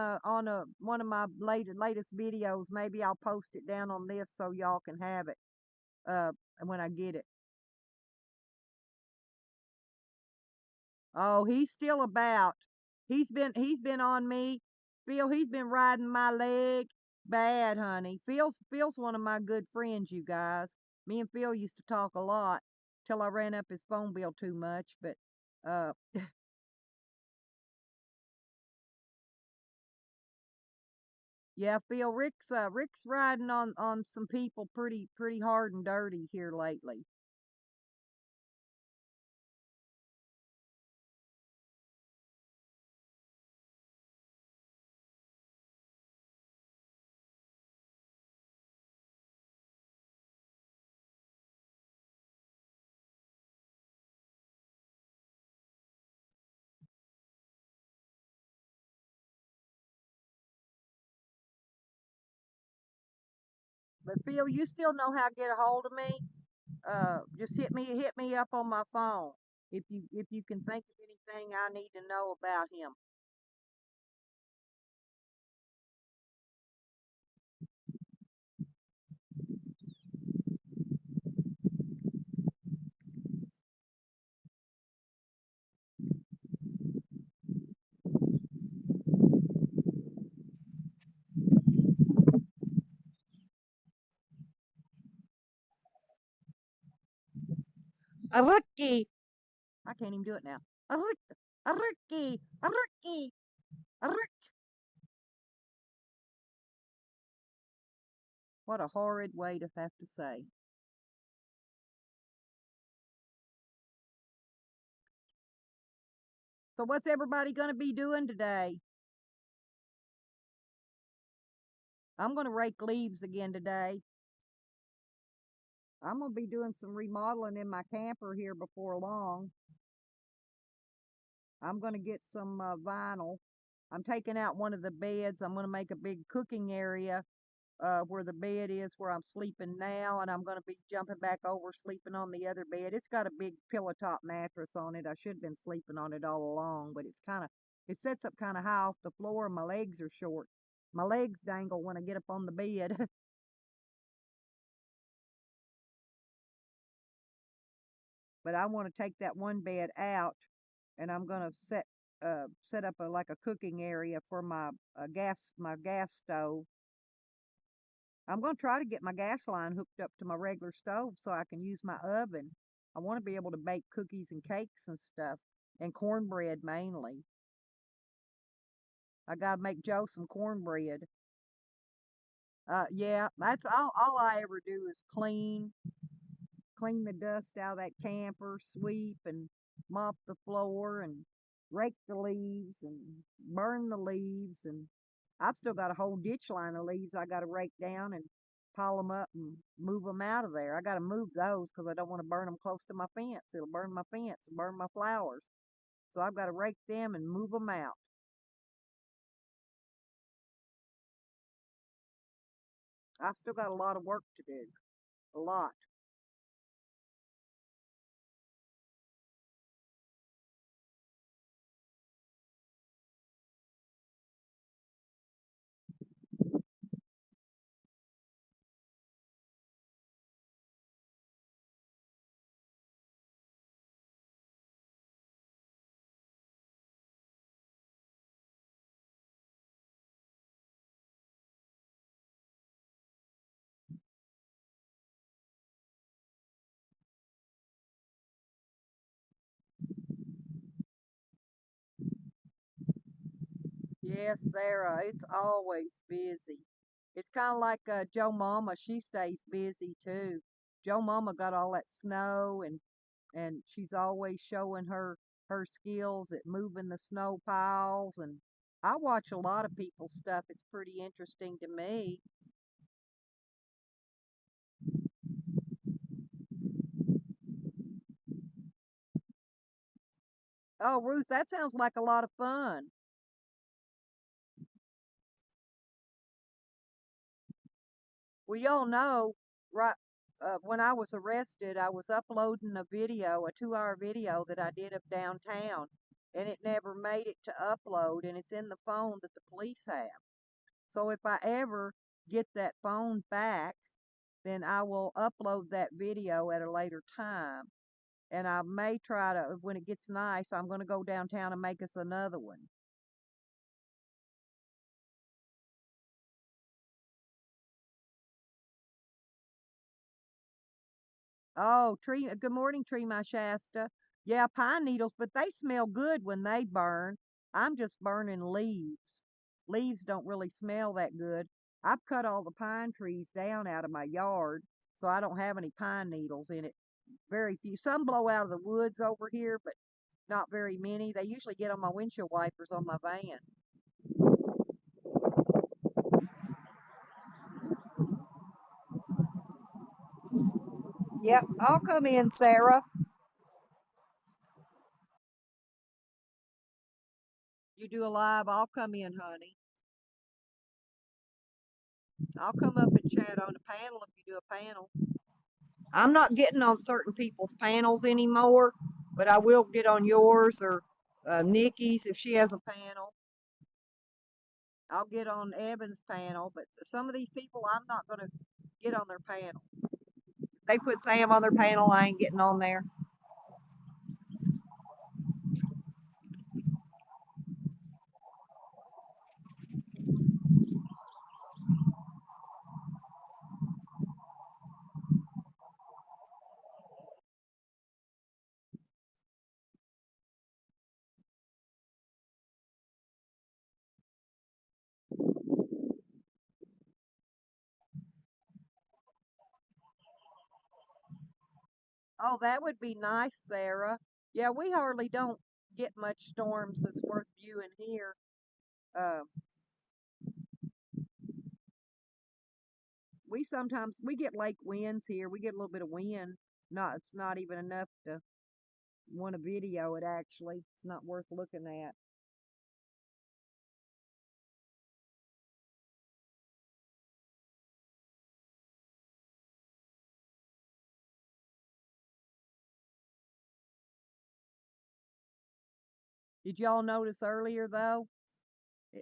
one of my latest videos. Maybe I'll post it down on this so y'all can have it uh when I get it. Oh, he's still about. He's been on me. Phil, he's been riding my leg bad, honey. Phil's one of my good friends, you guys. Me and Phil used to talk a lot till I ran up his phone bill too much, but uh yeah, Phil, Rick's riding on some people pretty hard and dirty here lately. But Phil, you still know how to get a hold of me. Just hit me up on my phone if you can think of anything I need to know about him. A rookie. I can't even do it now. A rook, a rookie, a rookie, a rook. What a horrid way to have to say. So what's everybody going to be doing today? I'm going to rake leaves again today. I'm going to be doing some remodeling in my camper here before long. I'm going to get some vinyl. I'm taking out one of the beds. I'm going to make a big cooking area where the bed is where I'm sleeping now, and I'm going to be jumping back over sleeping on the other bed. It's got a big pillow top mattress on it. I should have been sleeping on it all along, but it sets up kind of high off the floor, and my legs are short. My legs dangle when I get up on the bed. But I want to take that one bed out, and I'm going to set up like a cooking area for my gas stove. I'm going to try to get my gas line hooked up to my regular stove so I can use my oven. I want to be able to bake cookies and cakes and stuff, and cornbread mainly. I got to make Joe some cornbread. Yeah, that's all I ever do is clean the dust out of that camper, sweep and mop the floor and rake the leaves and burn the leaves. And I've still got a whole ditch line of leaves I got to rake down and pile them up and move them out of there. I got to move those because I don't want to burn them close to my fence. It'll burn my fence and burn my flowers. So I've got to rake them and move them out. I've still got a lot of work to do. A lot. Yes, Sarah, it's always busy. It's kind of like Joe Mama. She stays busy too. Joe Mama got all that snow and she's always showing her skills at moving the snow piles. And I watch a lot of people's stuff. It's pretty interesting to me. Oh, Ruth, that sounds like a lot of fun. Well, y'all know, right? When I was arrested, I was uploading a video, a 2-hour video that I did of downtown, and it never made it to upload, and it's in the phone that the police have. So if I ever get that phone back, then I will upload that video at a later time. And I may try to, when it gets nice, I'm going to go downtown and make us another one. Oh, good morning, Tree My Shasta. Yeah, pine needles, but they smell good when they burn. I'm just burning leaves. Leaves don't really smell that good. I've cut all the pine trees down out of my yard, so I don't have any pine needles in it. Very few. Some blow out of the woods over here, but not very many. They usually get on my windshield wipers on my van. Yep, I'll come in, Sarah. You do a live, I'll come in, honey. I'll come up and chat on the panel if you do a panel. I'm not getting on certain people's panels anymore, but I will get on yours or Nikki's if she has a panel. I'll get on Evan's panel, but some of these people I'm not going to get on their panel. They put Sam on their panel, I ain't getting on there. Oh, that would be nice, Sarah. Yeah, we hardly don't get much storms that's worth viewing here. Uh, we sometimes we get lake winds here. We get a little bit of wind. Not it's not even enough to want to video it actually. It's not worth looking at. Did y'all notice earlier though?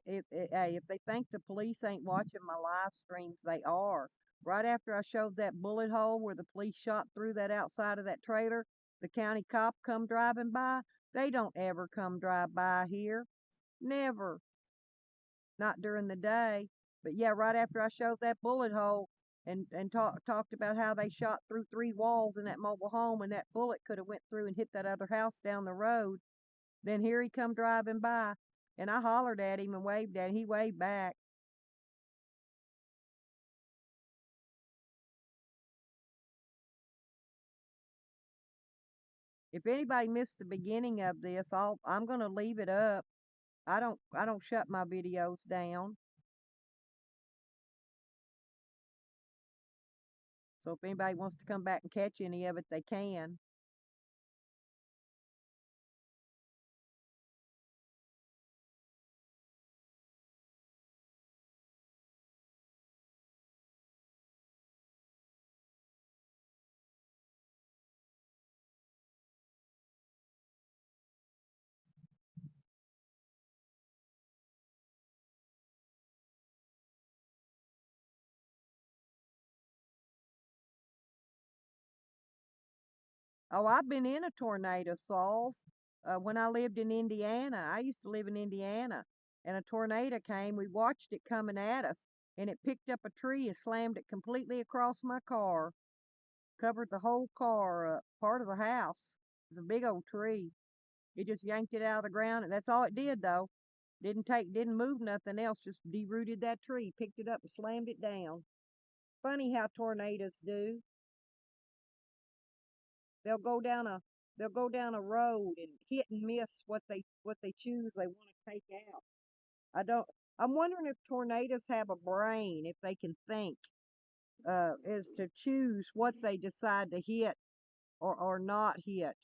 Hey, if they think the police ain't watching my live streams, they are. Right after I showed that bullet hole where the police shot through that outside of that trailer, the county cop come driving by. They don't ever come drive by here. Never. Not during the day. But yeah, right after I showed that bullet hole and talked about how they shot through 3 walls in that mobile home and that bullet could have went through and hit that other house down the road. Then here he come driving by, and I hollered at him and waved at him. He waved back. If anybody missed the beginning of this, I'm gonna leave it up. I don't shut my videos down. So if anybody wants to come back and catch any of it, they can. Oh, I've been in a tornado, Sauls. When I lived in Indiana, I used to live in Indiana, and a tornado came. We watched it coming at us, and it picked up a tree and slammed it completely across my car, covered the whole car up, part of the house. It was a big old tree. It just yanked it out of the ground, and that's all it did, though. Didn't move nothing else, just derooted that tree, picked it up and slammed it down. Funny how tornadoes do. They'll go down a they'll go down a road and hit and miss what they choose they want to take out. I don't I'm wondering if tornadoes have a brain, if they can think, as to choose what they decide to hit or not hit.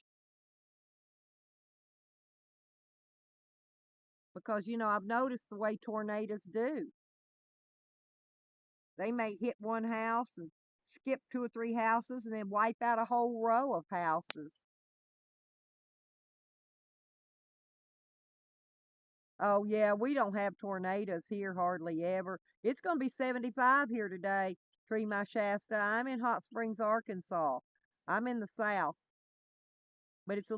Because I've noticed the way tornadoes do. They may hit one house and skip two or three houses and then wipe out a whole row of houses. Oh yeah, we don't have tornadoes here hardly ever. It's gonna be 75 here today, Tree My Shasta. I'm in Hot Springs, Arkansas. I'm in the south, but it's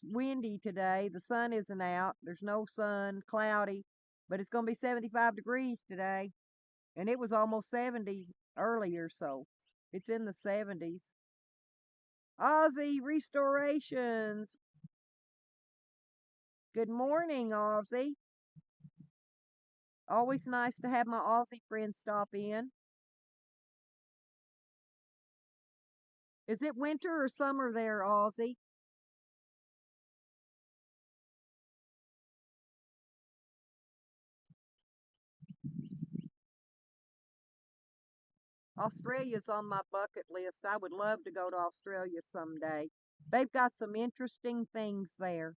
windy today. The sun isn't out. There's no sun, cloudy, but it's gonna be 75 degrees today, and it was almost 70 earlier, so it's in the 70s. Aussie Restorations. Good morning, Aussie. Always nice to have my Aussie friends stop in. Is it winter or summer there, Aussie? Australia's on my bucket list. I would love to go to Australia someday. They've got some interesting things there.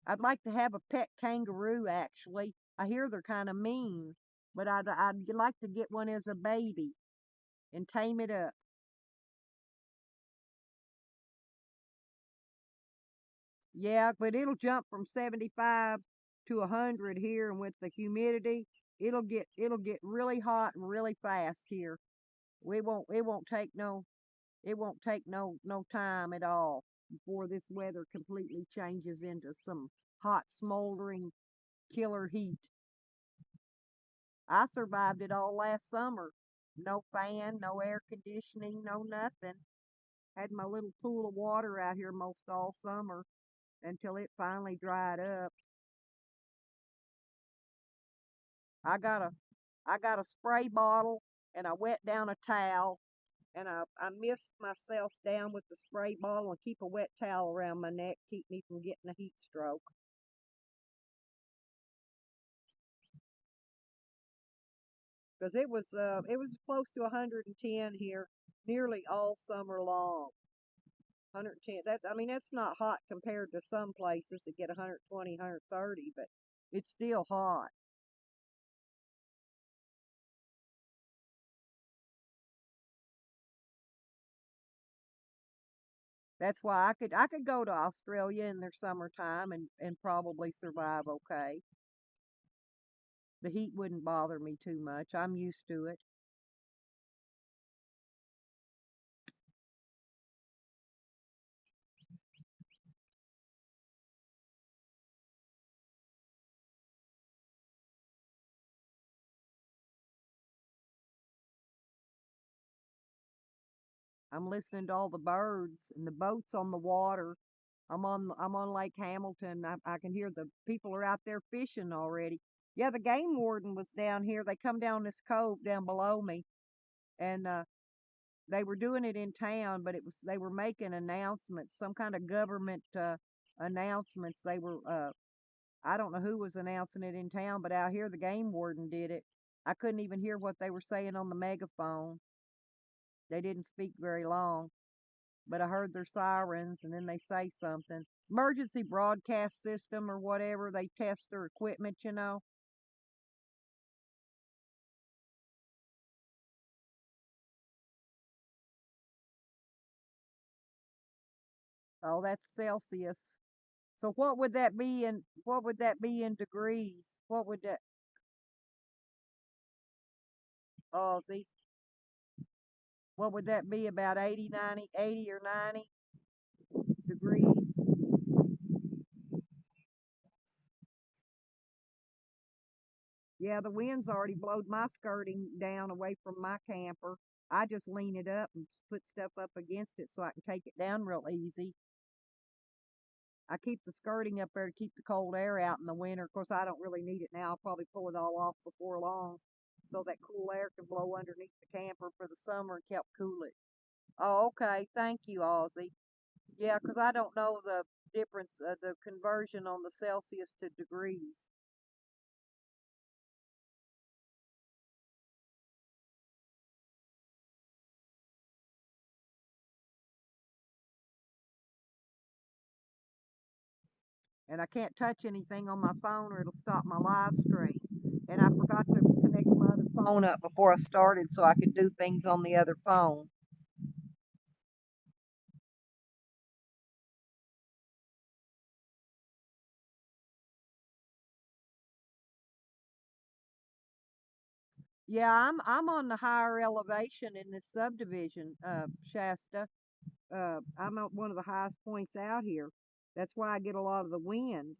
I'd like to have a pet kangaroo, actually. I hear they're kind of mean, but I'd like to get one as a baby and tame it up. Yeah, but it'll jump from 75 to 100 here, and with the humidity, it'll get really hot and really fast here. We won't it won't take no it won't take no time at all before this weather completely changes into some hot, smoldering killer heat. I survived it all last summer. No fan, no air conditioning, no nothing. Had my little pool of water out here most all summer until it finally dried up. I got a I got a spray bottle and I wet down a towel and I mist myself down with the spray bottle and keep a wet towel around my neck, keep me from getting a heat stroke. Because it was close to 110 here nearly all summer long. 110. That's not hot compared to some places that get 120, 130, but it's still hot. That's why I could go to Australia in their summertime and probably survive okay. The heat wouldn't bother me too much. I'm used to it. I'm listening to all the birds and the boats on the water. I'm on Lake Hamilton. I can hear the people are out there fishing already. Yeah, the game warden was down here. They come down this cove down below me, and they were doing it in town, but they were making announcements, some kind of government announcements. They were I don't know who was announcing it in town, but out here the game warden did it. I couldn't even hear what they were saying on the megaphone. They didn't speak very long, but I heard their sirens, and then they say something. Emergency broadcast system or whatever. They test their equipment. Oh, that's Celsius. So what would that be in degrees? What would that oh see what would that be, about 80, 90, 80 or 90 degrees? Yeah, the wind's already blowed my skirting down away from my camper. I just lean it up and put stuff up against it so I can take it down real easy. I keep the skirting up there to keep the cold air out in the winter. Of course, I don't really need it now. I'll probably pull it all off before long so that cool air can blow underneath the camper for the summer and help cool it. Oh, okay. Thank you, Ozzy. Yeah, 'cause I don't know the difference, the conversion on the Celsius to degrees. And I can't touch anything on my phone or it'll stop my live stream. And I forgot to connect my other phone up before I started so I could do things on the other phone. Yeah, I'm on the higher elevation in this subdivision, Shasta. I'm at one of the highest points out here. That's why I get a lot of the wind.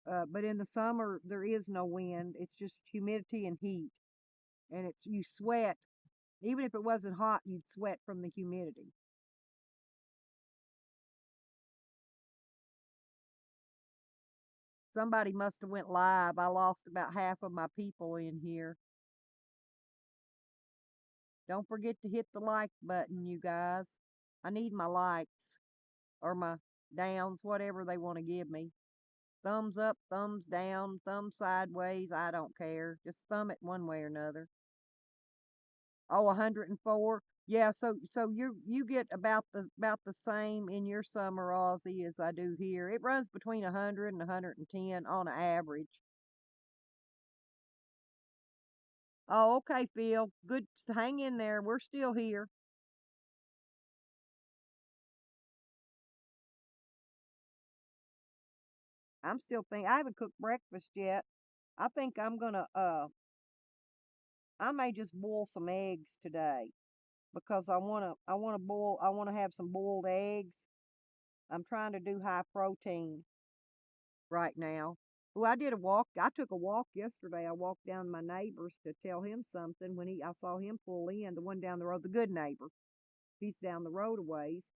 But in the summer there is no wind. It's just humidity and heat, and it's you sweat. Even if it wasn't hot, you'd sweat from the humidity. Somebody must have went live. I lost about half of my people in here. Don't forget to hit the like button, you guys. I need my likes or my downs, whatever they want to give me. Thumbs up, thumbs down, thumb sideways. I don't care. Just thumb it one way or another. Oh, 104. Yeah, so you get about the same in your summer, Aussie, as I do here. It runs between 100 and 110 on average. Oh, okay, Phil. Good. Hang in there. We're still here. I'm still thinking. I haven't cooked breakfast yet. I think I may just boil some eggs today because I want to have some boiled eggs. I'm trying to do high protein right now. Well, I took a walk yesterday. I walked down my neighbor's to tell him something when I saw him pull in, the one down the road, the good neighbor. He's down the road a ways.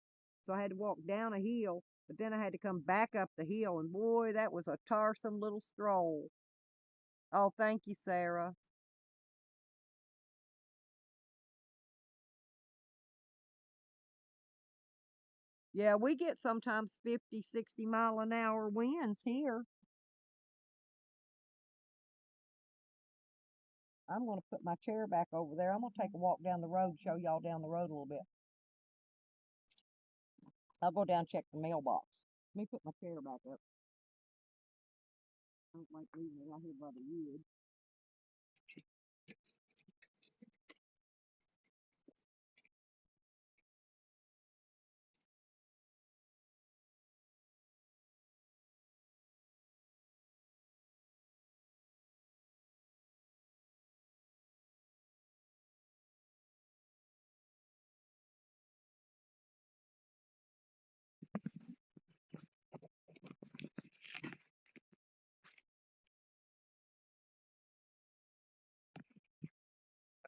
So I had to walk down a hill, but then I had to come back up the hill, and boy, that was a tiresome little stroll. Oh, thank you, Sarah. Yeah, we get sometimes 50, 60 mile an hour winds here. I'm going to put my chair back over there. I'm going to take a walk down the road, show y'all down the road a little bit. I'll go down and check the mailbox. Let me put my chair back up. I don't like leaving it out here by the wood.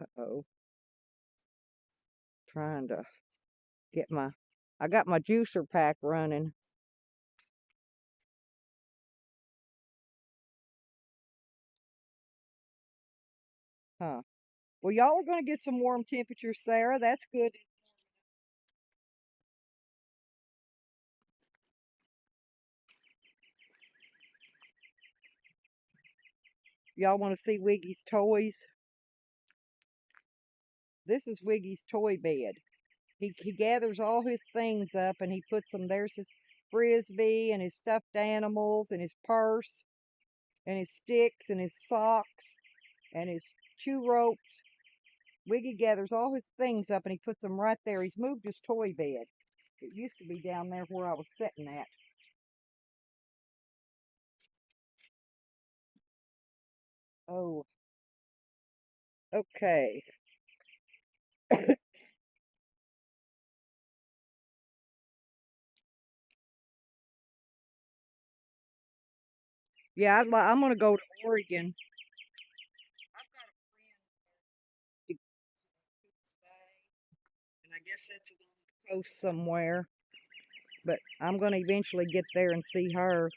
Uh-oh. Trying to get I got my juicer pack running. Huh. Well, y'all are going to get some warm temperatures, Sarah. That's good. Y'all want to see Wiggy's toys? This is Wiggy's toy bed. He gathers all his things up and he puts them. There's his frisbee and his stuffed animals and his purse and his sticks and his socks and his chew ropes. Wiggy gathers all his things up and he puts them right there. He's moved his toy bed. It used to be down there where I was sitting at. Oh, okay. Yeah, I'm going to go to Oregon. To, and I guess that's along the coast somewhere. But I'm going to eventually get there and see her.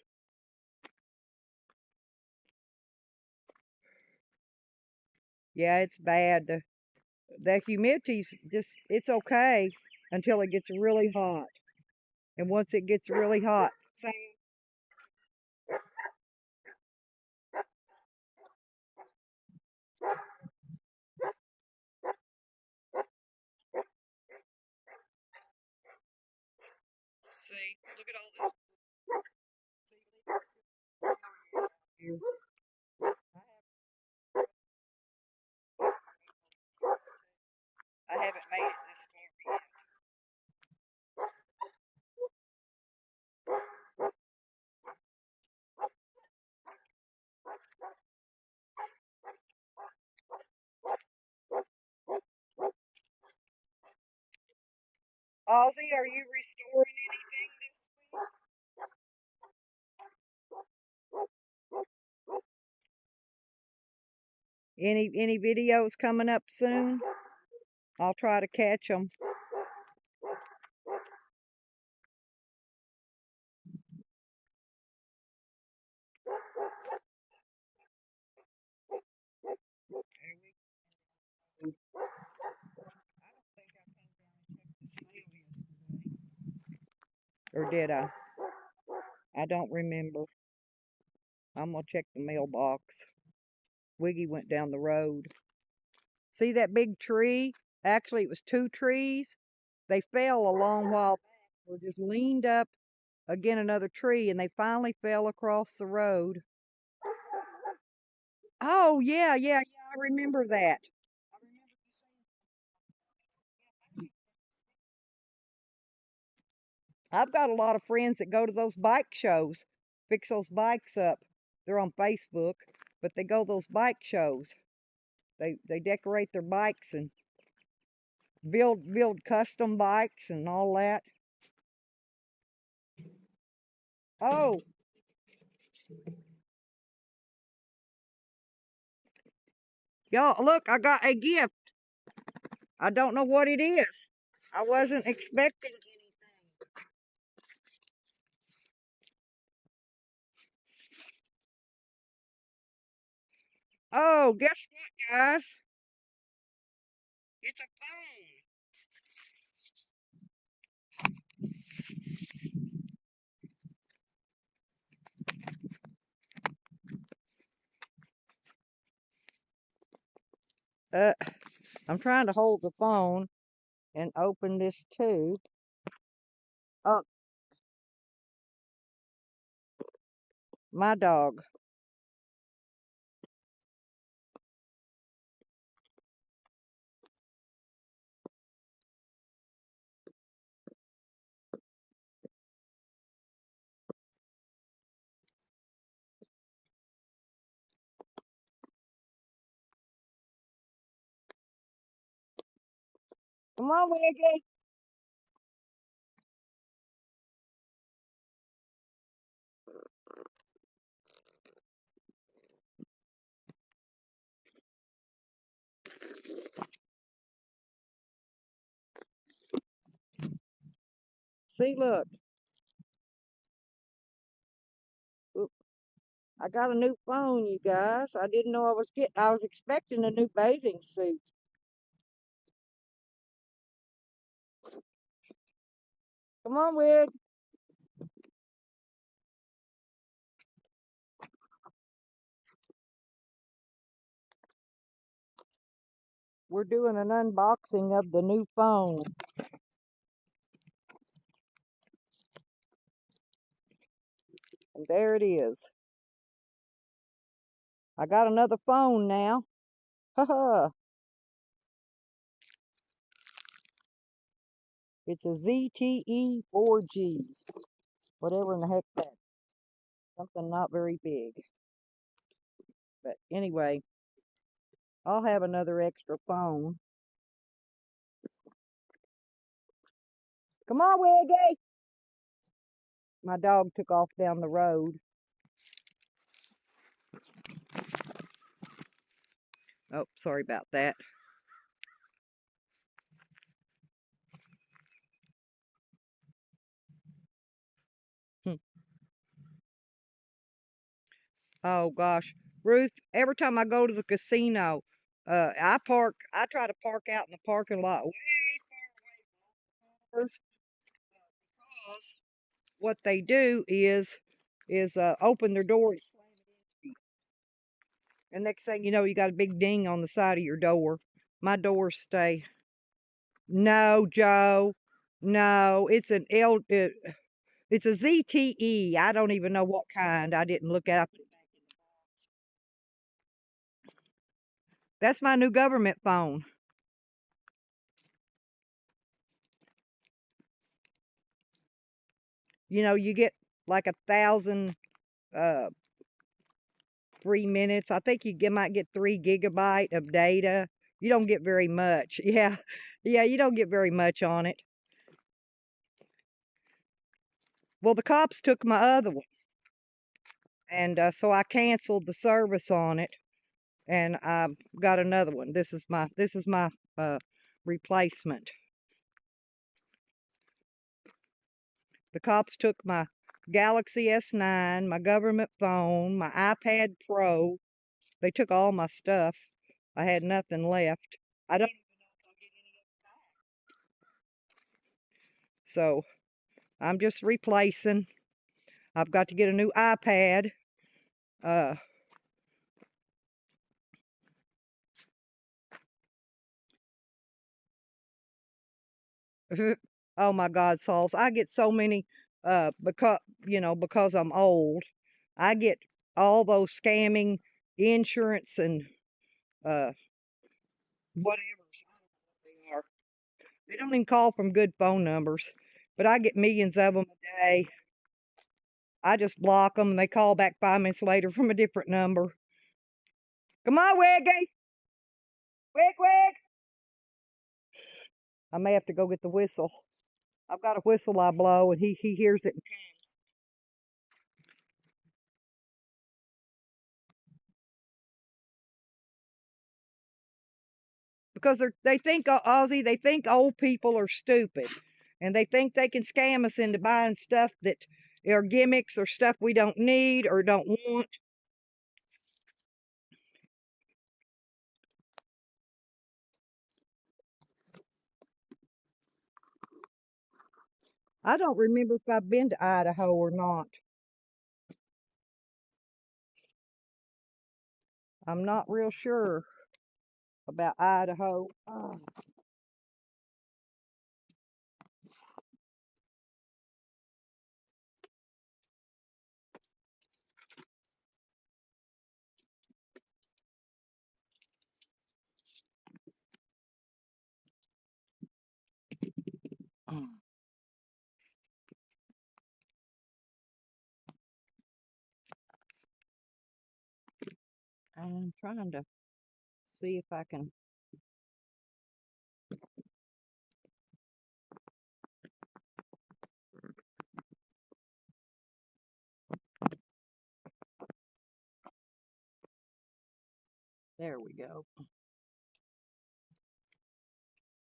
Yeah, it's bad. The humidity's just, it's okay until it gets really hot. And once it gets really hot, see, look at all this. I haven't made it this far. Ozzy, are you restoring any videos coming up soon? I'll try to catch them. Or did I? I don't remember. I'm gonna check the mailbox. Wiggy went down the road. See that big tree? Actually, it was two trees. They fell a long while back. Were just leaned up again another tree, and they finally fell across the road. Oh yeah. I remember that. I've got a lot of friends that go to those bike shows, fix those bikes up. They're on Facebook, but they go those bike shows. They decorate their bikes and build custom bikes and all that. Oh, y'all, look, I got a gift. I don't know what it is. I wasn't expecting anything. Oh, guess what, guys? It's a phone. I'm trying to hold the phone and open this too. Oh, my dog. Come on, Wiggy. See, look. Oop. I got a new phone, you guys. I didn't know I was expecting a new bathing suit. Come on, Wig. We're doing an unboxing of the new phone. And there it is. I got another phone now. Haha. It's a ZTE 4G. Whatever in the heck that. Something not very big. But anyway, I'll have another extra phone. Come on, Wiggy. My dog took off down the road. Oh, sorry about that. Hmm. Oh gosh, Ruth, every time I go to the casino, I try to park out in the parking lot way first, because what they do is open their door, and next thing you know, you got a big ding on the side of your door. My doors stay. No, Joe. No, it's a ZTE. I don't even know what kind. I didn't look at it. That's my new government phone. You know, you get like 1,000 uh free minutes. I think might get 3 GB of data. You don't get very much. Yeah. Yeah, you don't get very much on it. Well, the cops took my other one, and so I canceled the service on it, and I got another one. This is my uh replacement. The cops took my Galaxy S9, my government phone, my iPad Pro. They took all my stuff. I had nothing left. I don't so I'm just replacing. I've got to get a new iPad. Uh oh my God, Sauls. I get so many because I'm old. I get all those scamming insurance and uh whatever they are. They don't even call from good phone numbers, but I get millions of them a day. I just block them and they call back 5 minutes later from a different number. Come on, Wiggy! Wig, wig! I may have to go get the whistle. I've got a whistle I blow and he hears it because they think Ozzy, they think old people are stupid, and they think they can scam us into buying stuff that are gimmicks or stuff we don't need or don't want. I don't remember if I've been to Idaho or not. I'm not real sure about Idaho. Oh, I'm trying to see if I can. There we go.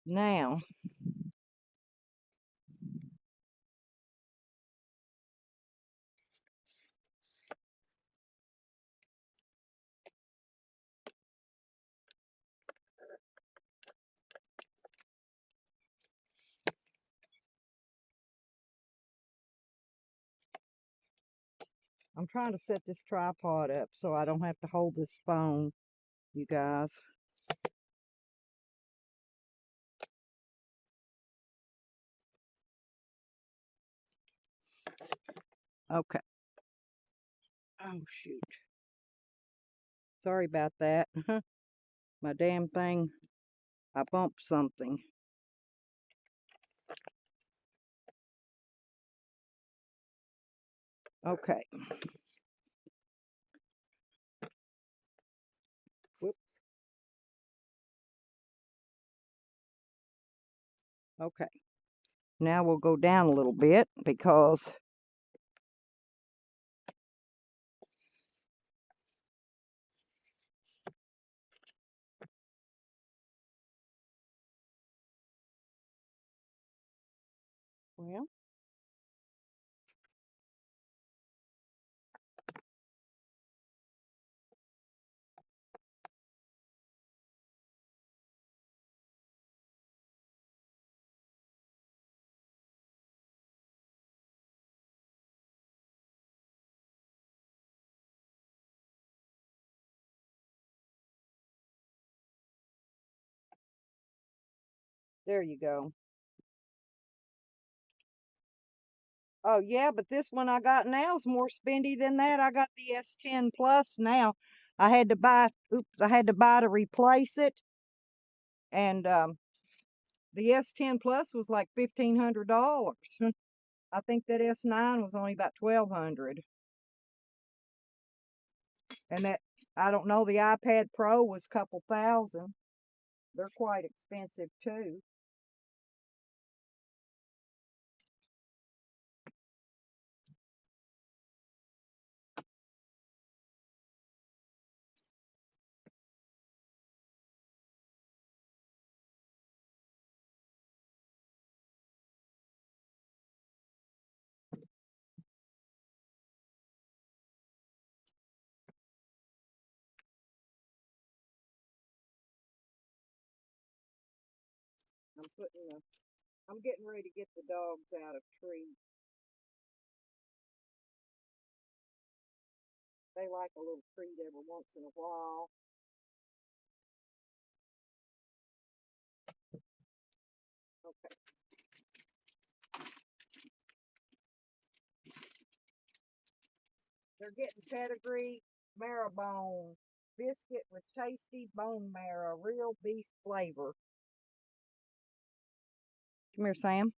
Now, I'm trying to set this tripod up so I don't have to hold this phone, you guys. Okay. Oh, shoot. Sorry about that. My damn thing, I bumped something. Okay. Whoops. Okay. Now we'll go down a little bit because, well, there you go. Oh, yeah, but this one I got now is more spendy than that. I got the S10 Plus now. I had to buy to replace it. And the S10 Plus was like $1,500. I think that S9 was only about 1,200. And that, I don't know, the iPad Pro was a couple thousand. They're quite expensive too. I'm getting ready to get the dogs out of treats. They like a little treat every once in a while. Okay. They're getting pedigree marrow-bone biscuit with tasty bone marrow, real beef flavor. Come here, Sam.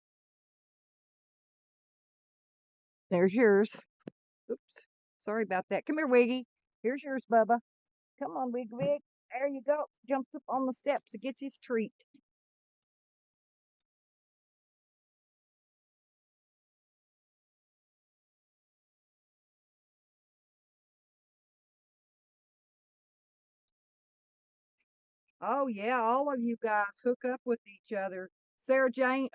There's yours. Oops. Sorry about that. Come here, Wiggy. Here's yours, Bubba. Come on, Wig Wig. There you go. Jumps up on the steps and gets his treat. Oh, yeah. All of you guys hook up with each other. Sarah Jane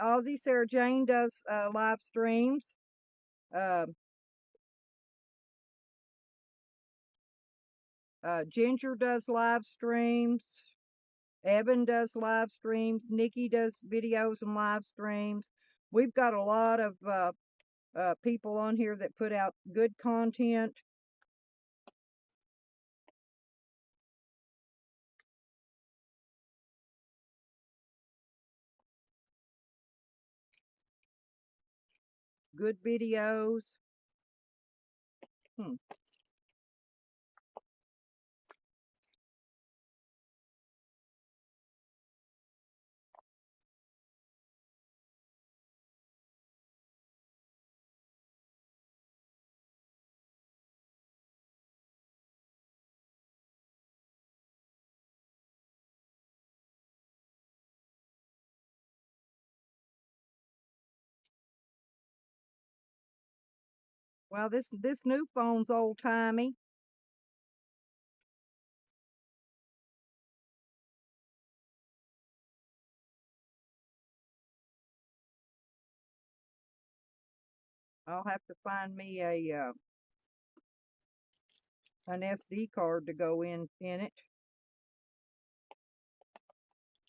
does live streams. Um, Ginger does live streams. Evan does live streams. Nikki does videos and live streams. We've got a lot of people on here that put out good content. Good videos. Hmm. Well, this new phone's old timey. I'll have to find me a an SD card to go in it.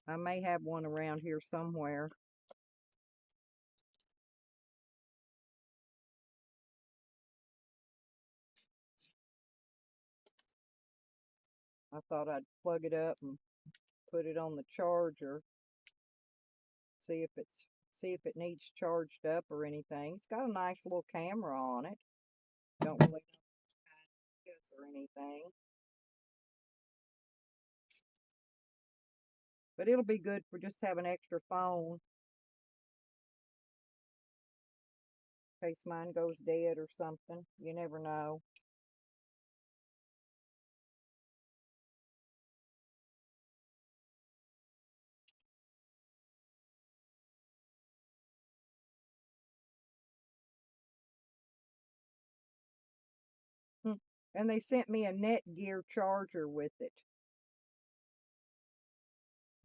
I may have one around here somewhere. I thought I'd plug it up and put it on the charger, see if it needs charged up or anything. It's got a nice little camera on it. Don't really know what it is or anything. But it'll be good for just having an extra phone in case mine goes dead or something. You never know. Hmm. And they sent me a Netgear charger with it.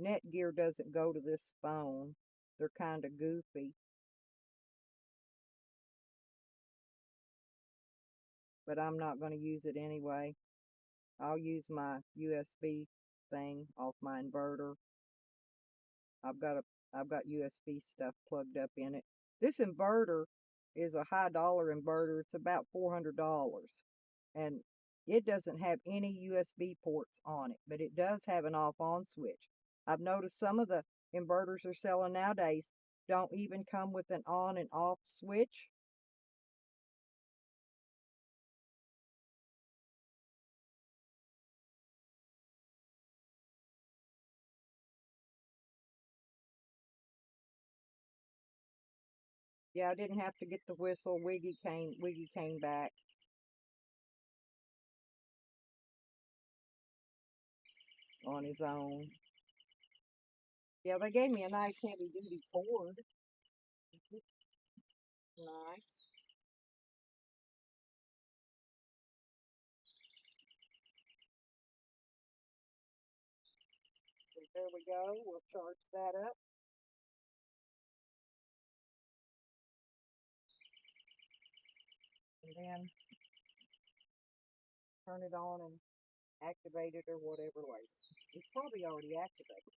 Netgear doesn't go to this phone. They're kind of goofy. But I'm not going to use it anyway. I'll use my USB thing off my inverter. I've got a I've got USB stuff plugged up in it. This inverter is a high dollar inverter. It's about $400. And it doesn't have any USB ports on it, but it does have an off-on switch. I've noticed some of the inverters they're selling nowadays don't even come with an on and off switch. Yeah, I didn't have to get the whistle. Wiggy came back on his own. Yeah, they gave me a nice heavy duty cord. Nice. So there we go. We'll charge that up and then turn it on and activate it or whatever way. It's probably already activated.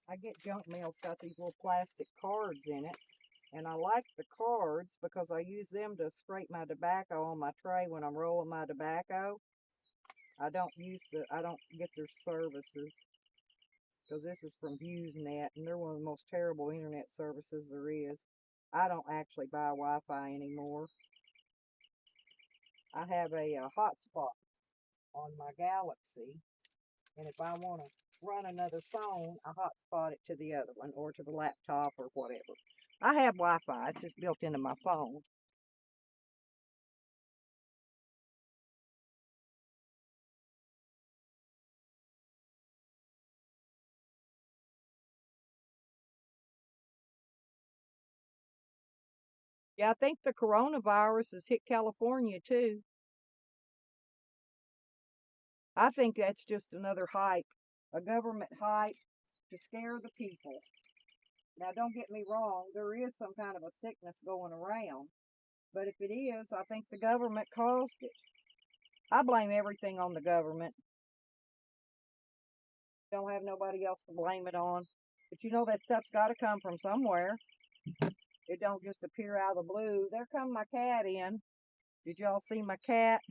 I get junk mail. It's got these little plastic cards in it. And I like the cards because I use them to scrape my tobacco on my tray when I'm rolling my tobacco. I don't get their services because this is from HughesNet and they're one of the most terrible internet services there is. I don't actually buy Wi-Fi anymore. I have a hotspot on my Galaxy, and if I want to run another phone, I hotspot it to the other one or to the laptop or whatever. I have Wi-Fi. It's just built into my phone. Yeah, I think the coronavirus has hit California too. I think that's just another hype, a government hype to scare the people. Now, don't get me wrong, there is some kind of a sickness going around, but if it is, I think the government caused it. I blame everything on the government. Don't have nobody else to blame it on. But you know that stuff's got to come from somewhere. It don't just appear out of the blue. There come my cat in. Did y'all see my cat?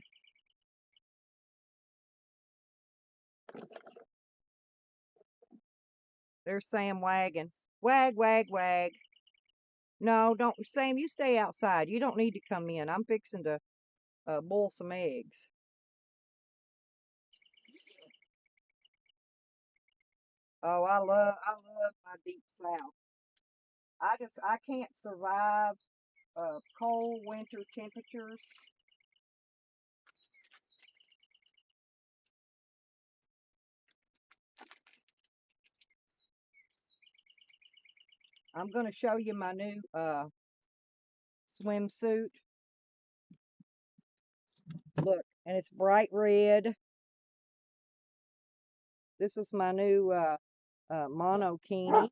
There's Sam wagging. Wag, wag, wag. No, don't. Sam, you stay outside. You don't need to come in. I'm fixing to boil some eggs. Oh, I love my deep south. I can't survive cold winter temperatures. I'm gonna show you my new swimsuit. Look, and it's bright red. This is my new monokini.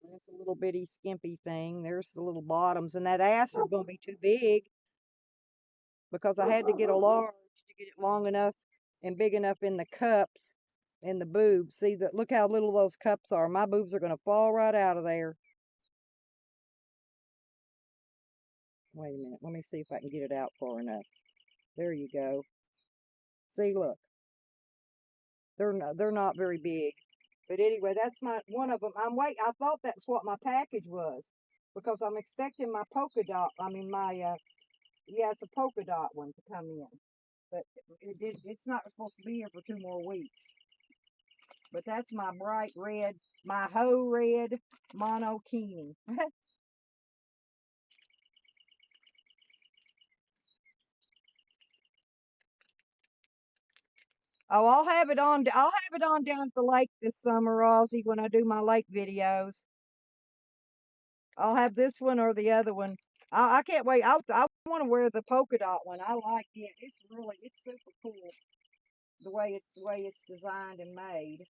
And it's a little bitty skimpy thing. There's the little bottoms, and that ass is gonna be too big because I had to get a large to get it long enough and big enough in the cups and the boobs. See that? Look how little those cups are. My boobs are going to fall right out of there. Wait a minute. Let me see if I can get it out far enough. There you go. See, look. They're not very big. But anyway, that's my one of them. I thought that's what my package was because I'm expecting my polka dot. I mean my yeah, it's a polka dot one to come in. But it's not supposed to be here for 2 more weeks. But that's my bright red, my hoe red monokini. Oh, I'll have it on. I'll have it on down at the lake this summer, Ozzy, when I do my lake videos. I'll have this one or the other one. I can't wait. I want to wear the polka dot one. I like it. It's super cool the way it's designed and made.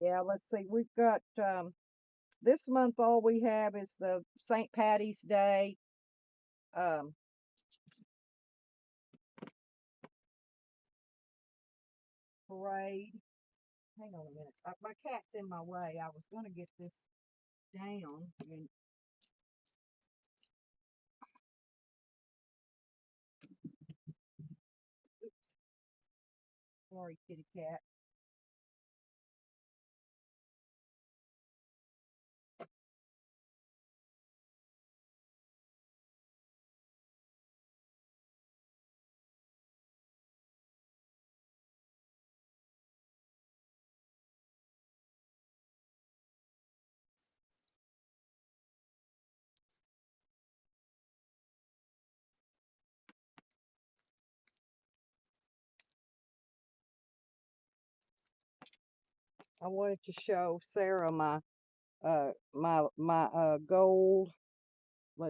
Yeah, let's see. We've got this month. All we have is the St. Patty's Day um, parade. Hang on a minute. My cat's in my way. I was going to get this down. And oops, sorry, kitty cat. I wanted to show Sarah my gold